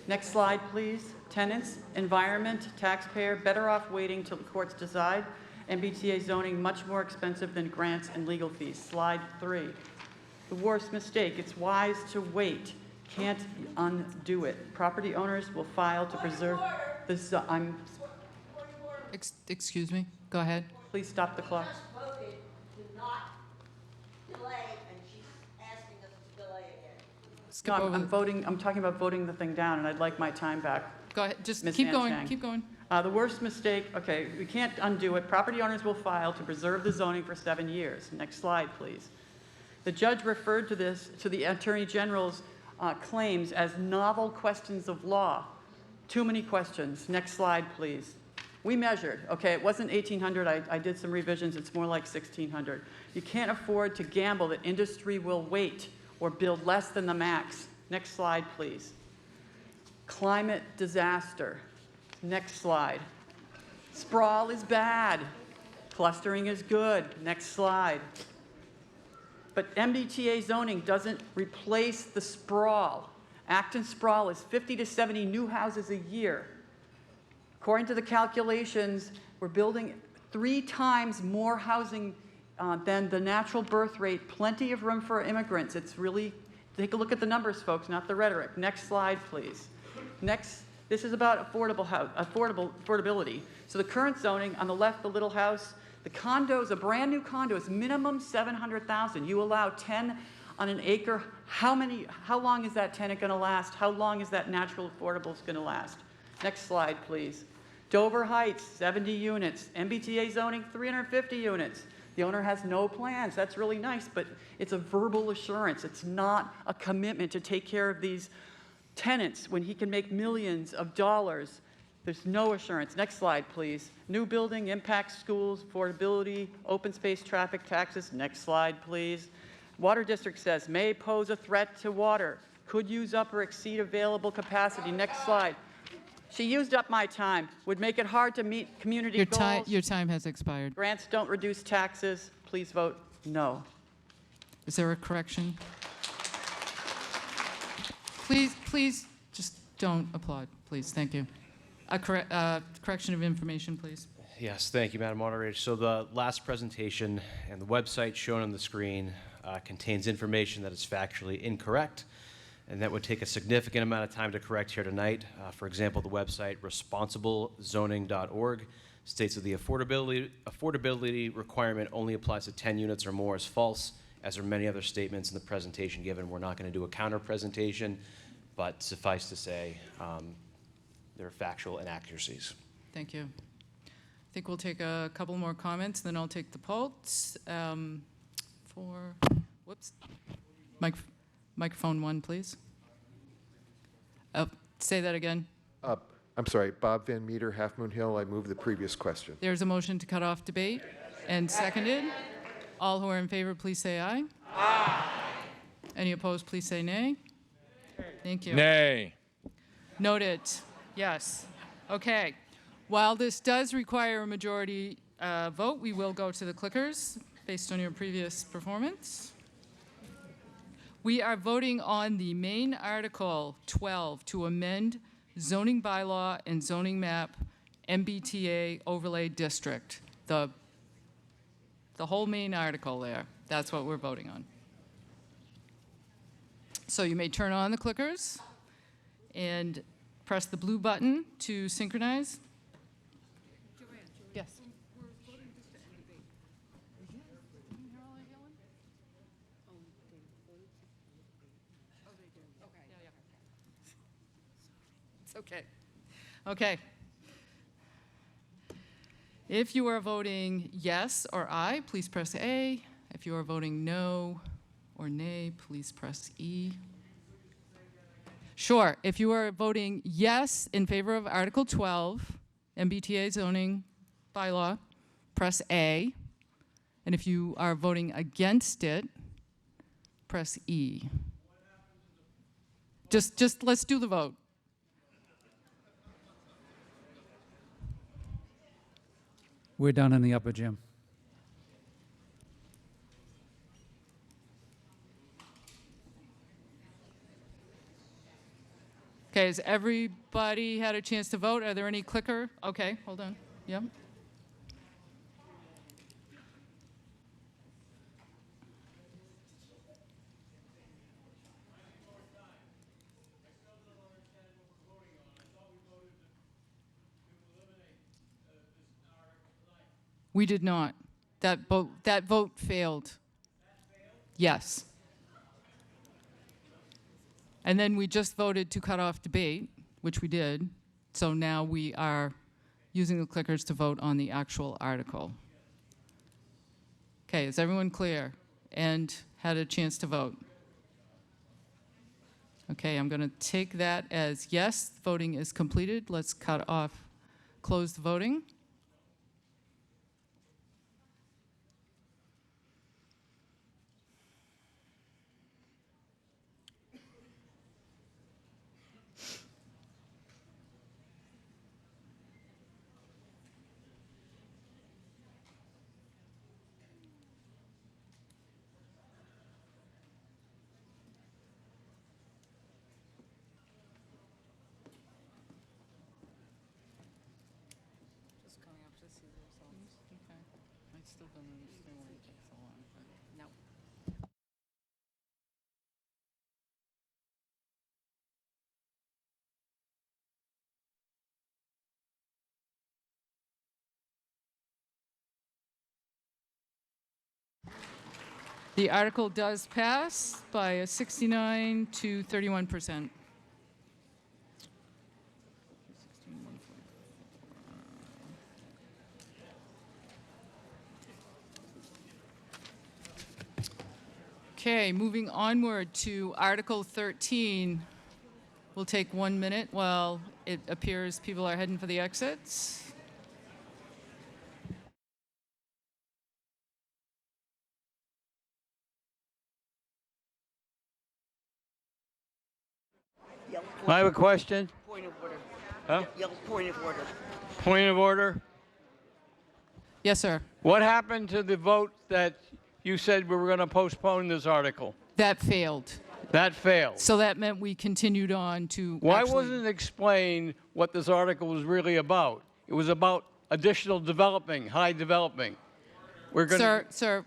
Next slide, please. Tenants, environment, taxpayer, better off waiting till the courts decide. MBTA zoning, much more expensive than grants and legal fees. Slide 3. The worst mistake, it's wise to wait. Can't undo it. Property owners will file to preserve this. Excuse me, go ahead. Please stop the clock. No, I'm voting. I'm talking about voting the thing down, and I'd like my time back. Go ahead. Just Ms. keep Van going. Chang. Keep going. The worst mistake. Okay, we can't undo it. Property owners will file to preserve the zoning for 7 years. Next slide, please. The judge referred to this to the Attorney General's claims as novel questions of law. Too many questions. Next slide, please. We measured. Okay, it wasn't 1,800. I did some revisions. It's more like 1,600. You can't afford to gamble that industry will wait or build less than the max. Next slide, please. Climate disaster. Next slide. Sprawl is bad. Clustering is good. Next slide. But MBTA zoning doesn't replace the sprawl. Acton sprawl is 50 to 70 new houses a year. According to the calculations, we're building 3 times more housing than the natural birth rate. Plenty of room for immigrants. It's really, take a look at the numbers, folks, not the rhetoric. Next slide, please. Next, this is about affordability. So the current zoning, on the left, the little house, the condos, a brand new condo is minimum $700,000. You allow 10 on an acre. How long is that tenant going to last? How long is that natural affordable going to last? Next slide, please. Dover Heights, 70 units. MBTA zoning, 350 units. The owner has no plans. That's really nice, but it's a verbal assurance. It's not a commitment to take care of these tenants when he can make millions of dollars. There's no assurance. Next slide, please. New building impacts schools, affordability, open space, traffic, taxes. Next slide, please. Water district says may pose a threat to water, could use up or exceed available capacity. Next slide. She used up my time. Would make it hard to meet community goals. Your time has expired. Grants don't reduce taxes. Please vote no. Is there a correction? Please just don't applaud, please. Thank you. A correction of information, please. Yes, thank you, Madam Moderator. So the last presentation and the website shown on the screen contains information that is factually incorrect, and that would take a significant amount of time to correct here tonight. For example, the website responsiblezoning.org states that the affordability requirement only applies to 10 units or more is false, as are many other statements in the presentation given. We're not going to do a counter presentation, but suffice to say, there are factual inaccuracies. Thank you. I think we'll take a couple more comments, then I'll take the polls. Whoops. Microphone 1, please. Say that again. I'm sorry, Bob Van Meter, Half Moon Hill. I move the previous question. There's a motion to cut off debate and seconded. All who are in favor, please say aye. Aye. Any opposed, please say nay. Thank you. Nay. Noted. Yes. Okay. While this does require a majority vote, we will go to the clickers based on your previous performance. We are voting on the main Article 12 to amend zoning bylaw and zoning map MBTA overlay district. The whole main article there. That's what we're voting on. So you may turn on the clickers and press the blue button to synchronize. Yes. It's okay. Okay. If you are voting yes or aye, please press A. If you are voting no or nay, please press E. Sure. If you are voting yes in favor of Article 12, MBTA zoning bylaw, press A. And if you are voting against it, press E. Just let's do the vote. We're down in the upper gym. Okay, has everybody had a chance to vote? Are there any clicker? Okay, hold on. Yep. We did not. That vote failed. Yes. And then we just voted to cut off debate, which we did. So now we are using the clickers to vote on the actual article. Okay, is everyone clear and had a chance to vote? Okay, I'm going to take that as yes, voting is completed. Let's close the voting. The article does pass by a 69 to 31%. Okay, moving onward to Article 13. We'll take 1 minute while it appears people are heading for the exits. I have a question. Point of order. Huh? Point of order. Point of order. Yes, sir. What happened to the vote that you said we were going to postpone this article? That failed. That failed. So that meant we continued on to Why actually- wasn't it explained what this article was really about? It was about additional developing, high developing. We're going Sir,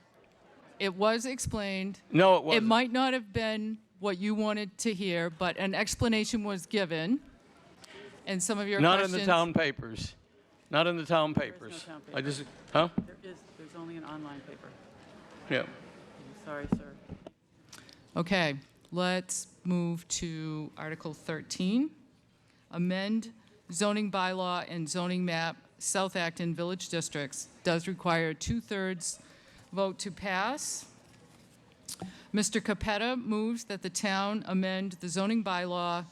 it was explained. No, it It wasn't. might not have been what you wanted to hear, but an explanation was given. And some of your Not questions... in the town papers. Not in the town papers. town I paper. just, huh? There's only an online paper. Yeah. Sorry, sir. Okay, let's move to Article 13. Amend zoning bylaw and zoning map, South Acton Village Districts. Does require a 2/3 vote to pass. Mr. Capetta moves that the town amend the zoning bylaw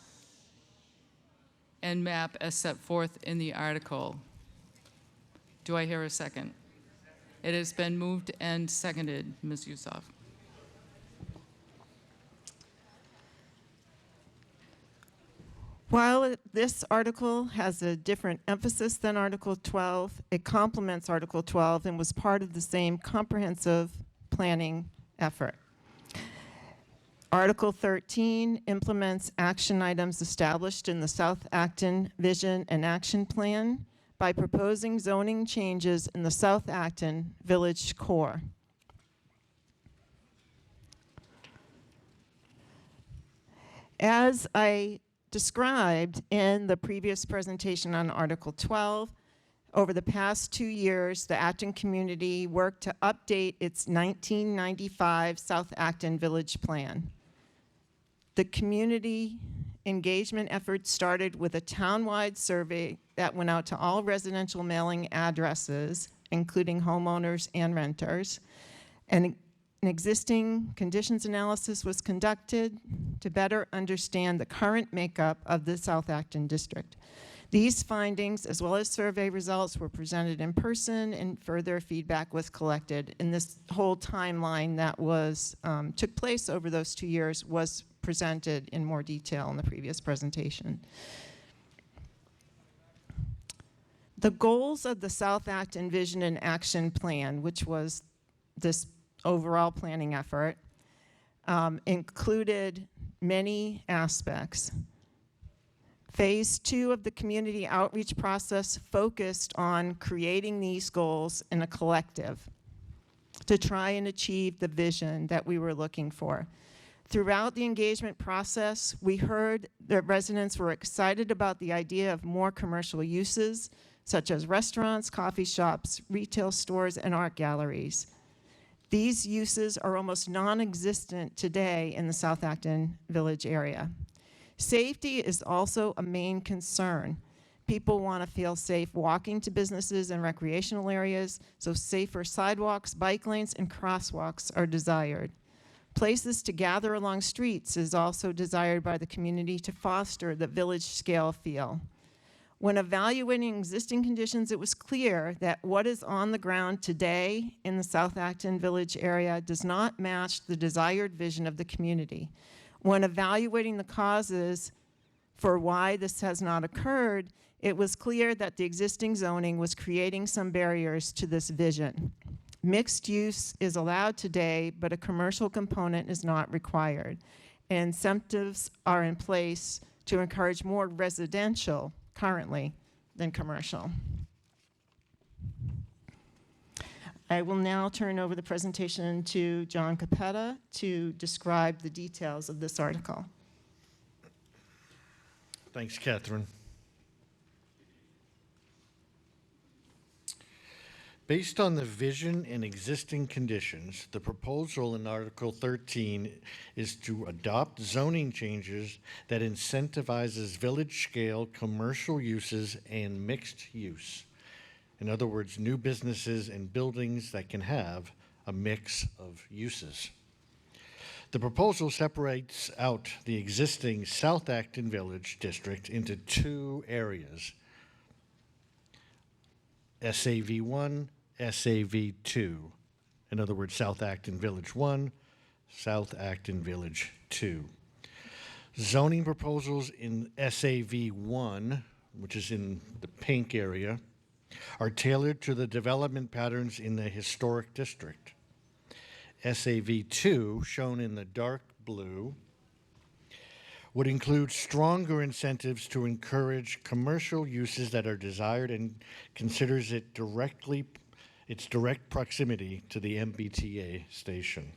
and map as set forth in the article. Do I hear a second? It has been moved and seconded, Ms. Youssef. While this article has a different emphasis than Article 12, it complements Article 12 and was part of the same comprehensive planning effort. Article 13 implements action items established in the South Acton Vision and Action Plan by proposing zoning changes in the South Acton Village Core. As I described in the previous presentation on Article 12, over the past 2 years, the Acton community worked to update its 1995 South Acton Village Plan. The community engagement effort started with a townwide survey that went out to all residential mailing addresses, including homeowners and renters. And an existing conditions analysis was conducted to better understand the current makeup of the South Acton district. These findings, as well as survey results, were presented in person, and further feedback was collected. And this whole timeline that was took place over those 2 years was presented in more detail in the previous presentation. The goals of the South Acton Vision and Action Plan, which was this overall planning effort, included many aspects. Phase 2 of the community outreach process focused on creating these goals in a collective to try and achieve the vision that we were looking for. Throughout the engagement process, we heard that residents were excited about the idea of more commercial uses, such as restaurants, coffee shops, retail stores, and art galleries. These uses are almost non-existent today in the South Acton Village area. Safety is also a main concern. People want to feel safe walking to businesses and recreational areas, so safer sidewalks, bike lanes, and crosswalks are desired. Places to gather along streets is also desired by the community to foster the village scale feel. When evaluating existing conditions, it was clear that what is on the ground today in the South Acton Village area does not match the desired vision of the community. When evaluating the causes for why this has not occurred, it was clear that the existing zoning was creating some barriers to this vision. Mixed use is allowed today, but a commercial component is not required. And incentives are in place to encourage more residential currently than commercial. I will now turn over the presentation to John Capetta to describe the details of this article. Thanks, Catherine. Based on the vision and existing conditions, the proposal in Article 13 is to adopt zoning changes that incentivizes village-scale commercial uses and mixed use. In other words, new businesses and buildings that can have a mix of uses. The proposal separates out the existing South Acton Village District into 2 areas, SAV1, SAV2. In other words, South Acton Village 1, South Acton Village 2. Zoning proposals in SAV1, which is in the pink area, are tailored to the development patterns in the historic district. SAV2, shown in the dark blue, would include stronger incentives to encourage commercial uses that are desired and considers it its direct proximity to the MBTA station.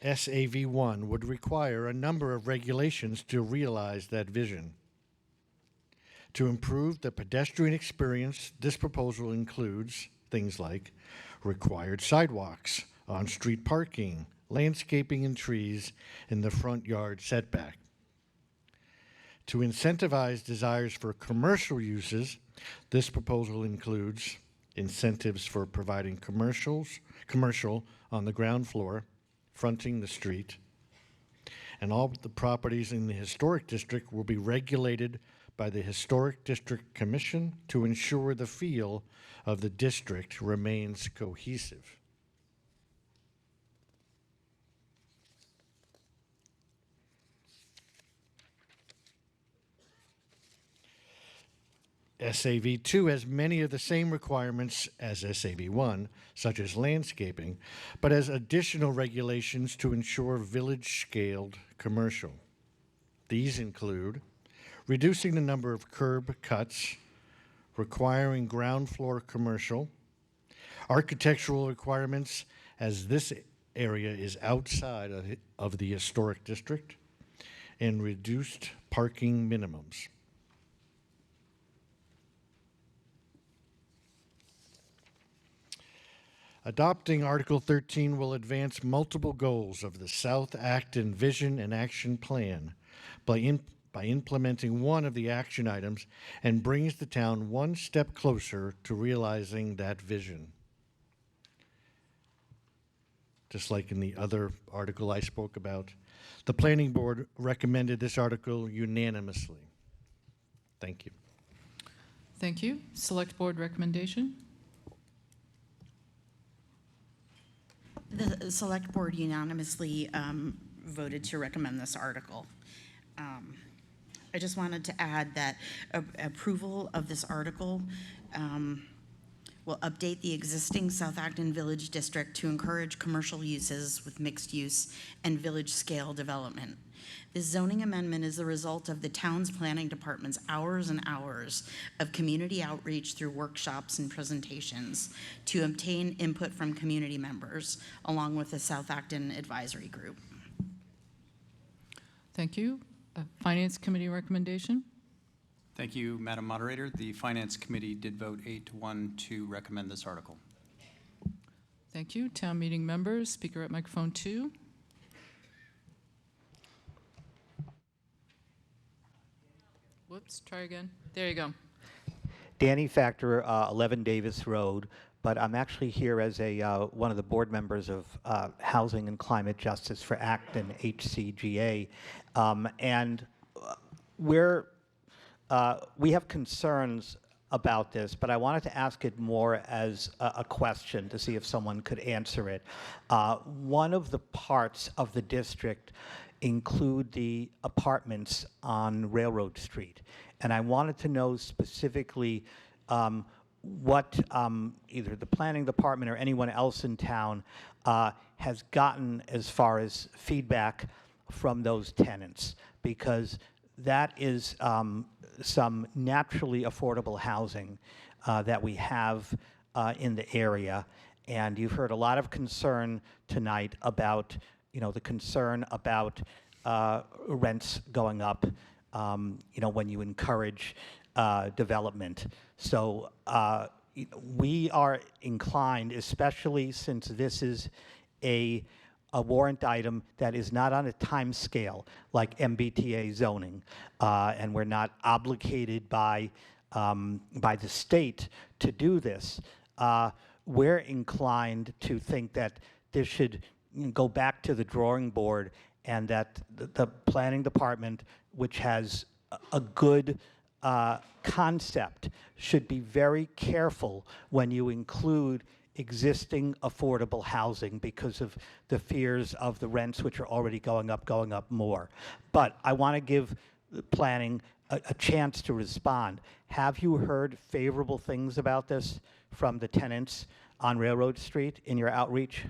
SAV1 would require a number of regulations to realize that vision. To improve the pedestrian experience, this proposal includes things like required sidewalks, on-street parking, landscaping and trees in the front yard setback. To incentivize desires for commercial uses, this proposal includes incentives for providing commercial on the ground floor, fronting the street, and all the properties in the historic district will be regulated by the Historic District Commission to ensure the feel of the district remains cohesive. SAV2 has many of the same requirements as SAV1, such as landscaping, but has additional regulations to ensure village-scaled commercial. These include reducing the number of curb cuts, requiring ground floor commercial, architectural requirements as this area is outside of the historic district, and reduced parking minimums. Adopting Article 13 will advance multiple goals of the South Acton Vision and Action Plan by implementing one of the action items and brings the town one step closer to realizing that vision. Just like in the other article I spoke about, the Planning Board recommended this article unanimously. Thank you. Thank you. Select Board recommendation? The Select Board unanimously voted to recommend this article. I just wanted to add that approval of this article will update the existing South Acton Village District to encourage commercial uses with mixed use and village scale development. This zoning amendment is the result of the town's planning department's hours and hours of community outreach through workshops and presentations to obtain input from community members, along with the South Acton Advisory Group. Thank you. Finance Committee recommendation? Thank you, Madam Moderator. The Finance Committee did vote 8-1 to recommend this article. Thank you. Town meeting members, speaker at microphone 2. Whoops, try again. There you go. Danny Factor, 11 Davis Road, but I'm actually here as one of the board members of Housing and Climate Justice for Acton, HCGA, and we have concerns about this, but I wanted to ask it more as a question to see if someone could answer it. One of the parts of the district include the apartments on Railroad Street, and I wanted to know specifically what either the planning department or anyone else in town has gotten as far as feedback from those tenants, because that is some naturally affordable housing that we have in the area. And you've heard a lot of concern tonight about, the concern about rents going up, when you encourage development. So we are inclined, especially since this is a warrant item that is not on a time scale like MBTA zoning, and we're not obligated by the state to do this. We're inclined to think that this should go back to the drawing board, and that the planning department, which has a good concept, should be very careful when you include existing affordable housing because of the fears of the rents, which are already going up more. But I want to give the planning a chance to respond. Have you heard favorable things about this from the tenants on Railroad Street in your outreach?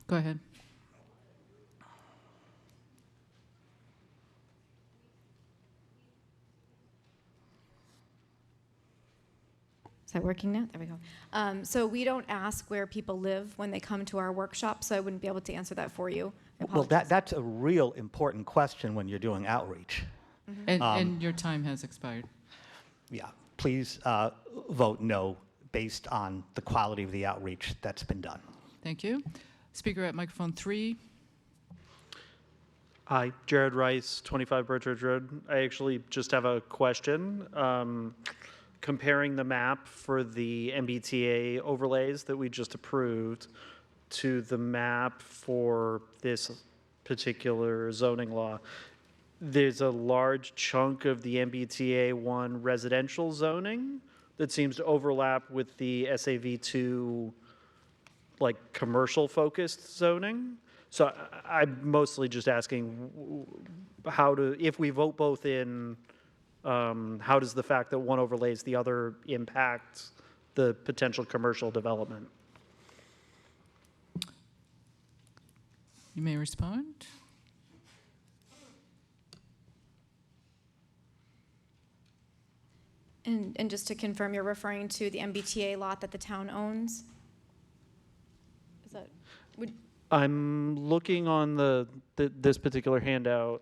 Go ahead. Is that working now? There we go. So we don't ask where people live when they come to our workshop, so I wouldn't be able to answer that for you. I Well, apologize. that's a real important question when you're doing outreach. And your time has expired. Yeah, please vote no based on the quality of the outreach that's been done. Thank you. Speaker at microphone 3. Hi, Jared Rice, 25 Birchridge Road. I actually just have a question. Comparing the map for the MBTA overlays that we just approved to the map for this particular zoning law, there's a large chunk of the MBTA 1 residential zoning that seems to overlap with the SAV2 like commercial focused zoning. So I'm mostly just asking if we vote both in, how does the fact that one overlays the other impact the potential commercial development? You may respond. And just to confirm, you're referring to the MBTA lot that the town owns? Is that, I'm looking on this particular handout.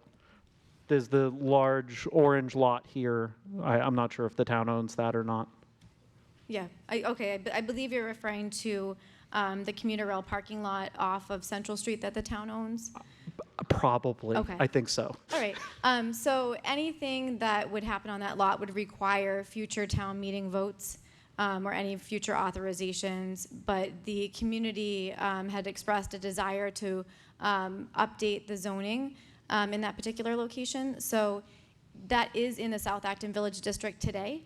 There's the large orange lot here. I'm not sure if the town owns that or not. yeah, I believe you're referring to the commuter rail parking lot off of Central Street that the town owns? Probably. Okay. I think so. All right, so anything that would happen on that lot would require future town meeting votes or any future authorizations, but the community had expressed a desire to update the zoning in that particular location. So that is in the South Acton Village District today.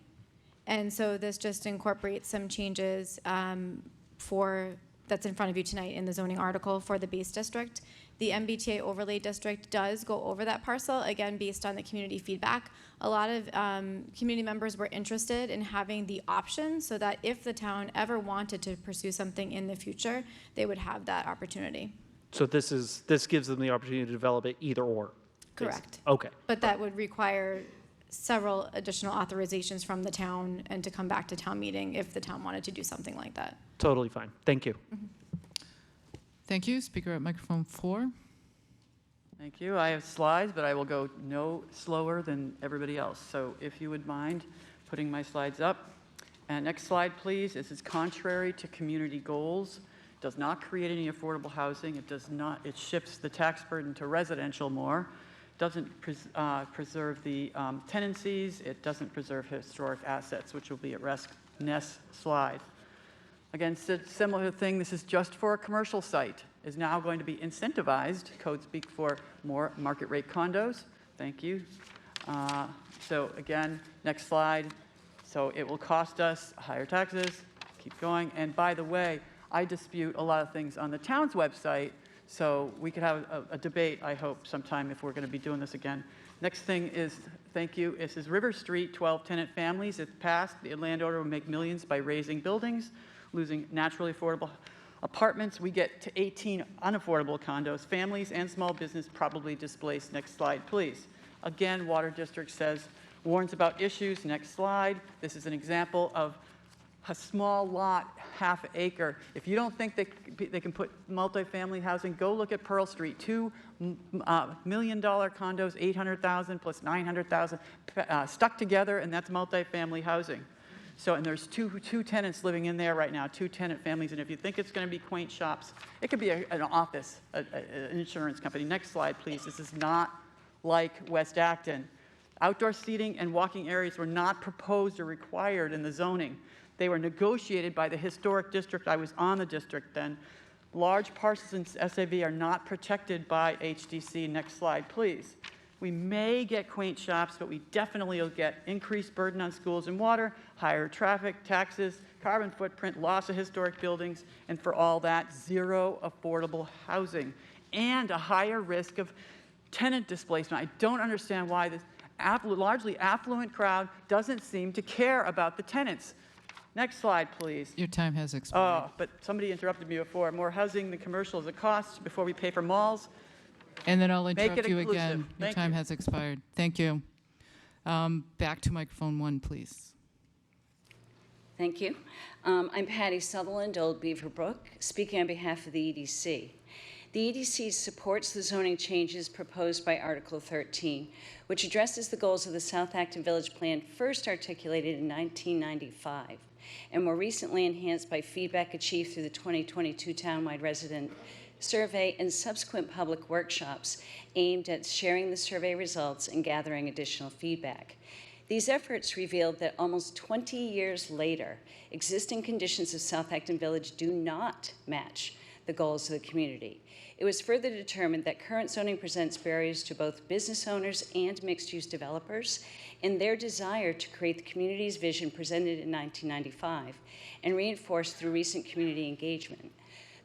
And so this just incorporates some changes that's in front of you tonight in the zoning article for the base district. The MBTA overlay district does go over that parcel, again, based on the community feedback. A lot of community members were interested in having the option so that if the town ever wanted to pursue something in the future, they would have that opportunity. So this gives them the opportunity to develop it either or. Correct. Okay. But that would require several additional authorizations from the town and to come back to town meeting if the town wanted to do something like that. Totally fine. Thank you. Thank you. Speaker at microphone 4. Thank you. I have slides, but I will go no slower than everybody else. So if you would mind putting my slides up. And next slide, please. This is contrary to community goals. Does not create any affordable housing. It shifts the tax burden to residential more. Doesn't preserve the tenancies. It doesn't preserve historic assets, which will be at risk. Next slide. Again, similar thing, this is just for a commercial site, is now going to be incentivized, code speak for more market rate condos. Thank you. So again, next slide. So it will cost us higher taxes, keep going. And by the way, I dispute a lot of things on the town's website, so we could have a debate, I hope, sometime if we're going to be doing this again. Next thing is, thank you, this is River Street, 12 tenant families. If passed, the landowner will make millions by raising buildings, losing naturally affordable apartments. We get to 18 unaffordable condos. Families and small business probably displaced. Next slide, please. Again, Water District warns about issues. Next slide. This is an example of a small lot, half acre. If you don't think they can put multifamily housing, go look at Pearl Street. $2 million condos, 800,000 plus 900,000 stuck together, and that's multifamily housing. So, and there's two tenants living in there right now, 2 tenant families. And if you think it's going to be quaint shops, it could be an office, an insurance company. Next slide, please. This is not like West Acton. Outdoor seating and walking areas were not proposed or required in the zoning. They were negotiated by the historic district. I was on the district then. Large parcels in SAV are not protected by HDC. Next slide, please. We may get quaint shops, but we definitely will get increased burden on schools and water, higher traffic, taxes, carbon footprint, loss of historic buildings, and for all that, zero affordable housing, and a higher risk of tenant displacement. I don't understand why this largely affluent crowd doesn't seem to care about the tenants. Next slide, please. Your time has expired. Oh, but somebody interrupted me before. More housing than commercial is a cost before we pay for malls. And then I'll Make interrupt it you inclusive. again. Your Thank time you. has expired. Thank you. Back to microphone 1, please. Thank you. I'm Patty Sutherland, Old Beaver Brook, speaking on behalf of the EDC. The EDC supports the zoning changes proposed by Article 13, which addresses the goals of the South Acton Village Plan first articulated in 1995 and more recently enhanced by feedback achieved through the 2022 townwide resident survey and subsequent public workshops aimed at sharing the survey results and gathering additional feedback. These efforts revealed that almost 20 years later, existing conditions of South Acton Village do not match the goals of the community. It was further determined that current zoning presents barriers to both business owners and mixed-use developers in their desire to create the community's vision presented in 1995 and reinforced through recent community engagement.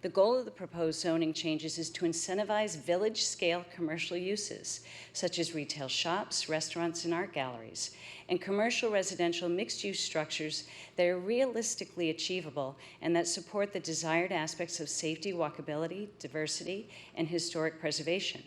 The goal of the proposed zoning changes is to incentivize village-scale commercial uses, such as retail shops, restaurants, and art galleries, and commercial residential mixed-use structures that are realistically achievable and that support the desired aspects of safety, walkability, diversity, and historic preservation.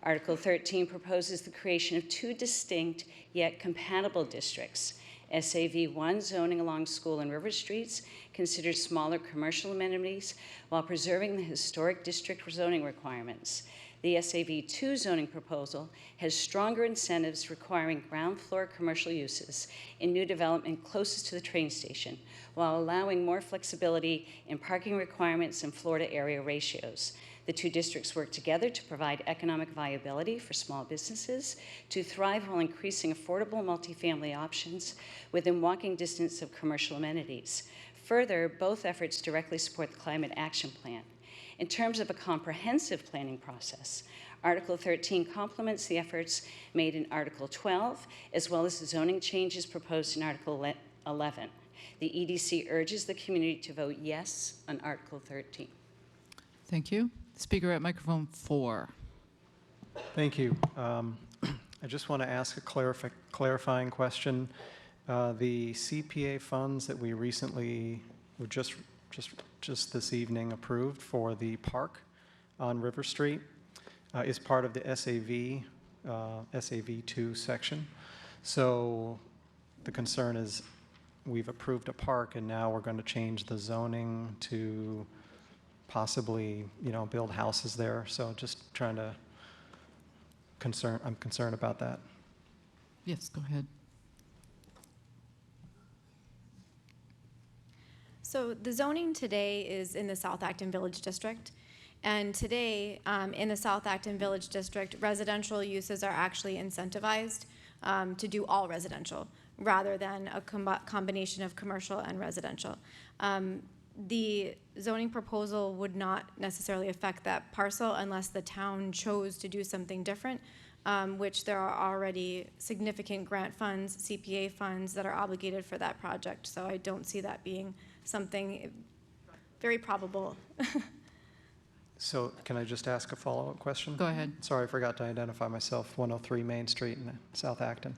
Article 13 proposes the creation of 2 distinct yet compatible districts. SAV1 zoning along School and River Streets considers smaller commercial amenities while preserving the historic district zoning requirements. The SAV2 zoning proposal has stronger incentives requiring ground floor commercial uses in new development closest to the train station, while allowing more flexibility in parking requirements and floor to area ratios. The 2 districts work together to provide economic viability for small businesses to thrive while increasing affordable multifamily options within walking distance of commercial amenities. Further, both efforts directly support the Climate Action Plan. In terms of a comprehensive planning process, Article 13 complements the efforts made in Article 12, as well as the zoning changes proposed in Article 11. The EDC urges the community to vote yes on Article 13. Thank you. Speaker at microphone 4. Thank you. I just want to ask a clarifying question. The CPA funds that we recently, were just this evening approved for the park on River Street is part of the SAV2 section. So the concern is we've approved a park and now we're going to change the zoning to possibly, build houses there. So just trying to I'm concerned about that. Yes, go ahead. So the zoning today is in the South Acton Village District. And today, in the South Acton Village District, residential uses are actually incentivized to do all residential rather than a combination of commercial and residential. The zoning proposal would not necessarily affect that parcel unless the town chose to do something different, which there are already significant grant funds, CPA funds that are obligated for that project. So I don't see that being something very probable. So can I just ask a follow-up question? Go ahead. Sorry, I forgot to identify myself. 103 Main Street in South Acton.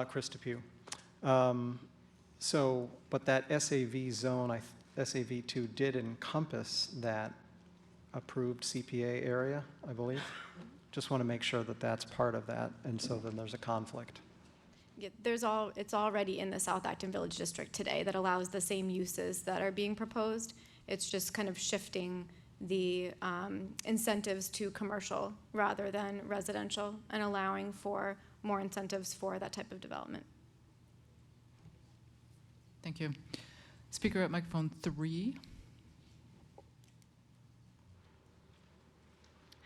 Chris Depew. But that SAV zone, SAV2 did encompass that approved CPA area, I believe. Just want to make sure that that's part of that, and so then there's a conflict. Yeah, it's already in the South Acton Village District today that allows the same uses that are being proposed. It's just kind of shifting the incentives to commercial rather than residential and allowing for more incentives for that type of development. Thank you. Speaker at microphone 3.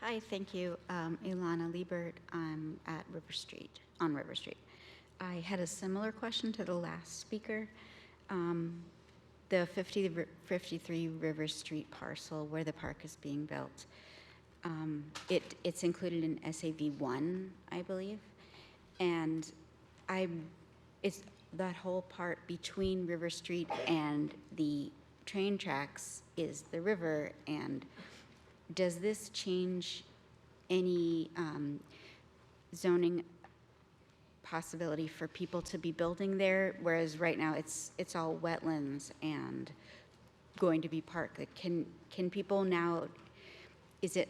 Hi, thank you. Ilana Liebert. I'm at River Street, on River Street. I had a similar question to the last speaker. The 53 River Street parcel where the park is being built, it's included in SAV1, I believe. And it's that whole part between River Street and the train tracks is the river. And does this change any zoning possibility for people to be building there, whereas right now it's all wetlands and going to be park. Like, can people now,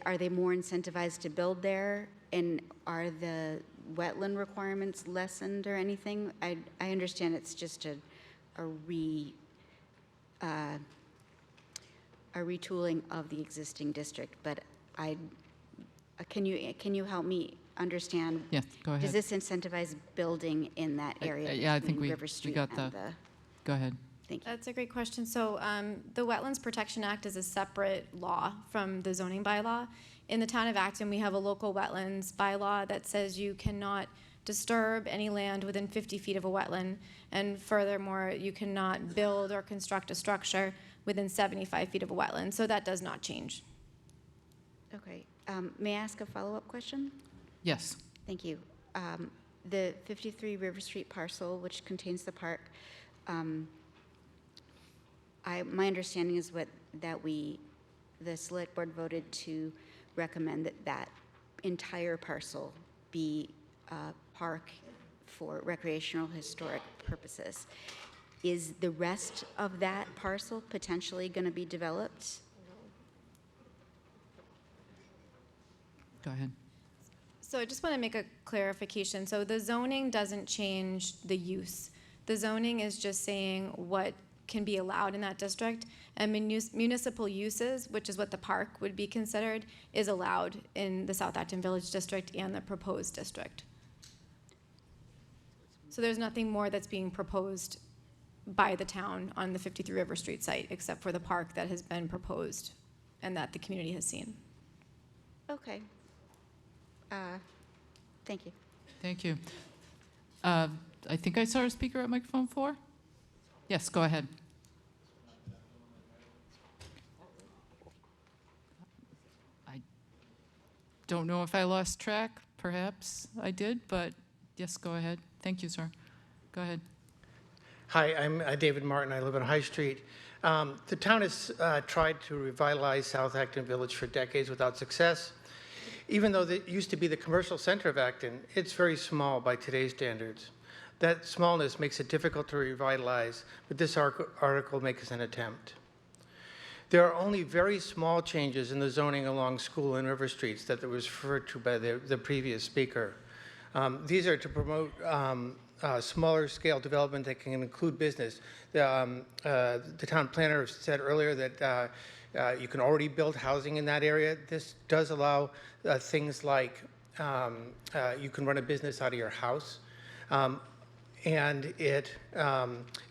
are they more incentivized to build there? And are the wetland requirements lessened or anything? I understand it's just a retooling of the existing district, but can you help me understand? Yes, go ahead. Does this incentivize building in that area? Yeah, I think between we River Street got and the, go ahead. Thank you. That's a great question. So the Wetlands Protection Act is a separate law from the zoning bylaw. In the town of Acton, we have a local wetlands bylaw that says you cannot disturb any land within 50 feet of a wetland, and furthermore, you cannot build or construct a structure within 75 feet of a wetland. So that does not change. Okay. May I ask a follow-up question? Yes. Thank you. The 53 River Street parcel, which contains the park, my understanding is the select board voted to recommend that entire parcel be a park for recreational historic purposes. Is the rest of that parcel potentially going to be developed? Go ahead. So I just want to make a clarification. So the zoning doesn't change the use. The zoning is just saying what can be allowed in that district, and municipal uses, which is what the park would be considered, is allowed in the South Acton Village District and the proposed district. So there's nothing more that's being proposed by the town on the 53 River Street site except for the park that has been proposed and that the community has seen. Okay. Thank you. Thank you. I think I saw a speaker at microphone 4. Yes, go ahead. I don't know if I lost track. Perhaps I did, but yes, go ahead. Thank you, sir. Go ahead. Hi, I'm David Martin. I live on High Street. The town has tried to revitalize South Acton Village for decades without success. Even though it used to be the commercial center of Acton, it's very small by today's standards. That smallness makes it difficult to revitalize, but this article makes an attempt. There are only very small changes in the zoning along School and River Streets that was referred to by the previous speaker. These are to promote smaller scale development that can include business. The town planner said earlier that you can already build housing in that area. This does allow things like you can run a business out of your house. And it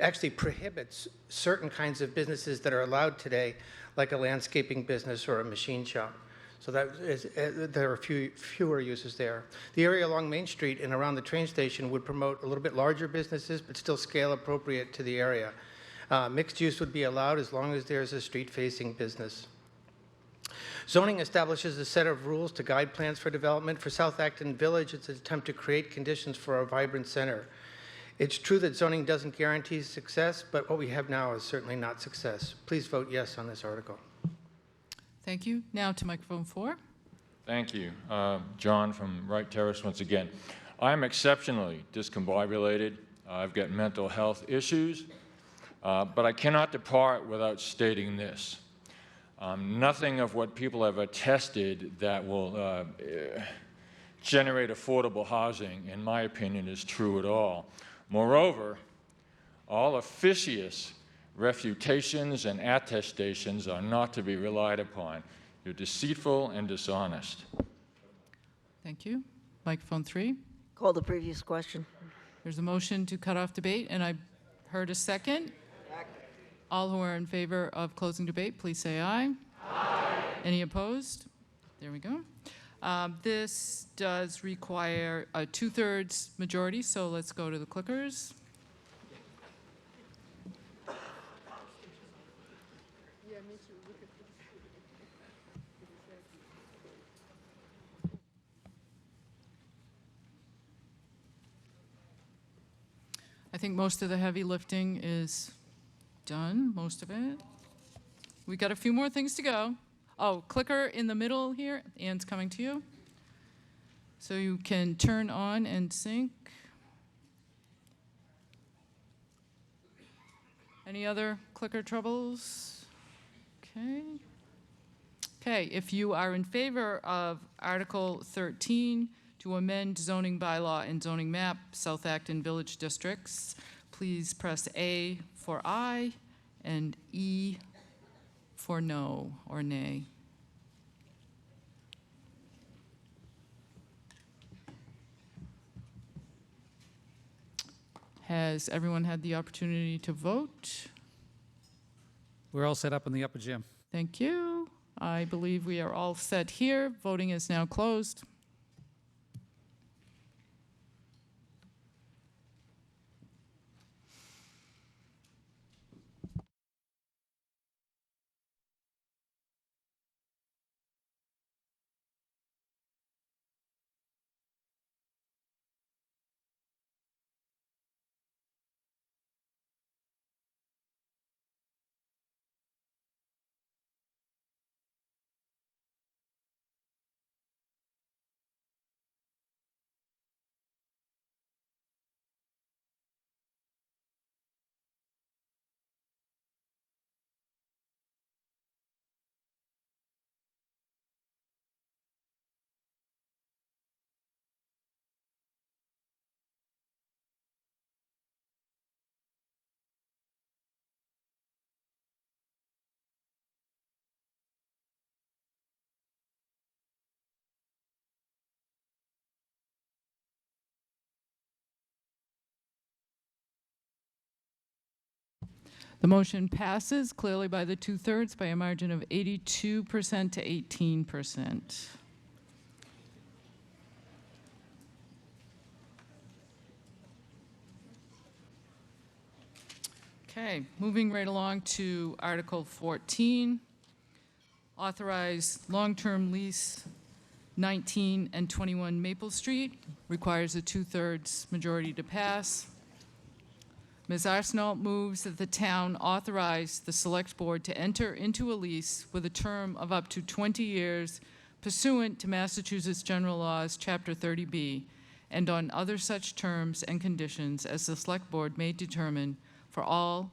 actually prohibits certain kinds of businesses that are allowed today, like a landscaping business or a machine shop. So there are fewer uses there. The area along Main Street and around the train station would promote a little bit larger businesses, but still scale appropriate to the area. Mixed use would be allowed as long as there's a street-facing business. Zoning establishes a set of rules to guide plans for development. For South Acton Village, it's an attempt to create conditions for a vibrant center. It's true that zoning doesn't guarantee success, but what we have now is certainly not success. Please vote yes on this article. Thank you. Now to microphone 4. Thank you. John from Wright Terrace once again. I'm exceptionally discombobulated. I've got mental health issues, but I cannot depart without stating this. Nothing of what people have attested that will generate affordable housing, in my opinion, is true at all. Moreover, all officious refutations and attestations are not to be relied upon. You're deceitful and dishonest. Thank you. Microphone 3. Call the previous question. There's a motion to cut off debate, and I heard a second. All who are in favor of closing debate, please say aye. Aye. Any opposed? There we go. This does require a 2/3 majority, so let's go to the clickers. I think most of the heavy lifting is done, most of it. We got a few more things to go. Oh, clicker in the middle here. Anne's coming to you. So you can turn on and sync. Any other clicker troubles? Okay. Okay, if you are in favor of Article 13 to amend zoning bylaw and zoning map, South Acton Village Districts, please press A for aye and E for no or nay. Has everyone had the opportunity to vote? We're all set up in the upper gym. Thank you. I believe we are all set here. Voting is now closed. The motion passes clearly by the 2/3 by a margin of 82% to 18%. Okay, moving right along to Article 14, authorize long-term lease 19 and 21 Maple Street, requires a 2/3 majority to pass. Ms. Arsenault moves that the town authorize the Select Board to enter into a lease with a term of up to 20 years pursuant to Massachusetts General Laws, Chapter 30B, and on other such terms and conditions as the Select Board may determine for all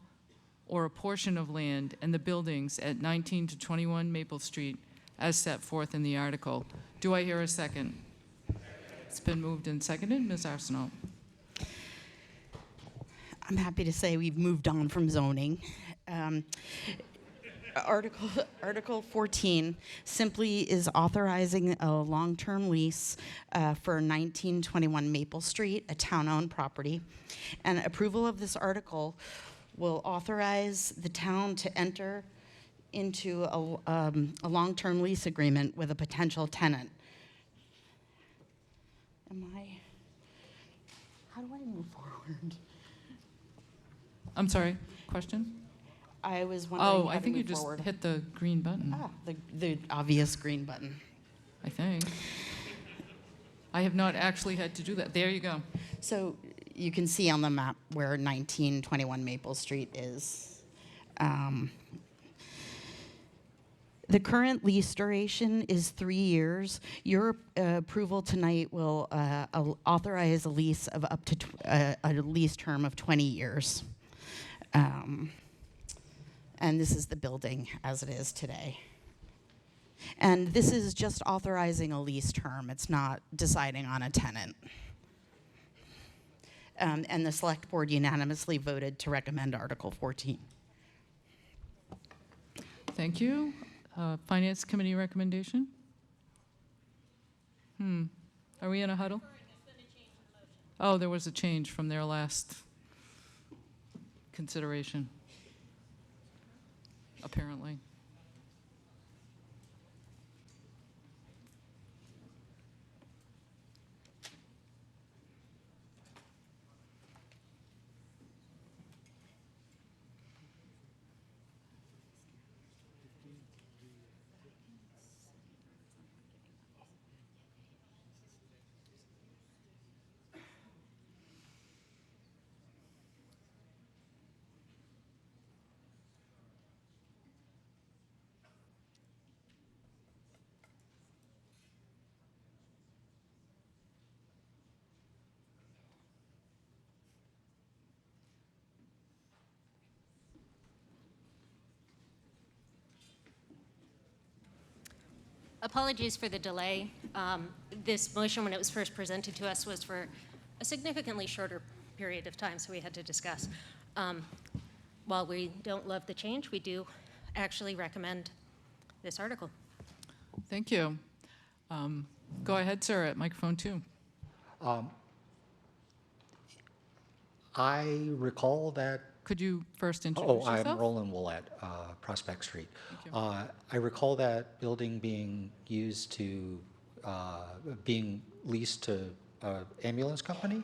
or a portion of land and the buildings at 19 to 21 Maple Street as set forth in the article. Do I hear a second? It's been moved and seconded. Ms. Arsenault. I'm happy to say we've moved on from zoning. Article 14 simply is authorizing a long-term lease for 1921 Maple Street, a town-owned property. And approval of this article will authorize the town to enter into a long-term lease agreement with a potential tenant. How do I move forward? I'm sorry, question? I was wondering how I to think you move just forward. hit the green button, The obvious green button. I think. I have not actually had to do that. There you go. So you can see on the map where 1921 Maple Street is. The current lease duration is 3 years. Your approval tonight will authorize a lease of up to a lease term of 20 years. And this is the building as it is today. And this is just authorizing a lease term. It's not deciding on a tenant. And the Select Board unanimously voted to recommend Article 14. Thank you. Finance Committee recommendation? Are we in a huddle? Oh, there was a change from their last consideration, apparently. Apologies for the delay. This motion, when it was first presented to us, was for a significantly shorter period of time, so we had to discuss. While we don't love the change, we do actually recommend this article. Thank you. Go ahead, sir, at microphone 2. I recall that. Could you first introduce yourself? I'm Roland Willett, Prospect Street. I recall that building being used to, being leased to an ambulance company?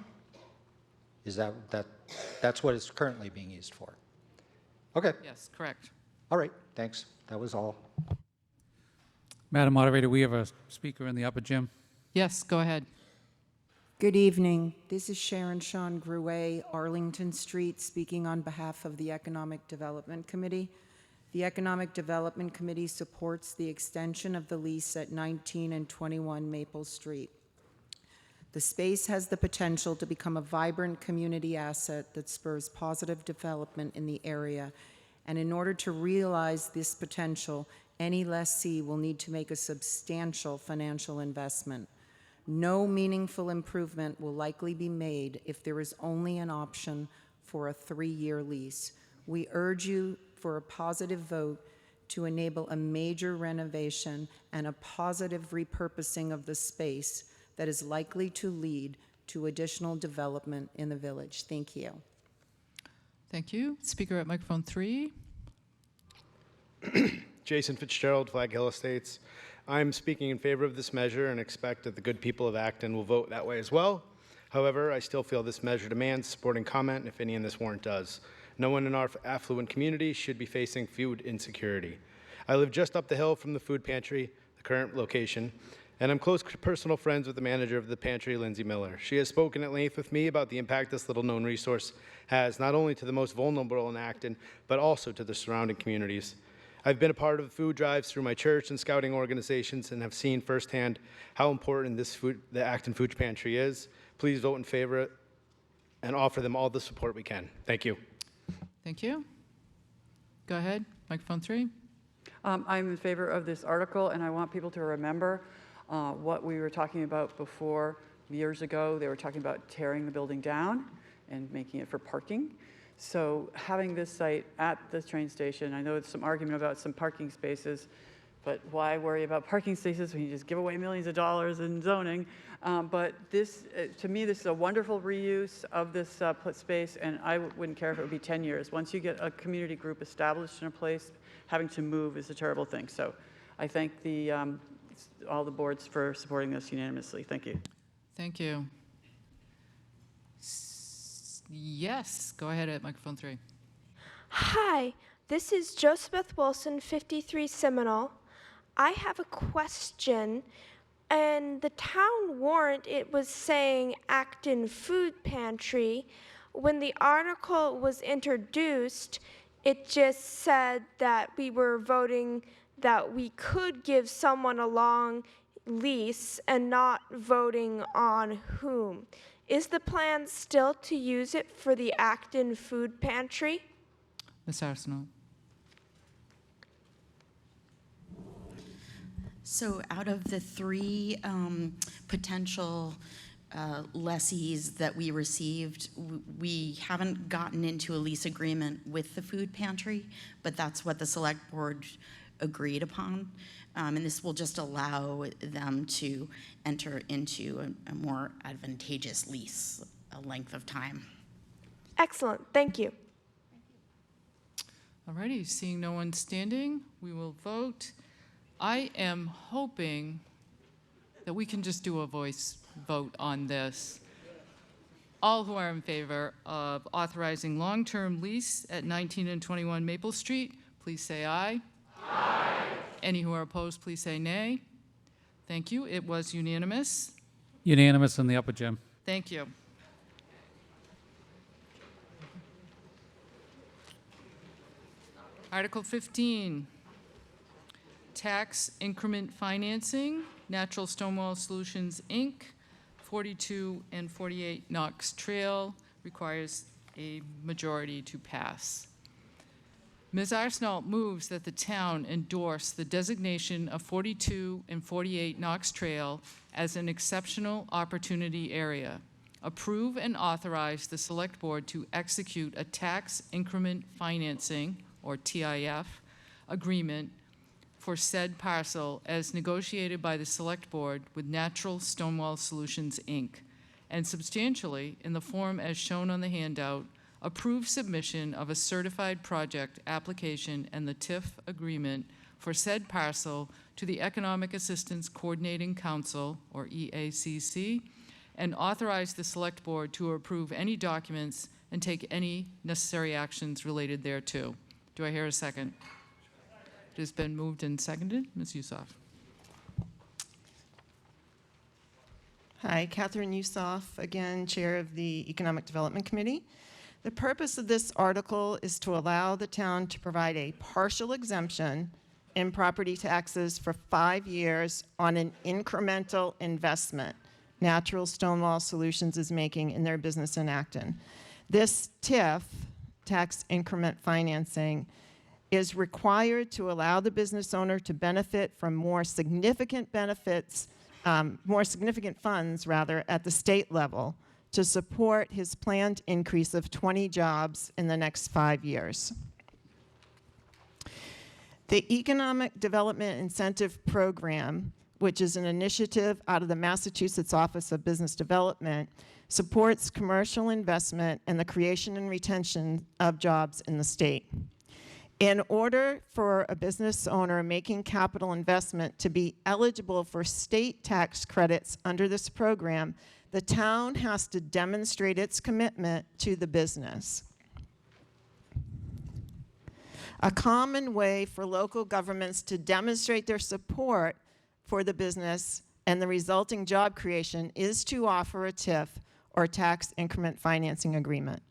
Is that's what it's currently being used for? Okay. Yes, correct. All right, thanks. That was all. Madam Moderator, we have a speaker in the upper gym. Yes, go ahead. Good evening. This is Sharon Sean Gruet, Arlington Street, speaking on behalf of the Economic Development Committee. The Economic Development Committee supports the extension of the lease at 19 and 21 Maple Street. The space has the potential to become a vibrant community asset that spurs positive development in the area, and in order to realize this potential, any lessee will need to make a substantial financial investment. No meaningful improvement will likely be made if there is only an option for a 3-year lease. We urge you for a positive vote to enable a major renovation and a positive repurposing of the space that is likely to lead to additional development in the village. Thank you. Thank you. Speaker at microphone 3. Jason Fitzgerald, Flag Hill Estates. I'm speaking in favor of this measure and expect that the good people of Acton will vote that way as well. However, I still feel this measure demands supporting comment if any in this warrant does. No one in our affluent community should be facing food insecurity. I live just up the hill from the food pantry, the current location, and I'm close personal friends with the manager of the pantry, Lindsay Miller. She has spoken at length with me about the impact this little-known resource has not only to the most vulnerable in Acton, but also to the surrounding communities. I've been a part of food drives through my church and scouting organizations and have seen firsthand how important the Acton Food Pantry is. Please vote in favor and offer them all the support we can. Thank you. Thank you. Go ahead, microphone 3. I'm in favor of this article, and I want people to remember what we were talking about before. Years ago, they were talking about tearing the building down and making it for parking. So having this site at the train station, I know there's some argument about some parking spaces, but why worry about parking spaces when you just give away millions of dollars in zoning? But this, to me, this is a wonderful reuse of this space, and I wouldn't care if it would be 10 years. Once you get a community group established in a place, having to move is a terrible thing. So I thank all the boards for supporting this unanimously. Thank you. Thank you. Yes, go ahead at microphone 3. Hi, this is Joseph Wilson, 53 Seminole. I have a question. In the town warrant, it was saying Acton Food Pantry. When the article was introduced, it just said that we were voting that we could give someone a long lease and not voting on whom. Is the plan still to use it for the Acton Food Pantry? Ms. Arsenault. So out of the 3 potential lessees that we received, we haven't gotten into a lease agreement with the food pantry, but that's what the select board agreed upon. And this will just allow them to enter into a more advantageous lease, a length of time. Excellent, thank you. All righty, seeing no one standing, we will vote. I am hoping that we can just do a voice vote on this. All who are in favor of authorizing long-term lease at 19 and 21 Maple Street, please say aye. Aye. Any who are opposed, please say nay. Thank you. It was unanimous. Unanimous in the upper gym. Thank you. Article 15, tax increment financing, Natural Stonewall Solutions, Inc., 42 and 48 Knox Trail, requires a majority to pass. Ms. Arsenault moves that the town endorse the designation of 42 and 48 Knox Trail as an exceptional opportunity area. Approve and authorize the Select Board to execute a tax increment financing, or TIF, agreement for said parcel as negotiated by the Select Board with Natural Stonewall Solutions, Inc., and substantially, in the form as shown on the handout, approve submission of a certified project application and the TIF agreement for said parcel to the Economic Assistance Coordinating Council, or EACC, and authorize the Select Board to approve any documents and take any necessary actions related thereto. Do I hear a second? It has been moved and seconded. Ms. Yusoff. Hi, Catherine Yusoff, again, Chair of the Economic Development Committee. The purpose of this article is to allow the town to provide a partial exemption in property taxes for 5 years on an incremental investment Natural Stonewall Solutions is making in their business in Acton. This TIF, tax increment financing, is required to allow the business owner to benefit from more significant benefits, more significant funds, rather, at the state level to support his planned increase of 20 jobs in the next 5 years. The Economic Development Incentive Program, which is an initiative out of the Massachusetts Office of Business Development, supports commercial investment and the creation and retention of jobs in the state. In order for a business owner making capital investment to be eligible for state tax credits under this program, the town has to demonstrate its commitment to the business. A common way for local governments to demonstrate their support for the business and the resulting job creation is to offer a TIF, or tax increment financing agreement.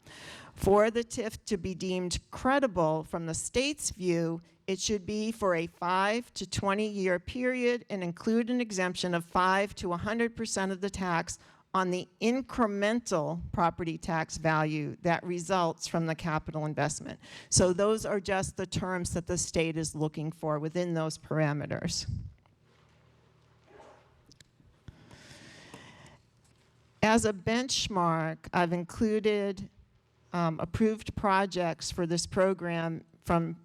For the TIF to be deemed credible from the state's view, it should be for a 5 to 20 year period and include an exemption of 5 to 100% of the tax on the incremental property tax value that results from the capital investment. So those are just the terms that the state is looking for within those parameters. As a benchmark, I've included approved projects for this program from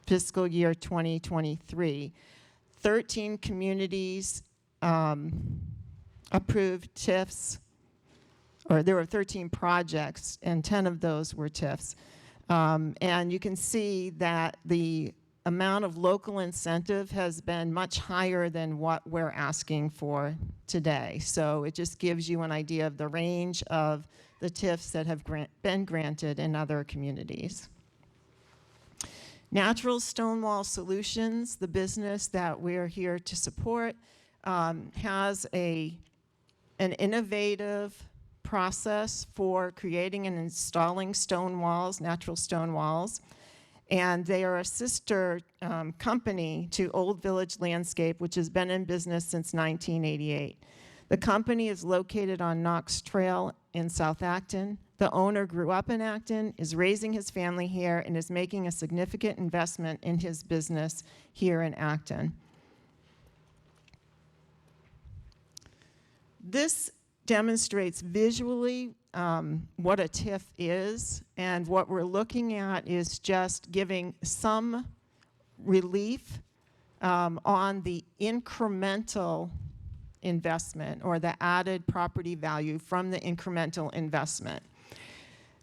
fiscal year 2023. 13 communities approved TIFs, or there were 13 projects, and 10 of those were TIFs. And you can see that the amount of local incentive has been much higher than what we're asking for today. So it just gives you an idea of the range of the TIFs that have been granted in other communities. Natural Stonewall Solutions, the business that we're here to support, has an innovative process for creating and installing stone walls, natural stone walls. And they are a sister company to Old Village Landscape, which has been in business since 1988. The company is located on Knox Trail in South Acton. The owner grew up in Acton, is raising his family here, and is making a significant investment in his business here in Acton. This demonstrates visually what a TIF is, and what we're looking at is just giving some relief on the incremental investment, or the added property value from the incremental investment.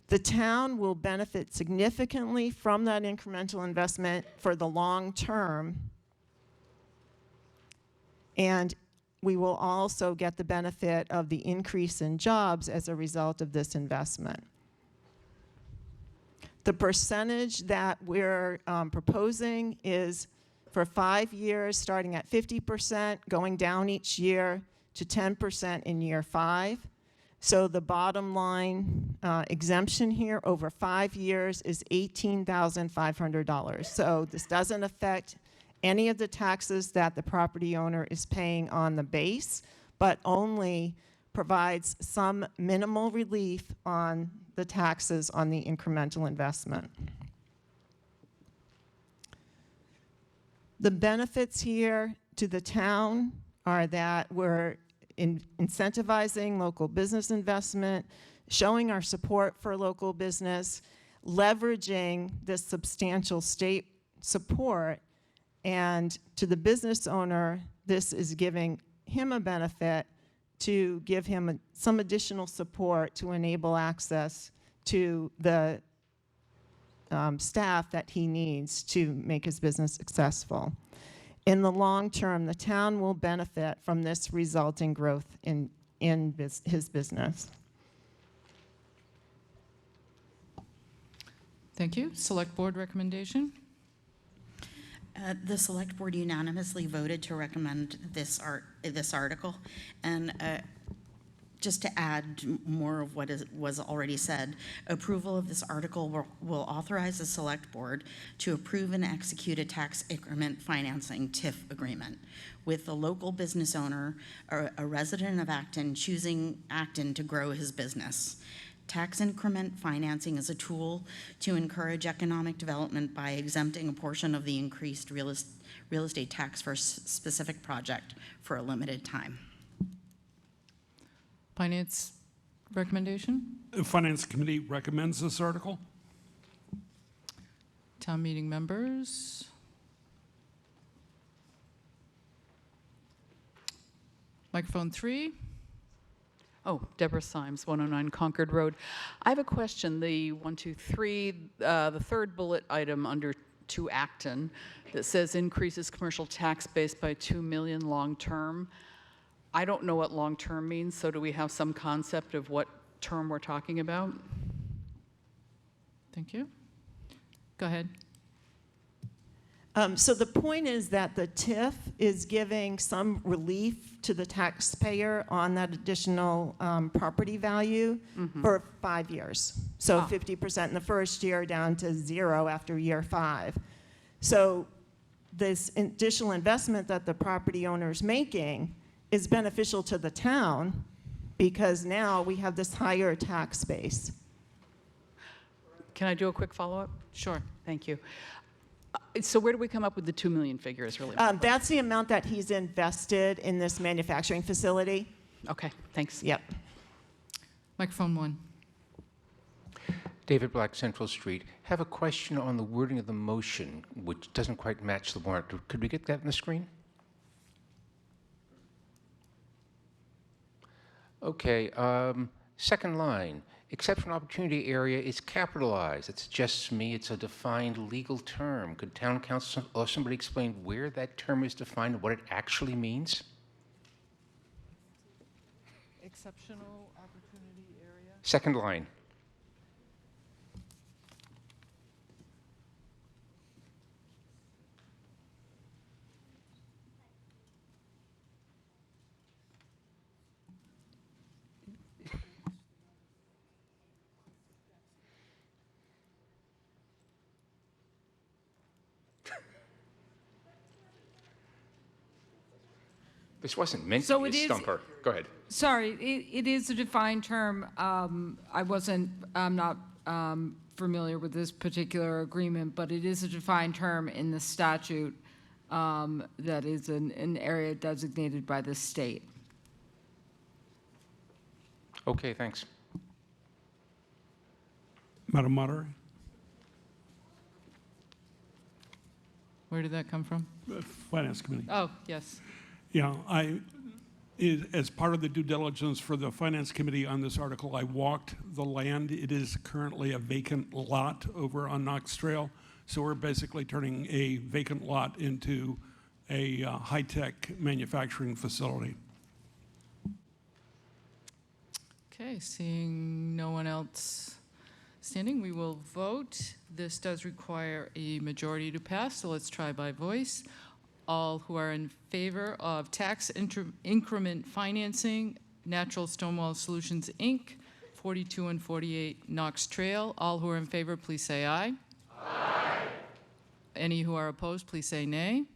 The town will benefit significantly from that incremental investment for the long term, and we will also get the benefit of the increase in jobs as a result of this investment. The percentage that we're proposing is for 5 years, starting at 50%, going down each year to 10% in year 5. So the bottom line exemption here over 5 years is $18,500. So this doesn't affect any of the taxes that the property owner is paying on the base, but only provides some minimal relief on the taxes on the incremental investment. The benefits here to the town are that we're incentivizing local business investment, showing our support for local business, leveraging this substantial state support, and to the business owner, this is giving him a benefit to give him some additional support to enable access to the staff that he needs to make his business successful. In the long term, the town will benefit from this resulting growth in his business. Thank you. Select Board recommendation? The Select Board unanimously voted to recommend this article. And just to add more of what was already said, approval of this article will authorize the Select Board to approve and execute a tax increment financing TIF agreement with the local business owner or a resident of Acton choosing Acton to grow his business. Tax increment financing is a tool to encourage economic development by exempting a portion of the increased real estate tax for a specific project for a limited time. Finance recommendation? The Finance Committee recommends this article. Town meeting members? Microphone 3. Oh, Deborah Symes, 109 Concord Road. I have a question. The 1, 2, 3, the third bullet item under 2 Acton that says increases commercial tax base by $2 million long term. I don't know what long term means, so do we have some concept of what term we're talking about? Thank you. Go ahead. So the point is that the TIF is giving some relief to the taxpayer on that additional property value for 5 years. So 50% in the first year down to 0 after year 5. So this additional investment that the property owner is making is beneficial to the town because now we have this higher tax base. Can I do a quick follow-up? Sure. Thank you. So where do we come up with the 2 million figure is really? That's the amount that he's invested in this manufacturing facility. Okay, thanks. Yep. Microphone 1. David Black, Central Street. Have a question on the wording of the motion, which doesn't quite match the warrant. Could we get that on the screen? Okay, second line. Exceptional opportunity area is capitalized. It suggests to me it's a defined legal term. Could town council or somebody explain where that term is defined and what it actually means? Exceptional opportunity area. Second line. This wasn't meant to be a stumper. Go ahead. Sorry, it is a defined term. I'm not familiar with this particular agreement, but it is a defined term in the statute that is an area designated by the state. Okay, thanks. Madam Moderator. Where did that come from? Finance Committee. Oh, yes. Yeah, as part of the due diligence for the Finance Committee on this article, I walked the land. It is currently a vacant lot over on Knox Trail. So we're basically turning a vacant lot into a high-tech manufacturing facility. Okay, seeing no one else standing, we will vote. This does require a majority to pass, so let's try by voice. All who are in favor of tax increment financing, Natural Stonewall Solutions, Inc., 42 and 48 Knox Trail. All who are in favor, please say aye. Aye. Any who are opposed, please say nay. Nay.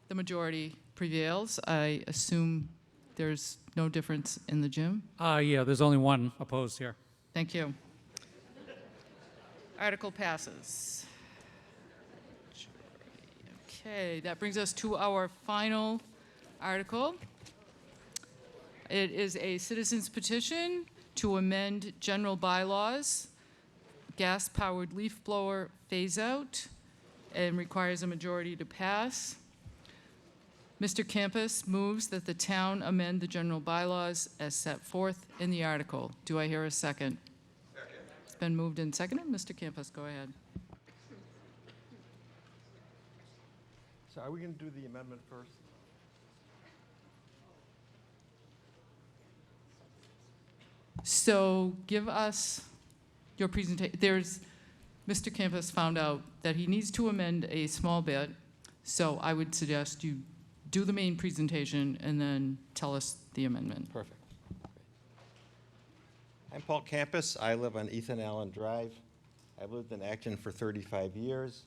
The majority prevails. I assume there's no difference in the gym. Yeah, there's only one opposed here. Thank you. Article passes. Okay, that brings us to our final article. It is a citizen's petition to amend general bylaws, gas-powered leaf blower phase-out, and requires a majority to pass. Mr. Campus moves that the town amend the general bylaws as set forth in the article. Do I hear a second? Second. It's been moved and seconded. Mr. Campus, go ahead. So are we going to do the amendment first? So give us your presentation. Mr. Campus found out that he needs to amend a small bit, so I would suggest you do the main presentation and then tell us the amendment. Perfect. I'm Paul Campus. I live on Ethan Allen Drive. I've lived in Acton for 35 years.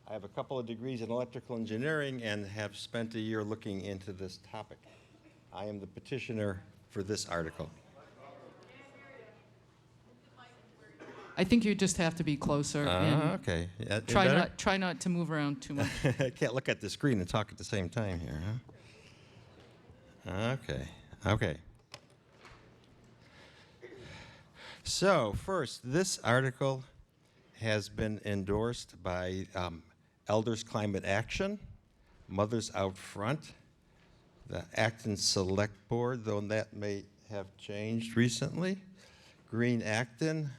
I have a couple of degrees in electrical engineering and have spent a year looking into this topic. I am the petitioner for this article. I think you just have to be closer. And Okay. Yeah, try not to move around too much. I can't look at the screen and talk at the same time here, huh? Okay. Okay. So first, this article has been endorsed by Elders Climate Action, Mothers Out Front, the Acton Select Board, though that may have changed recently, Green Acton,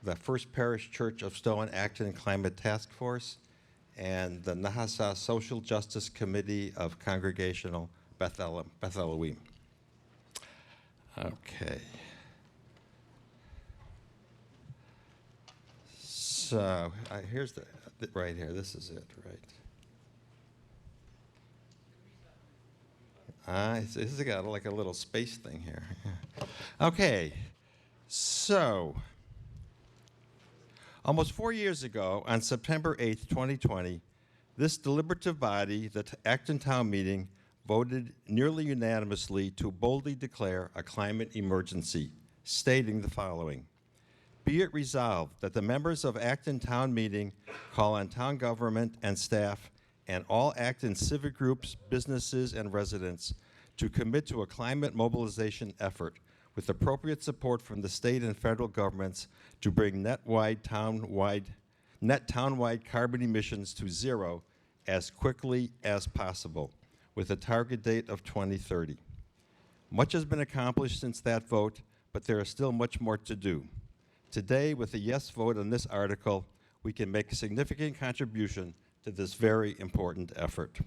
the First Parish Church of Stowe and Acton Climate Task Force, and the Nahasa Social Justice Committee of Congregational Beth Elohim. Okay. So here's right here. This is it, right? This has got like a little space thing here. Yeah. Okay. So almost 4 years ago, on September 8th, 2020, this deliberative body, the Acton Town Meeting, voted nearly unanimously to boldly declare a climate emergency, stating the following: be it resolved that the members of Acton Town Meeting call on town government and staff and all Acton civic groups, businesses, and residents to commit to a climate mobilization effort with appropriate support from the state and federal governments to bring net townwide carbon emissions to zero as quickly as possible, with a target date of 2030. Much has been accomplished since that vote, but there is still much more to do. Today, with a yes vote on this article, we can make a significant contribution to this very important effort.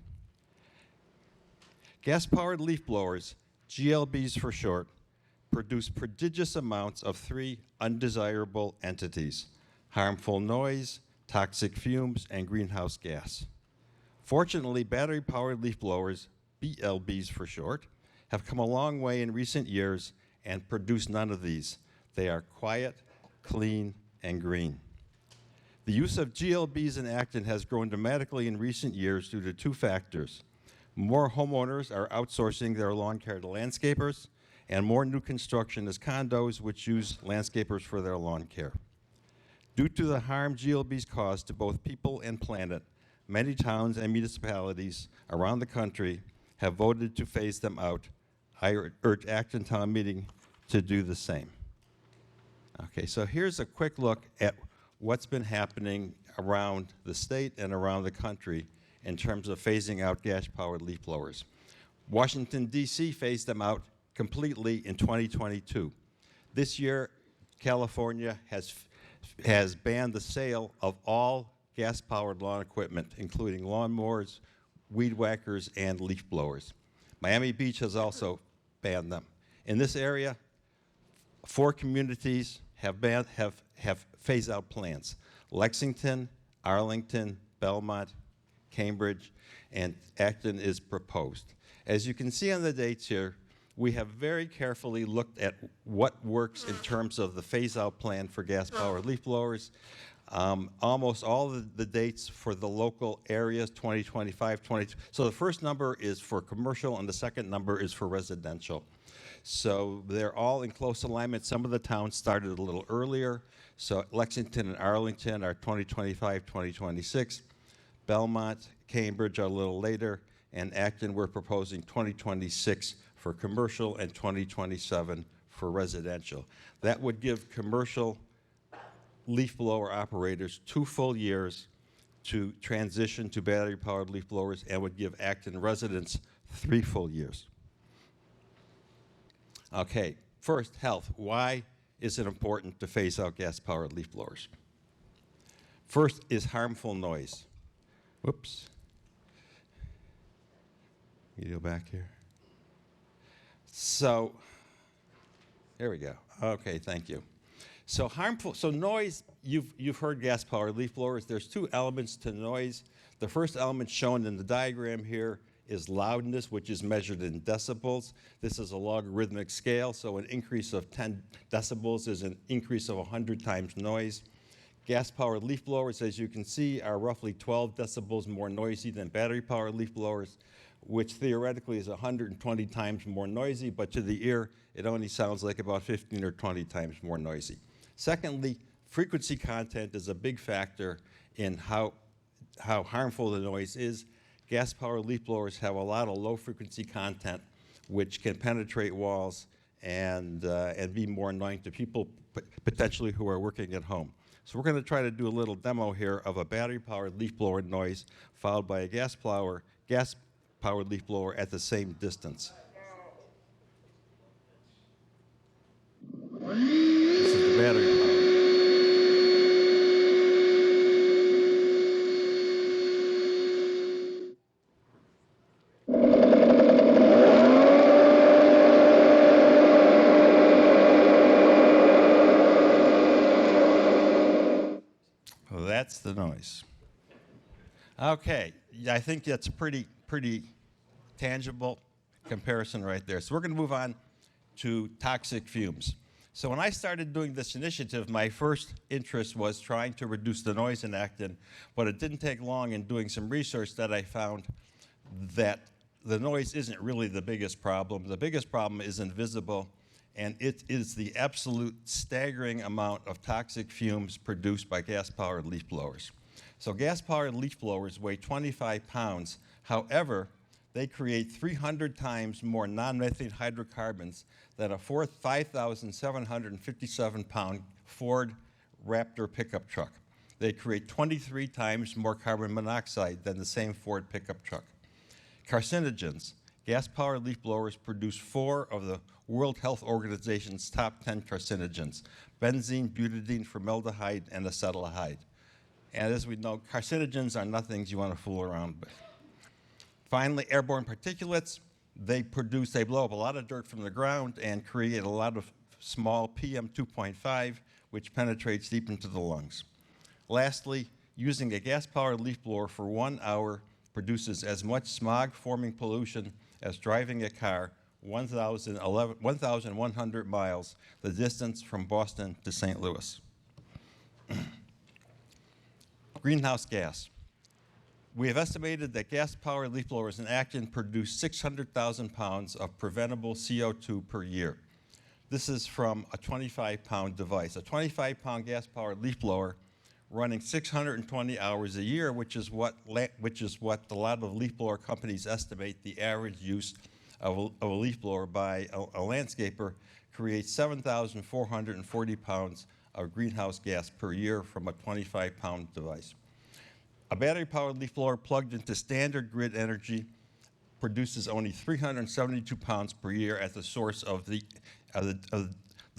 Gas-powered leaf blowers, GLBs for short, produce prodigious amounts of three undesirable entities: harmful noise, toxic fumes, and greenhouse gas. Fortunately, battery-powered leaf blowers, BLBs for short, have come a long way in recent years and produce none of these. They are quiet, clean, and green. The use of GLBs in Acton has grown dramatically in recent years due to two factors. More homeowners are outsourcing their lawn care to landscapers, and more new construction is condos which use landscapers for their lawn care. Due to the harm GLBs cause to both people and planet, many towns and municipalities around the country have voted to phase them out. I urge Acton Town Meeting to do the same. Okay, so here's a quick look at what's been happening around the state and around the country in terms of phasing out gas-powered leaf blowers. Washington, D.C. phased them out completely in 2022. This year, California has banned the sale of all gas-powered lawn equipment, including lawnmowers, weed whackers, and leaf blowers. Miami Beach has also banned them. In this area, 4 communities have phase-out plans: Lexington, Arlington, Belmont, Cambridge, and Acton is proposed. As you can see on the dates here, we have very carefully looked at what works in terms of the phase-out plan for gas-powered leaf blowers. Almost all of the dates for the local areas, 2025, 20. So the first number is for commercial, and the second number is for residential. So they're all in close alignment. Some of the towns started a little earlier. So Lexington and Arlington are 2025, 2026. Belmont, Cambridge a little later, and Acton, we're proposing 2026 for commercial and 2027 for residential. That would give commercial leaf blower operators 2 full years to transition to battery-powered leaf blowers, and would give Acton residents 3 full years. Okay, first, health. Why is it important to phase out gas-powered leaf blowers? First is harmful noise. Whoops. You go back here. So, there we go. Okay, thank you. So noise, you've heard gas-powered leaf blowers. There's 2 elements to noise. The first element shown in the diagram here is loudness, which is measured in decibels. This is a logarithmic scale, so an increase of 10 decibels is an increase of 100 times noise. Gas-powered leaf blowers, as you can see, are roughly 12 decibels more noisy than battery-powered leaf blowers, which theoretically is 120 times more noisy, but to the ear, it only sounds like about 15 or 20 times more noisy. Secondly, frequency content is a big factor in how harmful the noise is. Gas-powered leaf blowers have a lot of low-frequency content, which can penetrate walls and be more annoying to people potentially who are working at home. So we're going to try to do a little demo here of a battery-powered leaf blower noise followed by a gas-powered leaf blower at the same distance. This is the battery power. Well, that's the noise. Okay, I think that's a pretty tangible comparison right there. So we're going to move on to toxic fumes. So when I started doing this initiative, my first interest was trying to reduce the noise in Acton, but it didn't take long in doing some research that I found that the noise isn't really the biggest problem. The biggest problem is invisible, and it is the absolute staggering amount of toxic fumes produced by gas-powered leaf blowers. So gas-powered leaf blowers weigh 25 pounds. However, they create 300 times more non-methane hydrocarbons than a 5,757-pound Ford Raptor pickup truck. They create 23 times more carbon monoxide than the same Ford pickup truck. Carcinogens. Gas-powered leaf blowers produce 4 of the World Health Organization's top 10 carcinogens: benzene, butadiene, formaldehyde, and acetaldehyde. And as we know, carcinogens are not things you want to fool around with. Finally, airborne particulates. They blow up a lot of dirt from the ground and create a lot of small PM2.5, which penetrates deep into the lungs. Lastly, using a gas-powered leaf blower for 1 hour produces as much smog-forming pollution as driving a car 1,100 miles, the distance from Boston to St. Louis. Greenhouse gas. We have estimated that gas-powered leaf blowers in Acton produce 600,000 pounds of preventable CO2 per year. This is from a 25-pound device. A 25-pound gas-powered leaf blower running 620 hours a year, which is what a lot of leaf blower companies estimate the average use of a leaf blower by a landscaper, creates 7,440 pounds of greenhouse gas per year from a 25-pound device. A battery-powered leaf blower plugged into standard grid energy produces only 372 pounds per year at the source of the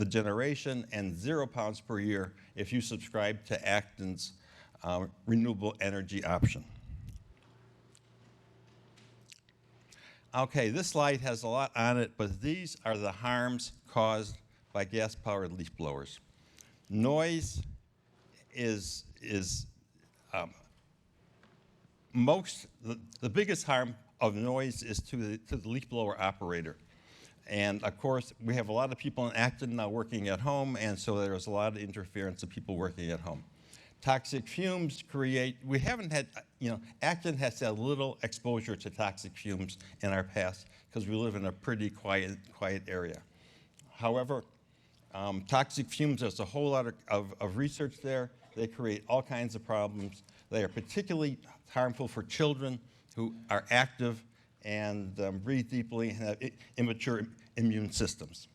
generation, and 0 pounds per year if you subscribe to Acton's renewable energy option. Okay, this slide has a lot on it, but these are the harms caused by gas-powered leaf blowers. Noise is the biggest harm of noise is to the leaf blower operator. And of course, we have a lot of people in Acton now working at home, and so there's a lot of interference of people working at home. Toxic fumes we haven't had, Acton has had little exposure to toxic fumes in our past because we live in a pretty quiet area. However, toxic fumes, there's a whole lot of research there. They create all kinds of problems. They are particularly harmful for children who are active and breathe deeply and have immature immune systems.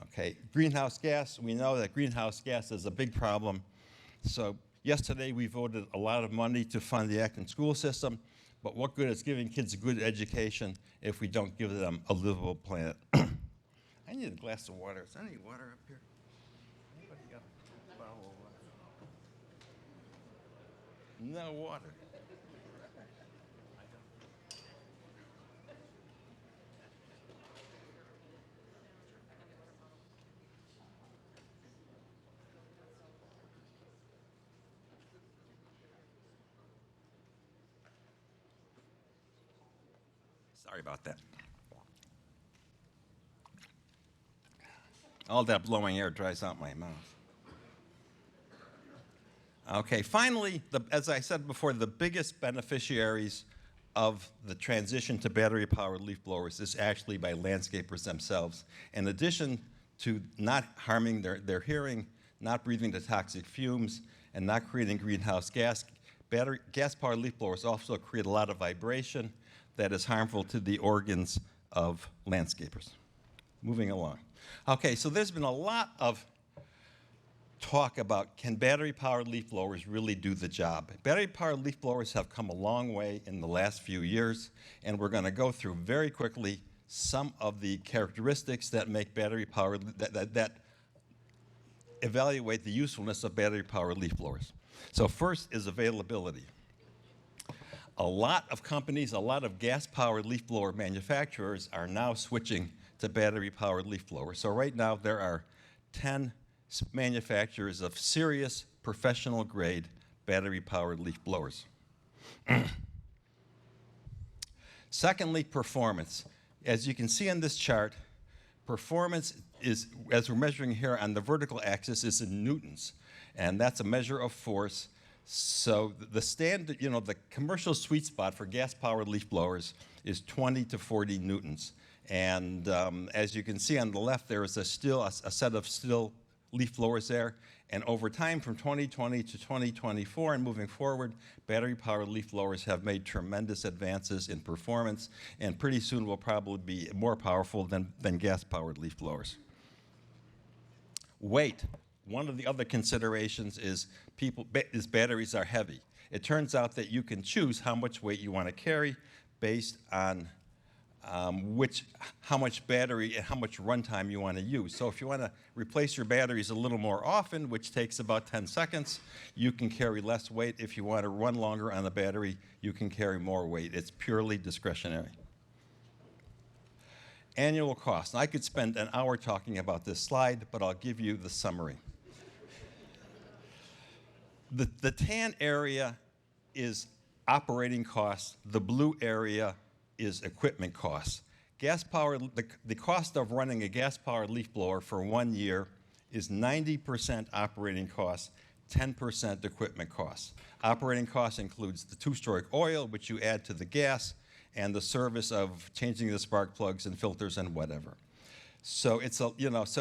Okay, greenhouse gas, we know that greenhouse gas is a big problem. So yesterday we voted a lot of money to fund the Acton school system, but what good is giving kids a good education if we don't give them a livable planet? I need a glass of water. Is there any water up here? Anybody got a bottle of water? No water. Sorry about that. All that blowing air dries out my mouth. Okay, finally, as I said before, the biggest beneficiaries of the transition to battery-powered leaf blowers is actually by landscapers themselves. In addition to not harming their hearing, not breathing the toxic fumes, and not creating greenhouse gas, gas-powered leaf blowers also create a lot of vibration that is harmful to the organs of landscapers. Moving along. Okay, so there's been a lot of talk about, can battery-powered leaf blowers really do the job? Battery-powered leaf blowers have come a long way in the last few years, and we're going to go through very quickly some of the characteristics that make battery-powered, that evaluate the usefulness of battery-powered leaf blowers. So first is availability. A lot of companies, a lot of gas-powered leaf blower manufacturers are now switching to battery-powered leaf blowers. So right now there are 10 manufacturers of serious professional-grade battery-powered leaf blowers. Secondly, performance. As you can see on this chart, performance is, as we're measuring here on the vertical axis, is in newtons, and that's a measure of force. So the standard, the commercial sweet spot for gas-powered leaf blowers is 20 to 40 newtons. And as you can see on the left, there is a set of still leaf blowers there. And over time, from 2020 to 2024 and moving forward, battery-powered leaf blowers have made tremendous advances in performance, and pretty soon will probably be more powerful than gas-powered leaf blowers. Weight. One of the other considerations is batteries are heavy. It turns out that you can choose how much weight you want to carry based on how much battery and how much runtime you want to use. So if you want to replace your batteries a little more often, which takes about 10 seconds, you can carry less weight. If you want to run longer on the battery, you can carry more weight. It's purely discretionary. Annual cost. I could spend an hour talking about this slide, but I'll give you the summary. The tan area is operating costs. The blue area is equipment costs. The cost of running a gas-powered leaf blower for 1 year is 90% operating costs, 10% equipment costs. Operating costs includes the two-stroke oil, which you add to the gas, and the service of changing the spark plugs and filters and whatever. So it's so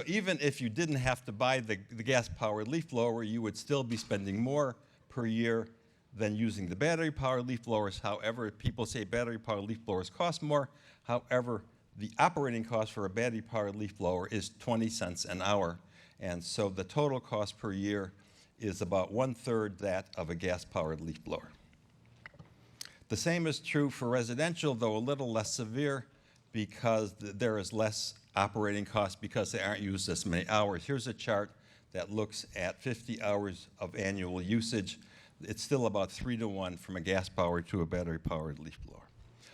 even if you didn't have to buy the gas-powered leaf blower, you would still be spending more per year than using the battery-powered leaf blowers. However, people say battery-powered leaf blowers cost more. However, the operating cost for a battery-powered leaf blower is 20 cents an hour. And so the total cost per year is about 1/3 that of a gas-powered leaf blower. The same is true for residential, though a little less severe, because there is less operating costs because they aren't used as many hours. Here's a chart that looks at 50 hours of annual usage. It's still about 3 to 1 from a gas-powered to a battery-powered leaf blower.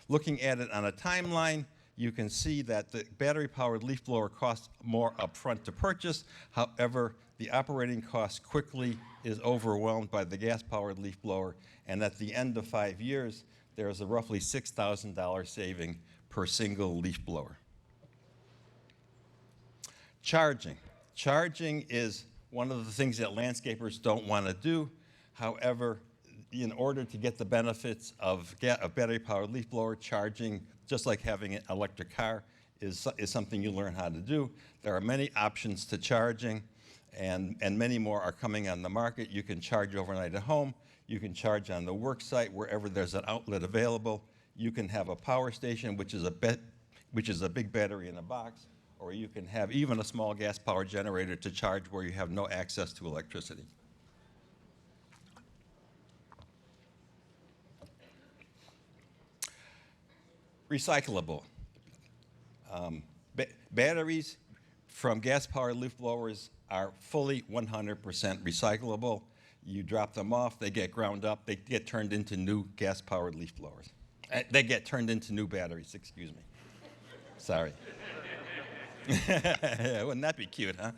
Looking at it on a timeline, you can see that the battery-powered leaf blower costs more upfront to purchase. However, the operating cost quickly is overwhelmed by the gas-powered leaf blower, and at the end of 5 years, there is a roughly $6,000 saving per single leaf blower. Charging. Charging is one of the things that landscapers don't want to do. However, in order to get the benefits of a battery-powered leaf blower, charging, just like having an electric car, is something you learn how to do. There are many options to charging, and many more are coming on the market. You can charge overnight at home. You can charge on the work site wherever there's an outlet available. You can have a power station, which is a big battery in a box, or you can have even a small gas power generator to charge where you have no access to electricity. Recyclable. Batteries from gas-powered leaf blowers are fully 100% recyclable. You drop them off, they get ground up, they get turned into new gas-powered leaf blowers. They get turned into new batteries, excuse me. Sorry. Wouldn't that be cute, huh?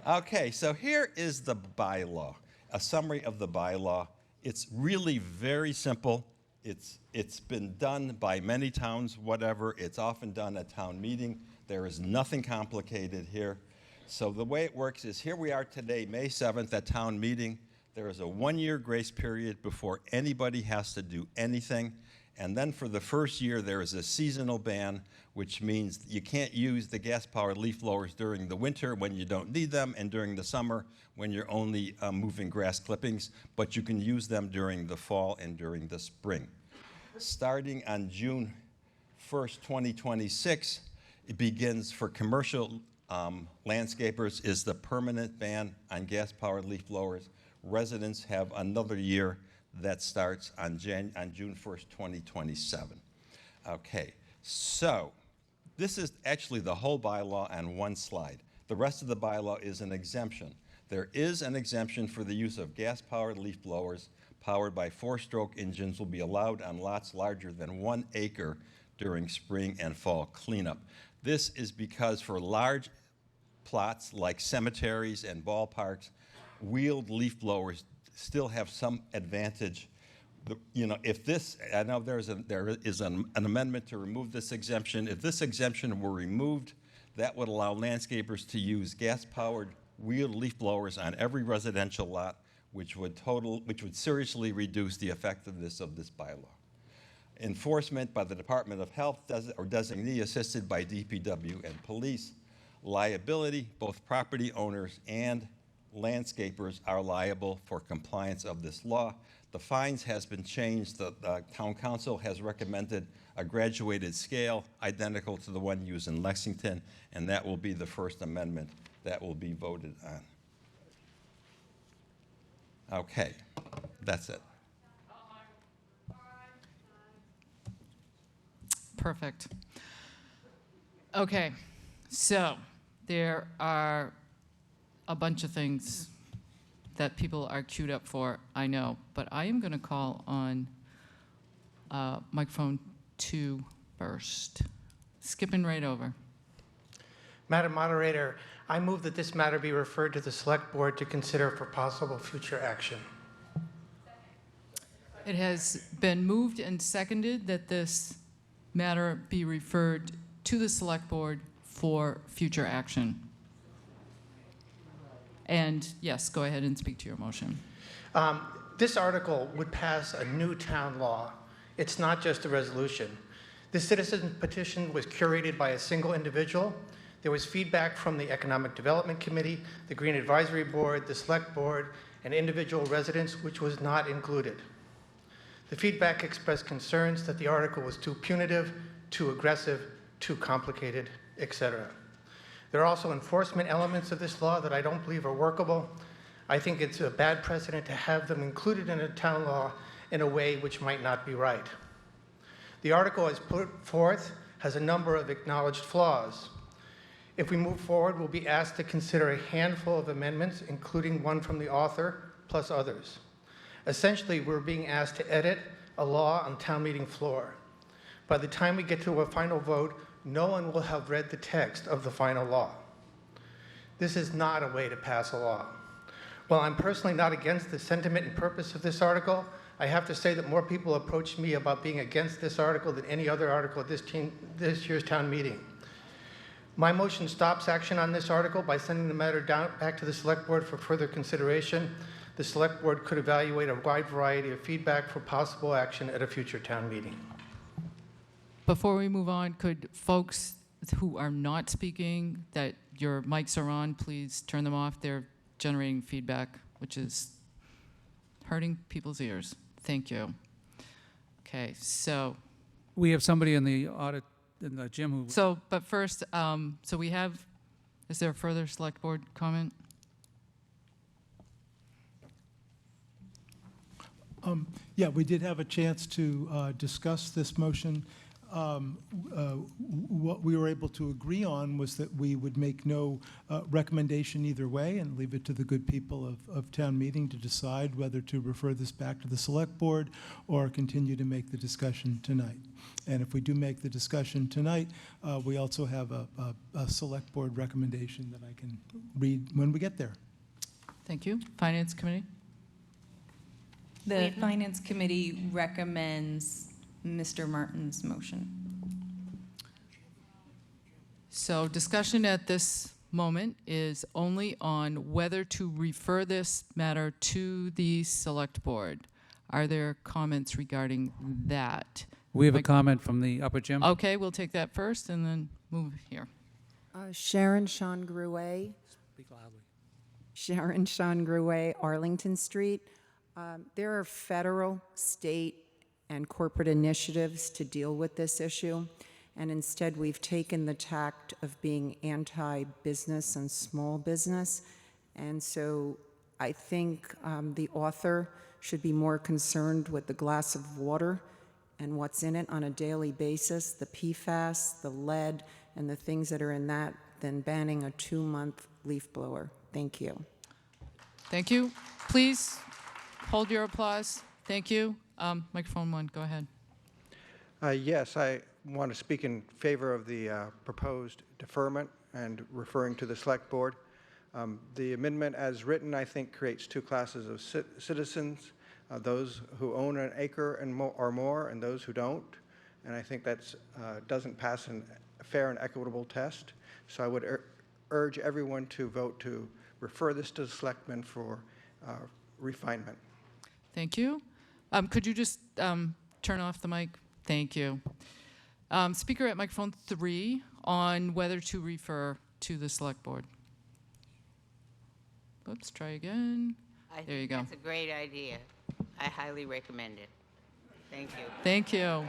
Okay, so here is the bylaw, a summary of the bylaw. It's really very simple. It's been done by many towns, whatever. It's often done at town meeting. There is nothing complicated here. So the way it works is here we are today, May 7th at town meeting. There is a 1-year grace period before anybody has to do anything. And then for the first year, there is a seasonal ban, which means you can't use the gas-powered leaf blowers during the winter when you don't need them, and during the summer when you're only moving grass clippings, but you can use them during the fall and during the spring. Starting on June 1st, 2026, it begins for commercial landscapers is the permanent ban on gas-powered leaf blowers. Residents have another year that starts on June 1st, 2027. Okay, so this is actually the whole bylaw on one slide. The rest of the bylaw is an exemption. There is an exemption for the use of gas-powered leaf blowers powered by 4-stroke engines will be allowed on lots larger than 1 acre during spring and fall cleanup. This is because for large plots like cemeteries and ballparks, wheeled leaf blowers still have some advantage. If this, I know there is an amendment to remove this exemption. If this exemption were removed, that would allow landscapers to use gas-powered wheeled leaf blowers on every residential lot, which would seriously reduce the effectiveness of this bylaw. Enforcement by the Department of Health or designee assisted by DPW and police. Liability, both property owners and landscapers are liable for compliance of this law. The fines has been changed. The town council has recommended a graduated scale identical to the one used in Lexington, and that will be the first amendment that will be voted on. Okay, that's it. Perfect. Okay, so there are a bunch of things that people are queued up for, I know, but I am going to call on microphone 2 first. Skipping right over. Madam Moderator, I move that this matter be referred to the Select Board to consider for possible future action. It has been moved and seconded that this matter be referred to the Select Board for future action. And yes, go ahead and speak to your motion. This article would pass a new town law. It's not just a resolution. The citizen petition was curated by a single individual. There was feedback from the Economic Development Committee, the Green Advisory Board, the Select Board, and individual residents, which was not included. The feedback expressed concerns that the article was too punitive, too aggressive, too complicated, etc. There are also enforcement elements of this law that I don't believe are workable. I think it's a bad precedent to have them included in a town law in a way which might not be right. The article as put forth has a number of acknowledged flaws. If we move forward, we'll be asked to consider a handful of amendments, including one from the author, plus others. Essentially, we're being asked to edit a law on town meeting floor. By the time we get to a final vote, no one will have read the text of the final law. This is not a way to pass a law. While I'm personally not against the sentiment and purpose of this article, I have to say that more people approached me about being against this article than any other article at this year's town meeting. My motion stops action on this article by sending the matter back to the Select Board for further consideration. The Select Board could evaluate a wide variety of feedback for possible action at a future town meeting. Before we move on, could folks who are not speaking, that your mics are on, please turn them off. They're generating feedback, which is hurting people's ears. Thank you. Okay, so. We have somebody in the gym who. So, but first, so we have, is there a further select board comment? Yeah, we did have a chance to discuss this motion. What we were able to agree on was that we would make no recommendation either way and leave it to the good people of town meeting to decide whether to refer this back to the select board or continue to make the discussion tonight. And if we do make the discussion tonight, we also have a select board recommendation that I can read when we get there. Thank you. Finance Committee? The Finance Committee recommends Mr. Martin's motion. So discussion at this moment is only on whether to refer this matter to the select board. Are there comments regarding that? We have a comment from the upper gym. Okay, we'll take that first and then move here. Sharon Sean Gruet. Speak loudly. Sharon Sean Gruet, Arlington Street. There are federal, state, and corporate initiatives to deal with this issue, and instead we've taken the tact of being anti-business and small business, and so I think the author should be more concerned with the glass of water and what's in it on a daily basis, the PFAS, the lead, and the things that are in that, than banning a 2-month leaf blower. Thank you. Thank you. Please hold your applause. Thank you. Microphone 1, go ahead. Yes, I want to speak in favor of the proposed deferment and referring to the select board. The amendment as written, I think, creates 2 classes of citizens, those who own an acre and or more and those who don't. And I think that doesn't pass a fair and equitable test. So I would urge everyone to vote to refer this to the selectmen for refinement. Thank you. Could you just turn off the mic? Thank you. Speaker at microphone 3 on whether to refer to the select board. Oops, try again. There you go. That's a great idea. I highly recommend it. Thank you. Thank you.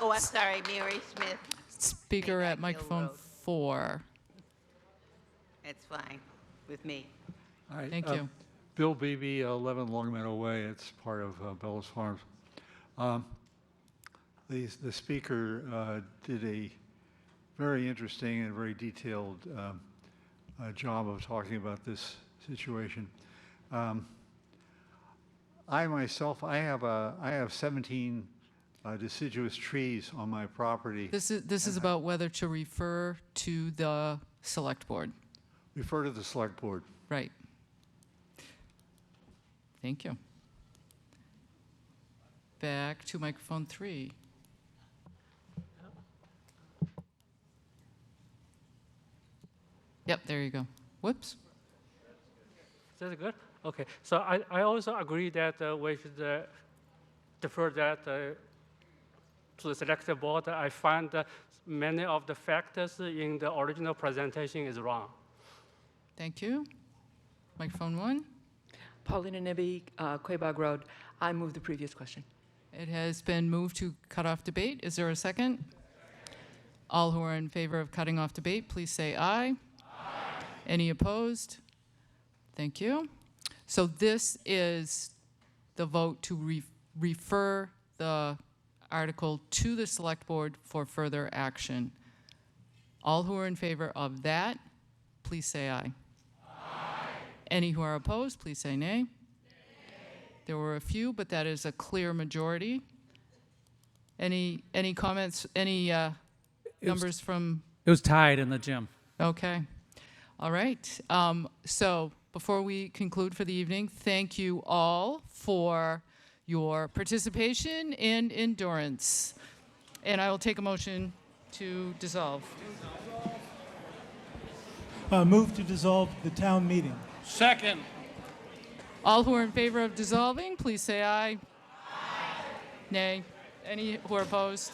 Oh, I'm sorry, Mary Smith. Speaker at microphone 4. That's fine with me. Hi, Thank you. Bill Beebe, 11 Longmeadow Way. It's part of Bellows Farms. The speaker did a very interesting and very detailed job of talking about this situation. I myself, I have 17 deciduous trees on my property. This is about whether to refer to the select board. Refer to the select board. Right. Thank you. Back to microphone 3. Yep, there you go. Whoops. Is that good? Okay. So I also agree that we should defer that to the selected board. I find many of the factors in the original presentation is wrong. Thank you. Microphone 1. Paulina Nibby, Quabog Road. I move the previous question. It has been moved to cut off debate. Is there a second? All who are in favor of cutting off debate, please say aye. Aye. Any opposed? Thank you. So this is the vote to refer the article to the select board for further action. All who are in favor of that, please say aye. Aye. Any who are opposed, please say nay. Nay. There were a few, but that is a clear majority. Any comments, any numbers from? It was tied in the gym. Okay. All right. So before we conclude for the evening, thank you all for your participation and endurance. And I will take a motion to dissolve. Move to dissolve the town meeting. Second. All who are in favor of dissolving, please say aye. Aye. Nay. Any who are opposed?